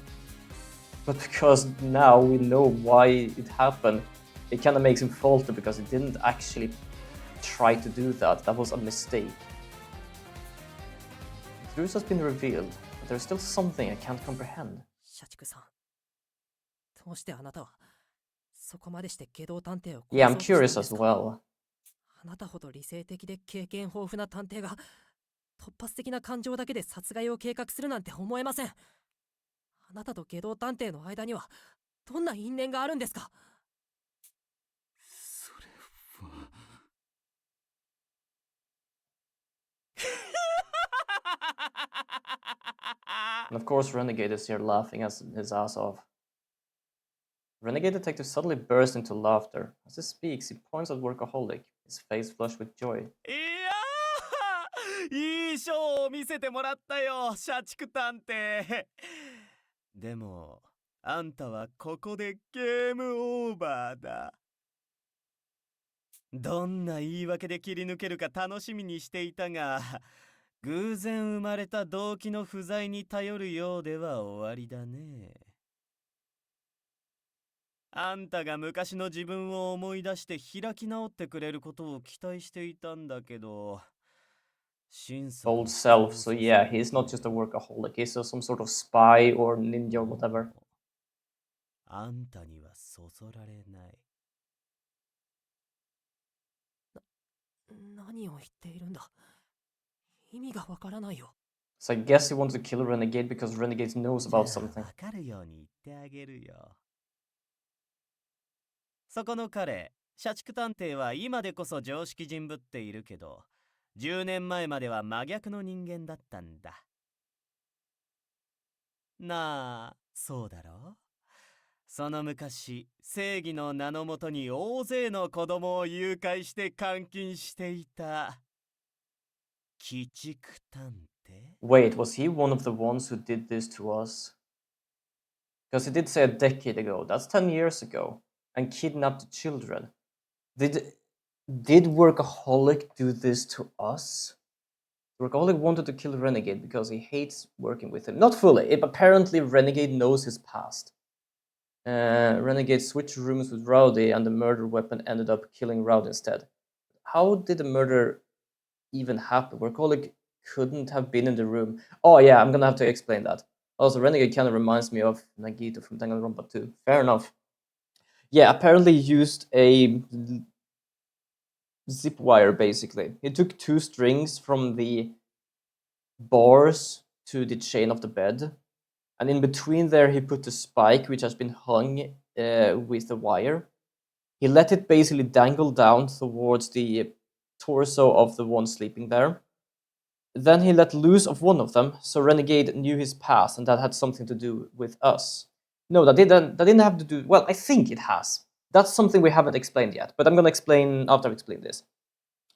Speaker 1: But because now we know why it happened, it kind of makes him falter because he didn't actually try to do that. That was a mistake. The truth has been revealed, but there's still something I can't comprehend.
Speaker 3: 社畜さん、どうしてあなたはそこまでして外道探偵を
Speaker 1: Yeah, I'm
Speaker 3: 殺そうと
Speaker 1: curious
Speaker 3: したんです
Speaker 1: as
Speaker 3: か？
Speaker 1: well.
Speaker 3: あなたほど理性的で経験豊富な探偵が突発的な感情だけで殺害を計画するなんて思えません。あなたと外道探偵の間にはどんな因縁があるんですか？
Speaker 4: それは
Speaker 1: And of course, Renegade is here laughing his ass off. Renegade Detective suddenly bursts into laughter. As he speaks, he points at Workaholic, his face flushed with joy.
Speaker 6: いやー、いいショーを見せてもらったよ、社畜探偵。でもあんたはここでゲームオーバーだ。どんな言い訳で切り抜けるか楽しみにしていたが、偶然生まれた動機の不在に頼るようでは終わりだね。あんたが昔の自分を思い出して開き直ってくれることを期待していたんだけど、
Speaker 1: Old self, so yeah, he's not just a workaholic, he's some sort of spy or ninja or whatever.
Speaker 6: あんたにはそそられない。
Speaker 3: 何を言っているんだ？意味がわからないよ。
Speaker 1: So I guess he wants to kill Renegade because Renegade knows
Speaker 6: じゃあ
Speaker 1: about something.
Speaker 6: わかるように言ってあげるよ。そこの彼、社畜探偵は今でこそ常識人ぶっているけど、10年前までは真逆の人間だったんだ。なあ、そうだろ？その昔、正義の名のもとに大勢の子供を誘拐して監禁していた鬼畜探偵？
Speaker 1: Wait, was he one of the ones who did this to us? Because he did say a decade ago, that's 10 years ago, and kidnapped the children. Did Workaholic do this to us? Workaholic wanted to kill Renegade because he hates working with him. Not fully. Apparently, Renegade knows his past. Renegade switched rooms with Rowdy, and the murder weapon ended up killing Rowdy instead. How did the murder even happen? Workaholic couldn't have been in the room. Oh yeah, I'm gonna have to explain that. Also, Renegade kind of reminds me of Nagito from Danganronpa 2. Fair enough. Yeah, apparently he used a zip wire, basically. He took 2 strings from the bars to the chain of the bed, and in between there he put the spike, which has been hung with the wire. He let it basically dangle down towards the torso of the one sleeping there. Then he let loose of one of them, so Renegade knew his past, and that had something to do with us. No, that didn't have to do... Well, I think it has. That's something we haven't explained yet, but I'm going to explain after I explain this.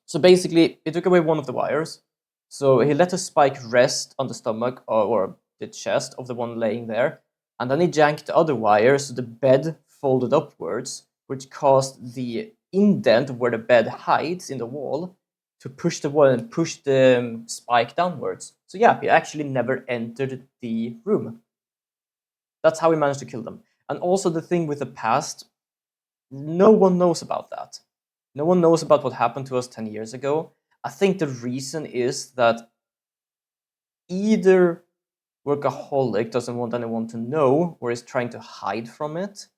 Speaker 1: So basically, he took away one of the wires, so he let the spike rest on the stomach or the chest of the one laying there, and then he janked the other wire so the bed folded upwards, which caused the indent where the bed hides in the wall to push the wall and push the spike downwards. So yeah, he actually never entered the room. That's how he managed to kill them. And also the thing with the past, no one knows about that. No one knows about what happened to us 10 years ago. I think the reason is that either Workaholic doesn't want anyone to know or is trying to hide from it.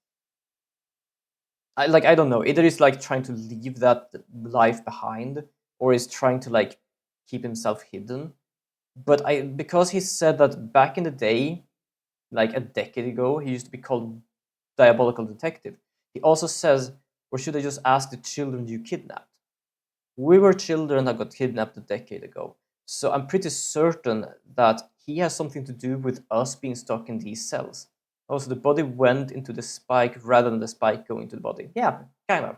Speaker 1: I don't know. Either he's like trying to leave that life behind or is trying to like keep himself hidden. But because he said that back in the day, like a decade ago, he used to be called Diabolical Detective. He also says, or should I just ask the children you kidnapped? We were children that got kidnapped a decade ago. So I'm pretty certain that he has something to do with us being stuck in these cells. Also, the body went into the spike rather than the spike going to the body. Yeah, kind of.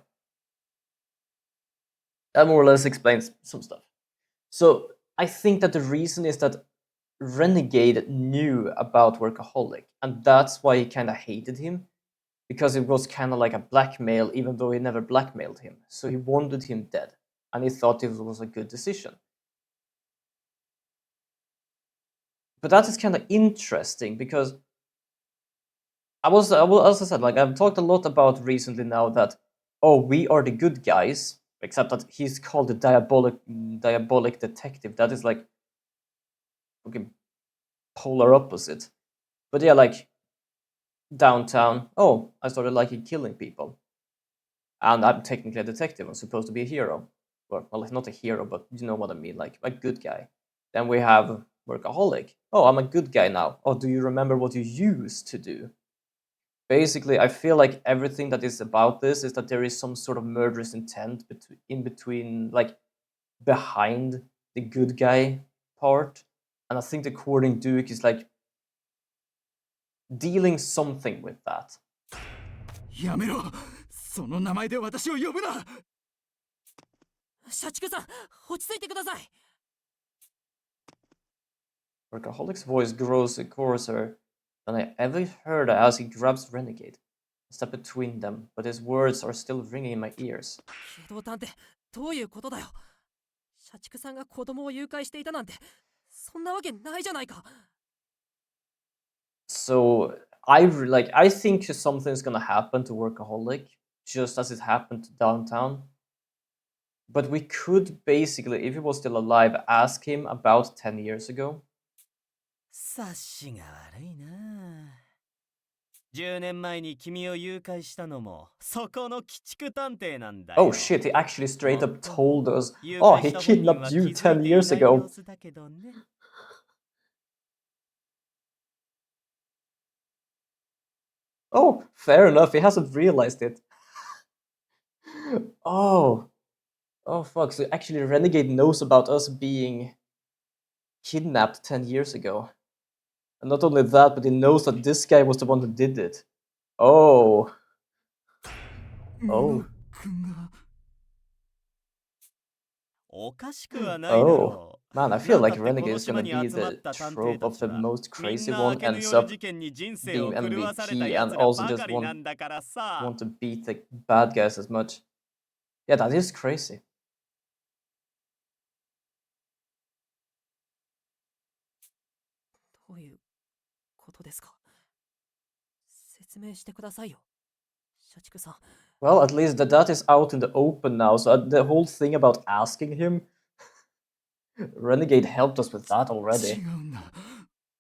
Speaker 1: That more or less explains some stuff. So I think that the reason is that Renegade knew about Workaholic, and that's why he kind of hated him, because it was kind of like a blackmail, even though he never blackmailed him. So he wanted him dead, and he thought it was a good decision. But that is kind of interesting because I also said, like, I've talked a lot about recently now that, oh, we are the good guys, except that he's called the diabolic detective. That is like okay, polar opposite. But yeah, like downtown, oh, I started liking killing people. And I'm technically a detective. I'm supposed to be a hero. Well, not a hero, but you know what I mean, like a good guy. Then we have Workaholic. Oh, I'm a good guy now. Oh, do you remember what you used to do? Basically, I feel like everything that is about this is that there is some sort of murderous intent in between, like behind the good guy part. And I think the courting Duke is like dealing something with that.
Speaker 4: やめろ、その名前で私を呼ぶな。
Speaker 3: 社畜さん、落ち着いてください。
Speaker 1: Workaholic's voice grows coarser than I ever heard as he grabs Renegade. I step between them, but his words are still ringing in my ears.
Speaker 3: 機動探偵、どういうことだよ。社畜さんが子供を誘拐していたなんて、そんなわけないじゃないか。
Speaker 1: So I think something's gonna happen to Workaholic, just as it happened to Downtown. But we could basically, if he was still alive, ask him about 10 years ago.
Speaker 6: 察しが悪いな。10年前に君を誘拐したのもそこの鬼畜探偵なんだよ。
Speaker 1: Oh shit, he actually straight up told us, oh, he kidnapped you 10 years ago. Oh, fair enough, he hasn't realized it. Oh fuck, so actually Renegade knows about us being kidnapped 10 years ago. And not only that, but he knows that this guy was the one who did it. Oh. Oh.
Speaker 6: おかしくはないだろう。
Speaker 1: Man, I feel like Renegade is gonna be the trope of the most crazy one, ends up being MVP and also just want to beat the bad guys as much. Yeah, that is crazy.
Speaker 3: どういうことですか。説明してくださいよ、社畜さん。
Speaker 1: Well, at least that is out in the open now, so the whole thing about asking him, Renegade helped us with that already.
Speaker 4: 違うんだ。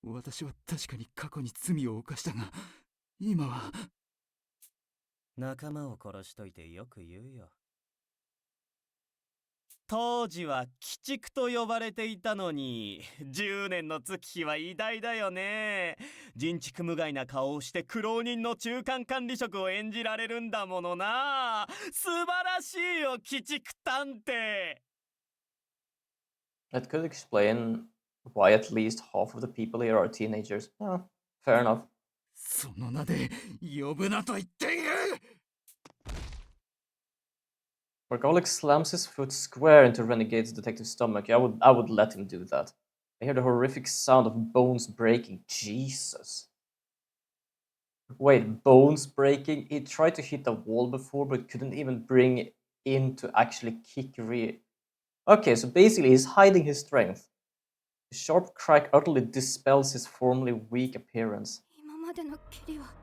Speaker 4: 私は確かに過去に罪を犯したが、今は。
Speaker 6: 仲間を殺しといてよく言うよ。当時は鬼畜と呼ばれていたのに、10年の月日は偉大だよね。人畜無害な顔をして苦労人の中間管理職を演じられるんだものな。素晴らしいよ、鬼畜探偵。
Speaker 1: That could explain why at least half of the people here are teenagers. Oh, fair enough.
Speaker 4: その名で呼ぶなと言っている。
Speaker 1: Workaholic slams his foot square into Renegade's detective's stomach. I would let him do that. I hear the horrific sound of bones breaking. Jesus. Wait, bones breaking? He tried to hit the wall before, but couldn't even bring in to actually kick Okay, so basically he's hiding his strength. The sharp crack utterly dispels his formerly weak appearance.
Speaker 5: 今までの蹴りは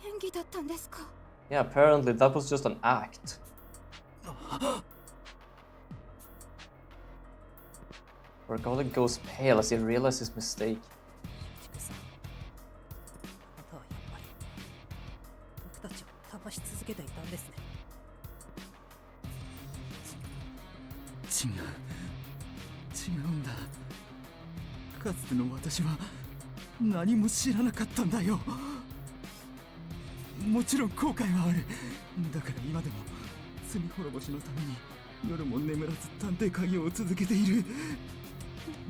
Speaker 5: 演技だったんですか。
Speaker 1: Yeah, apparently that was just an act. Workaholic goes pale as he realizes his mistake.
Speaker 3: 畜さん、あなたはやっぱり僕たちを騙し続けていたんですね。
Speaker 4: 違うんだ。かつての私は何も知らなかったんだよ。もちろん後悔はある。だから今でも罪滅ぼしのために夜も眠らず探偵会議を続けている。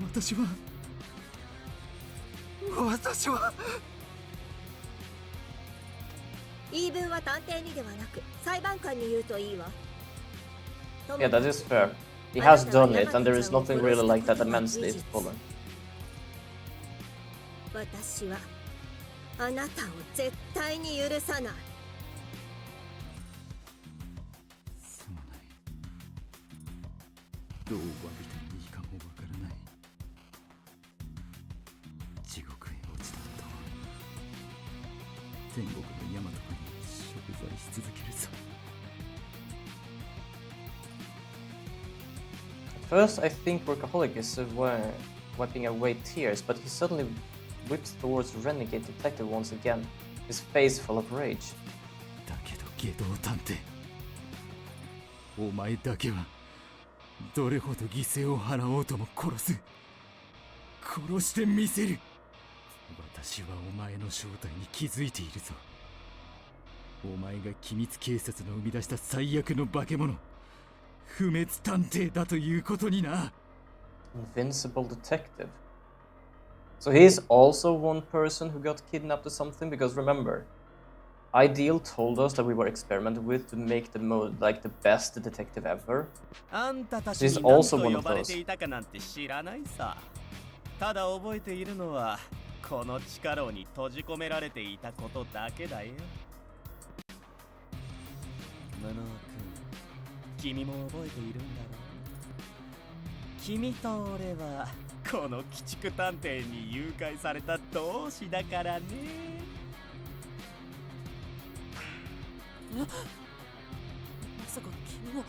Speaker 4: 私は
Speaker 7: 言い分は探偵にではなく裁判官に言うといいわ。
Speaker 1: Yeah, that is fair. He has done it, and there is nothing really like that immensely stolen.
Speaker 7: 私はあなたを絶対に許さない。
Speaker 4: すまない。どう詫びてもいいかもわからない。地獄へ落ちた後、天国の大和国に贖罪し続けるぞ。
Speaker 1: At first, I think Workaholic is wiping away tears, but he suddenly whips towards Renegade Detective once again, his face full of rage.
Speaker 4: だけど外道探偵、お前だけはどれほど犠牲を払おうとも殺してみせる。私はお前の正体に気づいているぞ。お前が機密警察の生み出した最悪の化け物、不滅探偵だということにな。
Speaker 1: Invincible detective. So he's also one person who got kidnapped or something, because remember, Ideal told us that we were experimented with to make the the best detective ever.
Speaker 6: あんたたち
Speaker 1: He's
Speaker 6: に何
Speaker 1: also
Speaker 6: と
Speaker 1: one
Speaker 6: 呼
Speaker 1: of
Speaker 6: ばれ
Speaker 1: those.
Speaker 6: ていたかなんて知らないさ。ただ覚えているのはこの地下牢に閉じ込められていたことだけだよ。無能君、君も覚えているんだろう。君と俺はこの鬼畜探偵に誘拐された同志だからね。
Speaker 3: まさか君も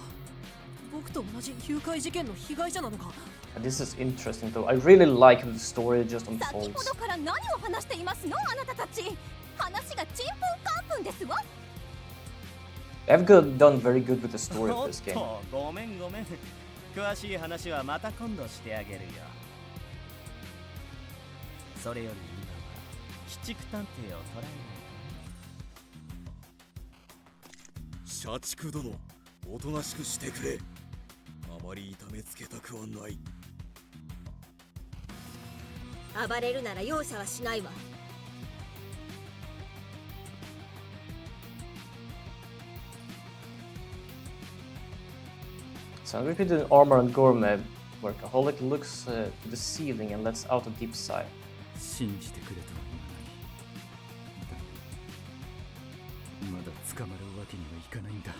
Speaker 3: 僕と同じ誘拐事件の被害者なのか。
Speaker 1: And this is interesting though. I really like how the story just
Speaker 2: 先ほ
Speaker 1: unfolds.
Speaker 2: どから何を話していますのあなたたち。話がちんぷんかんぷんですわ。
Speaker 1: They've done very good with the story
Speaker 6: お
Speaker 1: of
Speaker 6: っ
Speaker 1: this game.
Speaker 6: と、ごめん。詳しい話はまた今度してあげるよ。それより今は鬼畜探偵を捕らえないと。
Speaker 8: 社畜殿、おとなしくしてくれ。あまり痛めつけたくはない。
Speaker 7: 暴れるなら容赦はしないわ。
Speaker 1: So repeated in armor and gourmet, Workaholic looks to the ceiling and lets out a deep sigh.
Speaker 4: 信じてくれとは言わない。だがまだ捕まるわけにはいかないんだ。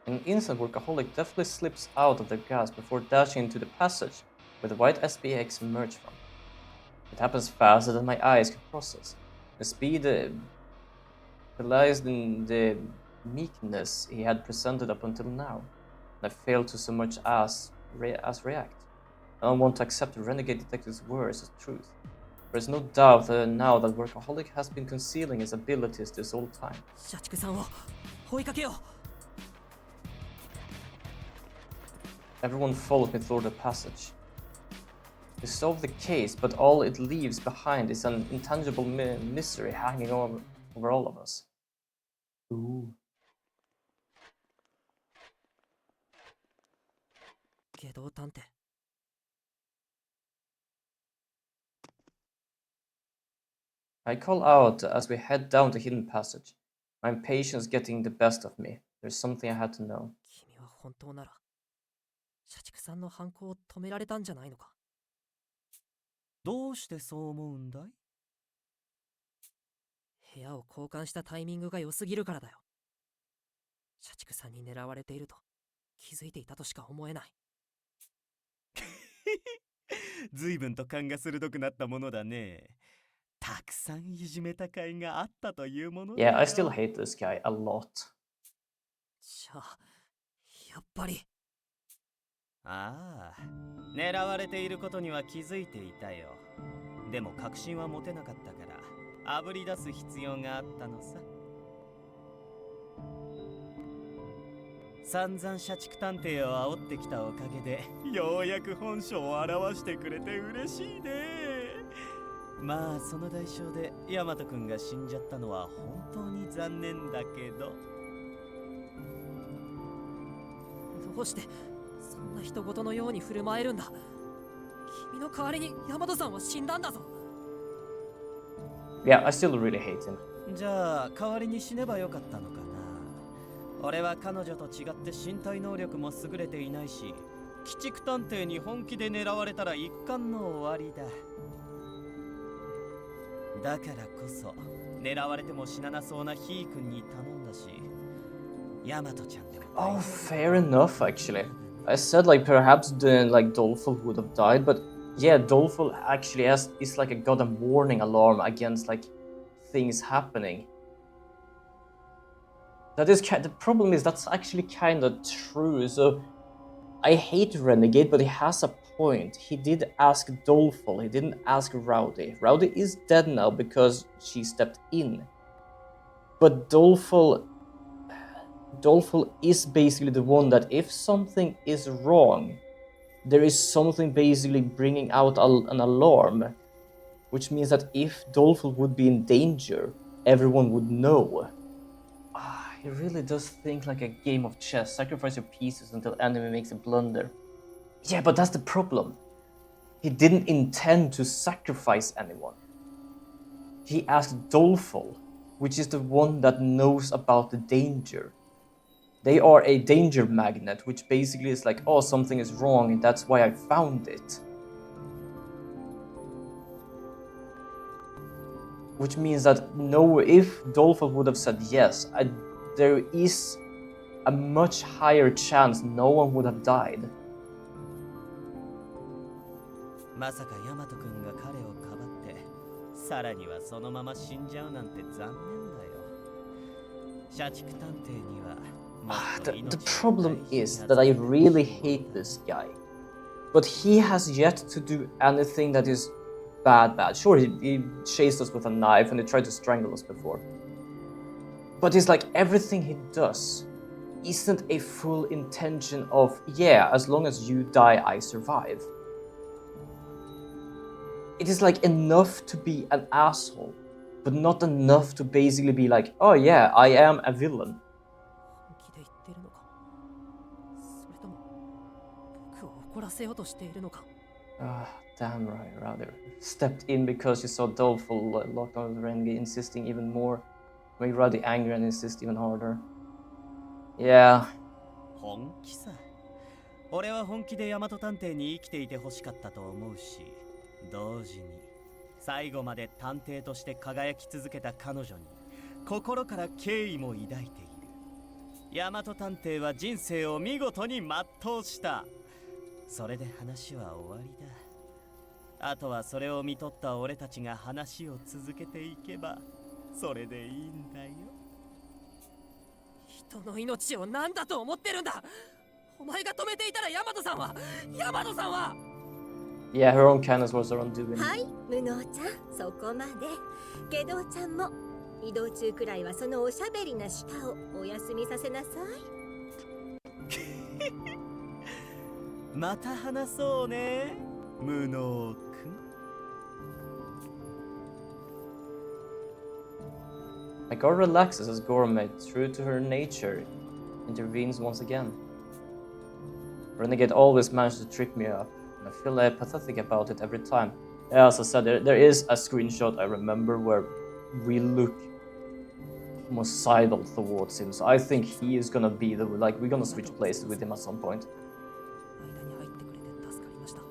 Speaker 1: In an instant, Workaholic deftly slips out of the gas before dashing into the passage where the white SPX emerge from. It happens faster than my eyes can process. The speed relies in the meekness he had presented up until now, and I failed to so much as react. I don't want to accept the renegade detective's words as truth. There is no doubt now that Workaholic has been concealing his abilities this whole time.
Speaker 3: 社畜さんを追いかけよう。
Speaker 1: Everyone followed me through the passage. We solved the case, but all it leaves behind is an intangible misery hanging over all of us. Ooh.
Speaker 3: 外道探偵。
Speaker 1: I call out as we head down the hidden passage. My impatience getting the best of me. There's something I had to know.
Speaker 3: 君は本当なら社畜さんの犯行を止められたんじゃないのか。
Speaker 6: どうしてそう思うんだい？
Speaker 3: 部屋を交換したタイミングが良すぎるからだよ。社畜さんに狙われていると気づいていたとしか思えない。
Speaker 6: 随分と勘が鋭くなったものだね。たくさんいじめた甲斐があったというものだよ。
Speaker 1: Yeah, I still hate this guy a lot.
Speaker 3: じゃあ、やっぱり。
Speaker 6: ああ、狙われていることには気づいていたよ。でも確信は持てなかったからあぶり出す必要があったのさ。散々社畜探偵を煽ってきたおかげでようやく本性を表してくれて嬉しいね。まあその代償でヤマト君が死んじゃったのは本当に残念だけど。
Speaker 3: どうしてそんな人事のように振る舞えるんだ。君の代わりにヤマトさんは死んだんだぞ。
Speaker 1: Yeah, I still really hate him.
Speaker 6: じゃあ代わりに死ねばよかったのかな。俺は彼女と違って身体能力も優れていないし、鬼畜探偵に本気で狙われたら一巻の終わりだ。だからこそ狙われても死ななそうなヒー君に頼んだし、ヤマトちゃんでも。
Speaker 1: Oh, fair enough, actually. I said like perhaps like Dolphin would have died, but yeah, Dolphin actually is like a goddamn warning alarm against like things happening. That is the problem is that's actually kind of true. So I hate Renegade, but he has a point. He did ask Dolphin. He didn't ask Rowdy. Rowdy is dead now because she stepped in. But Dolphin is basically the one that if something is wrong, there is something basically bringing out an alarm, which means that if Dolphin would be in danger, everyone would know. He really does think like a game of chess. Sacrifice your pieces until enemy makes a blunder. Yeah, but that's the problem. He didn't intend to sacrifice anyone. He asked Dolphin, which is the one that knows about the danger. They are a danger magnet, which basically is like, oh, something is wrong and that's why I found it. Which means that no, if Dolphin would have said yes, there is a much higher chance no one would have died.
Speaker 6: まさかヤマト君が彼をかばってさらにはそのまま死んじゃうなんて残念だよ。社畜探偵には
Speaker 1: The problem is that I really hate this guy. But he has yet to do anything that is bad. Sure, he chased us with a knife and he tried to strangle us before. But it's like everything he does isn't a full intention of, yeah, as long as you die, I survive. It is like enough to be an asshole, but not enough to basically be like, oh yeah, I am a villain.
Speaker 3: 本気で言ってるのか、それとも僕を怒らせようとしているのか。
Speaker 1: Damn right, rather. Stepped in because you saw Dolphin locked on the Renegade, insisting even more. Made Rowdy angry and insist even harder. Yeah.
Speaker 6: 本気さ。俺は本気でヤマト探偵に生きていてほしかったと思うし、同時に最後まで探偵として輝き続けた彼女に心から敬意も抱いている。ヤマト探偵は人生を見事に全うした。それで話は終わりだ。あとはそれを見とった俺たちが話を続けていけばそれでいいんだよ。
Speaker 3: 人の命を何だと思ってるんだ。お前が止めていたらヤマトさんは。
Speaker 1: Yeah, her own kindness was her own doing.
Speaker 7: はい、無能ちゃん、そこまで。けどちゃんも移動中くらいはそのおしゃべりな舌をお休みさせなさい。
Speaker 6: また話そうね、無能くん。
Speaker 1: My guard relaxes as Gourmet, true to her nature, intervenes once again. Renegade always manages to trip me up, and I feel pathetic about it every time. Yeah, as I said, there is a screenshot I remember where we look homicidal towards him, so I think he is gonna be the, like, we're gonna switch places with him at some point.
Speaker 3: 間に入ってくれて助かりました。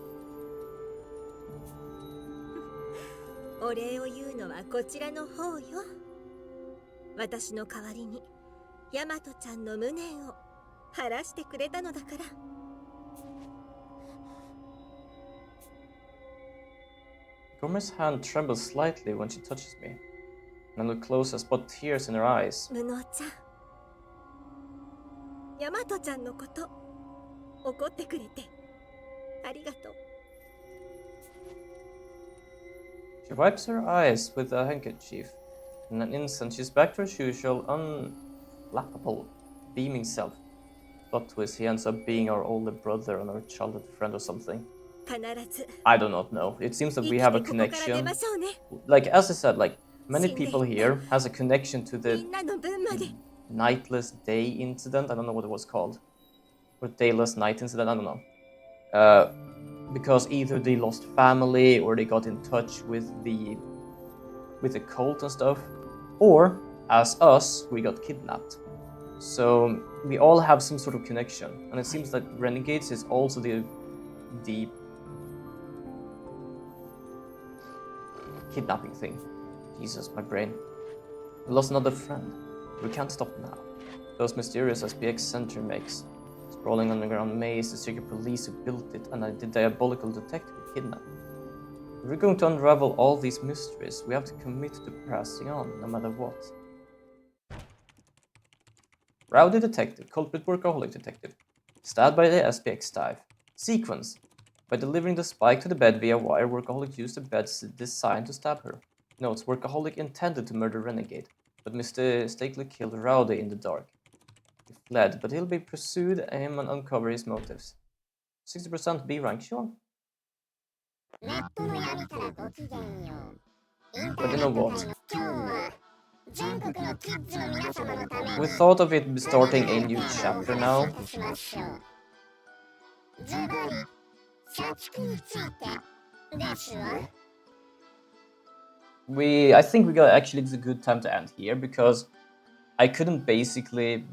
Speaker 7: お礼を言うのはこちらの方よ。私の代わりにヤマトちゃんの無念を晴らしてくれたのだから。
Speaker 1: Gourmet's hand trembles slightly when she touches me, and I look close and spot tears in her eyes.
Speaker 7: 無能ちゃん、ヤマトちゃんのこと怒ってくれてありがとう。
Speaker 1: She wipes her eyes with a handkerchief. In an instant, she's back to her usual unflappable, beaming self. Plot twist, he ends up being our older brother and our childhood friend or something.
Speaker 7: 必ず
Speaker 1: I do not know. It seems that
Speaker 7: 生
Speaker 1: we
Speaker 7: き
Speaker 1: have
Speaker 7: て
Speaker 1: a
Speaker 7: ここから出
Speaker 1: connection.
Speaker 7: ましょうね。
Speaker 1: Like, as I said, like, many
Speaker 7: 死んでいった
Speaker 1: people here has a connection to
Speaker 7: み
Speaker 1: the
Speaker 7: んなの分まで
Speaker 1: nightless day incident. I don't know what it was called. Or dayless night incident, I don't know. Because either they lost family or they got in touch with the cult and stuff, or as us, we got kidnapped. So we all have some sort of connection, and it seems that renegades is also the kidnapping thing. Jesus, my brain. We lost another friend. We can't stop now. Those mysterious SPX center makes. Sprawling underground maze, the secret police who built it, and the diabolical detective who kidnapped it. If we're going to unravel all these mysteries, we have to commit to passing on, no matter what. Rowdy detective, culprit workaholic detective. Stabbed by the SPX dive. Sequence. By delivering the spike to the bed via wire, workaholic used the bed's design to stab her. Notes, workaholic intended to murder Renegade, but mistakenly killed Rowdy in the dark. He fled, but he'll be pursued him and uncover his motives. 60% B rank, sure. But you know what? We thought of it starting a new chapter now. I think we got actually it's a good time to end here because I couldn't basically